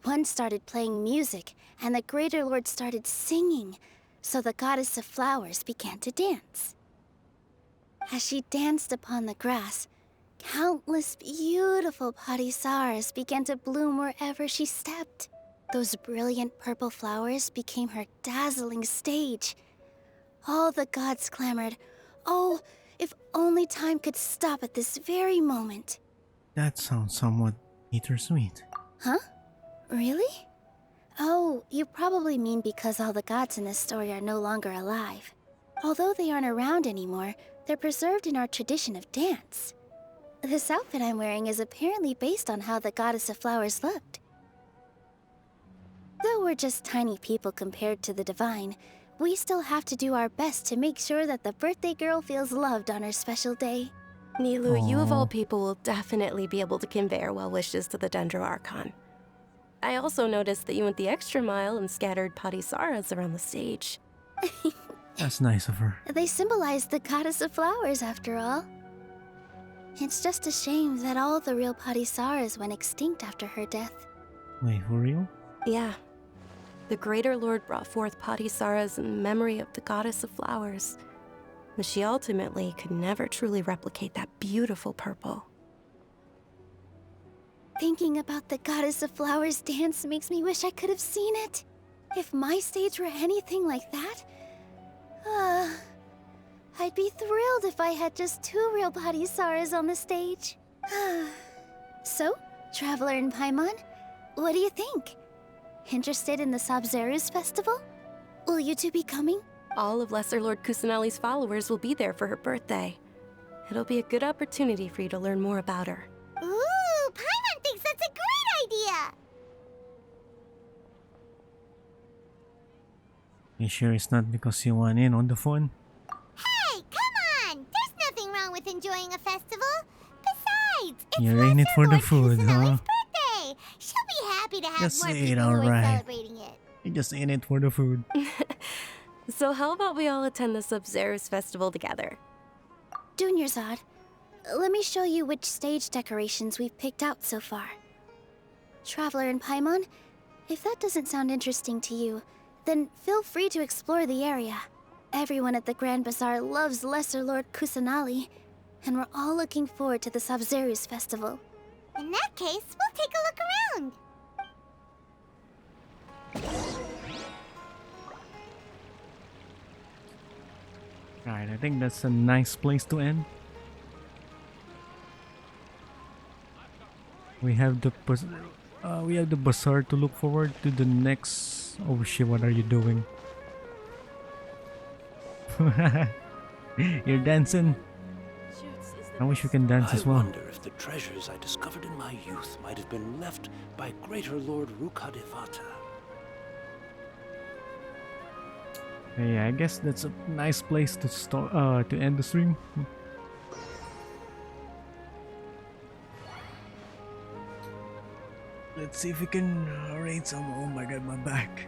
One started playing music, and the Greater Lord started singing, so the Goddess of Flowers began to dance. As she danced upon the grass, countless beautiful parisaras began to bloom wherever she stepped. Those brilliant purple flowers became her dazzling stage. All the gods clamored, "Oh, if only time could stop at this very moment." That sounds somewhat bittersweet. Huh? Really? Oh, you probably mean because all the gods in this story are no longer alive. Although they aren't around anymore, they're preserved in our tradition of dance. This outfit I'm wearing is apparently based on how the Goddess of Flowers looked. Though we're just tiny people compared to the Divine, we still have to do our best to make sure that the birthday girl feels loved on her special day. Nilu, you of all people will definitely be able to convey our well wishes to the Dendro Archon. I also noticed that you went the extra mile and scattered parisaras around the stage. That's nice of her. They symbolize the Goddess of Flowers, after all. It's just a shame that all the real parisaras went extinct after her death. Wait, for real? Yeah. The Greater Lord brought forth parisaras in memory of the Goddess of Flowers, but she ultimately could never truly replicate that beautiful purple. Thinking about the Goddess of Flowers dance makes me wish I could have seen it. If my stage were anything like that, I'd be thrilled if I had just 2 real parisaras on the stage. So, Traveler and Paimon, what do you think? Interested in the Sub-Zeros festival? Will you two be coming? All of Lesser Lord Kusanali's followers will be there for her birthday. It'll be a good opportunity for you to learn more about her. Ooh, Paimon thinks that's a great idea! You sure it's not because you want in on the fun? Hey, come on! There's nothing wrong with enjoying a festival. Besides, it's You're in it for the food, huh? birthday. She'll be happy happy to have Just more say it people who are alright. celebrating it. You're just in it for the food. So how about we all attend the Sub-Zero's festival together? Dunyarzad, let me show you which stage decorations we've picked out so far. Traveler and Paimon, if that doesn't sound interesting to you, then feel free to explore the area. Everyone at the Grand Bazaar loves Lesser Lord Kusanali, and we're all looking forward to the Sub-Zero's festival. In that case, we'll take a look around. Alright, I think that's a nice place to end. We have the bazaar to look forward to. The next. Oh shit! What are you doing? You're dancing. I wish you can dance as well. I wonder if the treasures I discovered in my youth might have been left by Greater Lord Rukkhadevata. Yeah, I guess that's a nice place to start. To end the stream. Let's see if we can raid some. Oh my god, my back.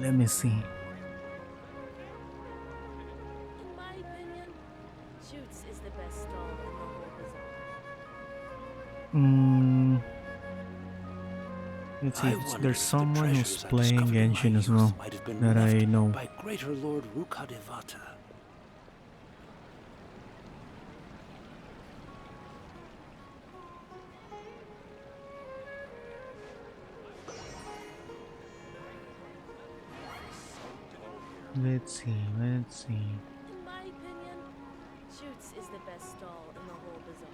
Let me see. In my opinion, Shoots is the best stall in the whole bazaar. Let's see. I If wonder there's if the someone who's treasures I playing discovered in my Genshin as youth well might have been that I left know. by Greater Lord Rukkhadevata. Let's see. Let's see. In my opinion, Shoots is the best stall in the whole bazaar.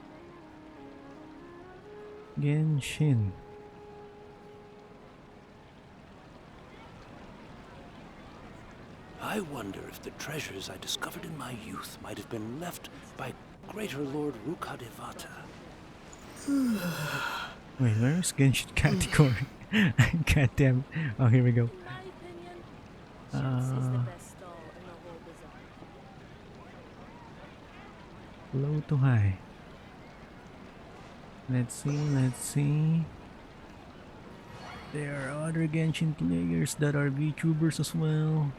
Genshin. I wonder if the treasures I discovered in my youth might have been left by Greater Lord Rukkhadevata. Wait, where is Genshin category? God damn. Oh, here we go. Low to high. Let's see, let's see. There are other Genshin players that are VTubers as well.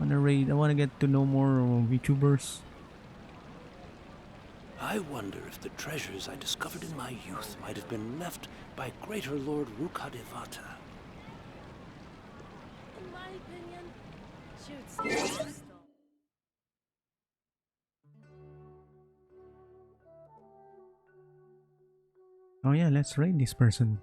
I wanna get to know more VTubers. I wonder if the treasures I discovered in my youth might have been left by Greater Lord Rukkhadevata. In my opinion, Shoots is the best stall. Oh yeah, let's raid this person.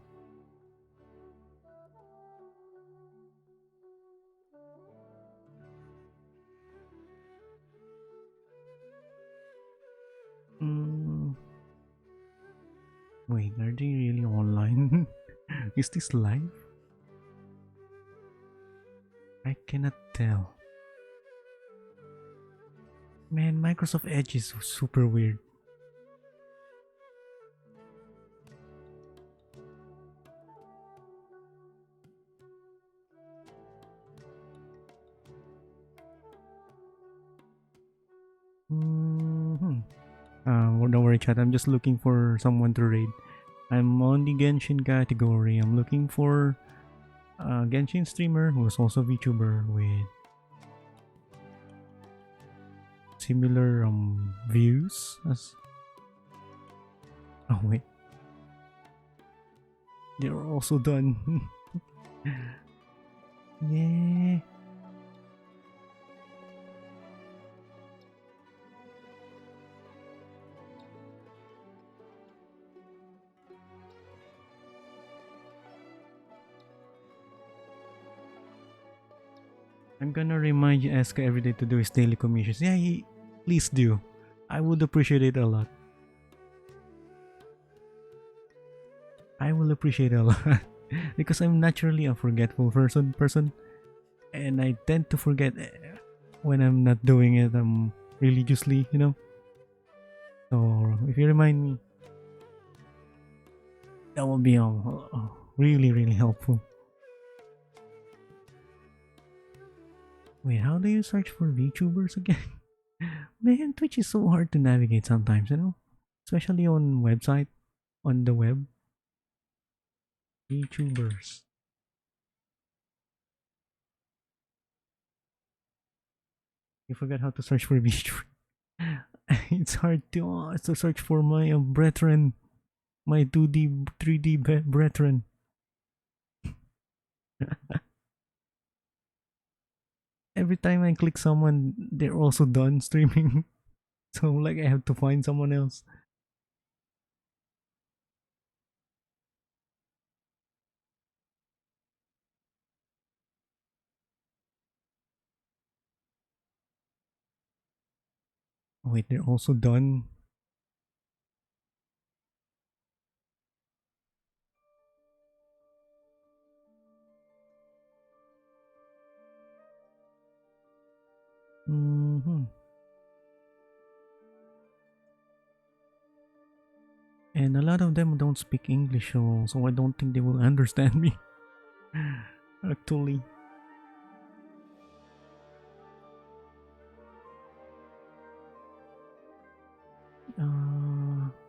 Wait, are they really online? Is this live? I cannot tell. Man, Microsoft Edge is super weird. Don't worry, chat. I'm just looking for someone to raid. I'm on the Genshin category. I'm looking for a Genshin streamer who's also VTuber with similar views as. Oh wait, they're also done. Yeah. I'm gonna remind you, Eska, every day to do his daily commissions. Yeah, please do. I would appreciate it a lot. I will appreciate it a lot because I'm naturally a forgetful person, and I tend to forget when I'm not doing it religiously, you know. So if you remind me, that will be really helpful. Wait, how do you search for VTubers again? Man, Twitch is so hard to navigate sometimes, you know? Especially on the web. VTubers. You forgot how to search for VTuber. It's hard to search for my brethren, my 2D, 3D brethren. Every time I click someone, they're also done streaming. So like I have to find someone else. Wait, they're also done. And a lot of them don't speak English, so I don't think they will understand me. Actually.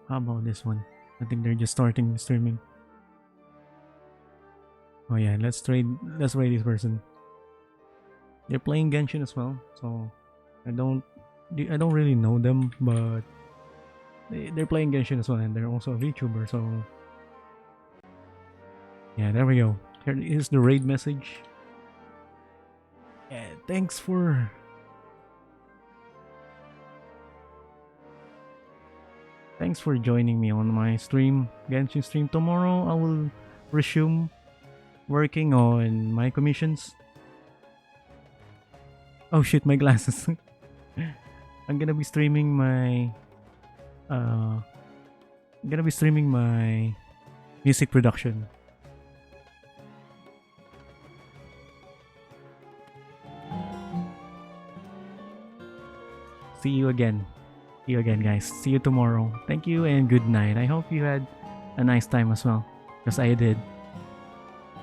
How about this one? I think they're just starting streaming. Oh yeah, let's raid this person. They're playing Genshin as well, so I don't really know them, but they're playing Genshin as well, and they're also a VTuber, so yeah, there we go. Here is the raid message. Yeah, thanks for joining me on my stream, Genshin stream. Tomorrow I will resume working on my commissions. Oh shit, my glasses. I'm gonna be streaming my music production. See you again. See you again, guys. See you tomorrow. Thank you and good night. I hope you had a nice time as well, because I did.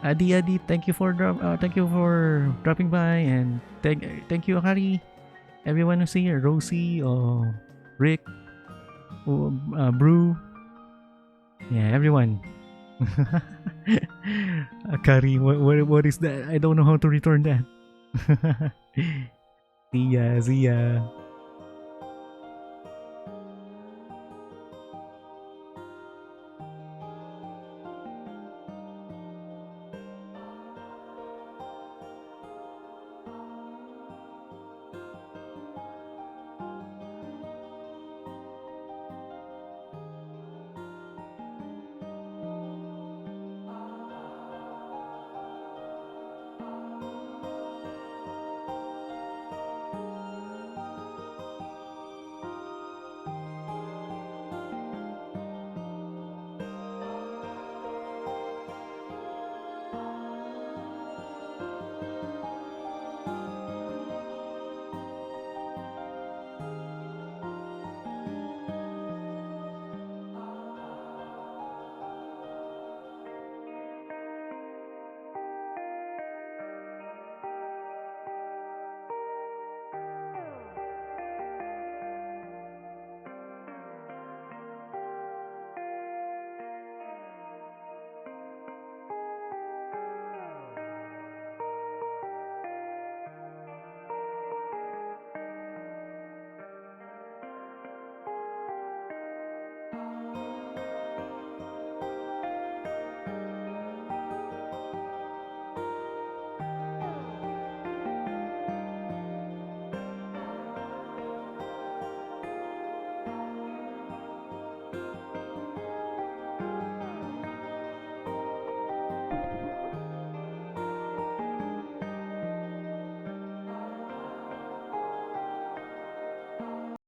Adi, thank you for dropping by, and thank you, Akari. Everyone who's here, Rosie, Rick, Brew. Yeah, everyone. Akari, what is that? I don't know how to return that. See ya.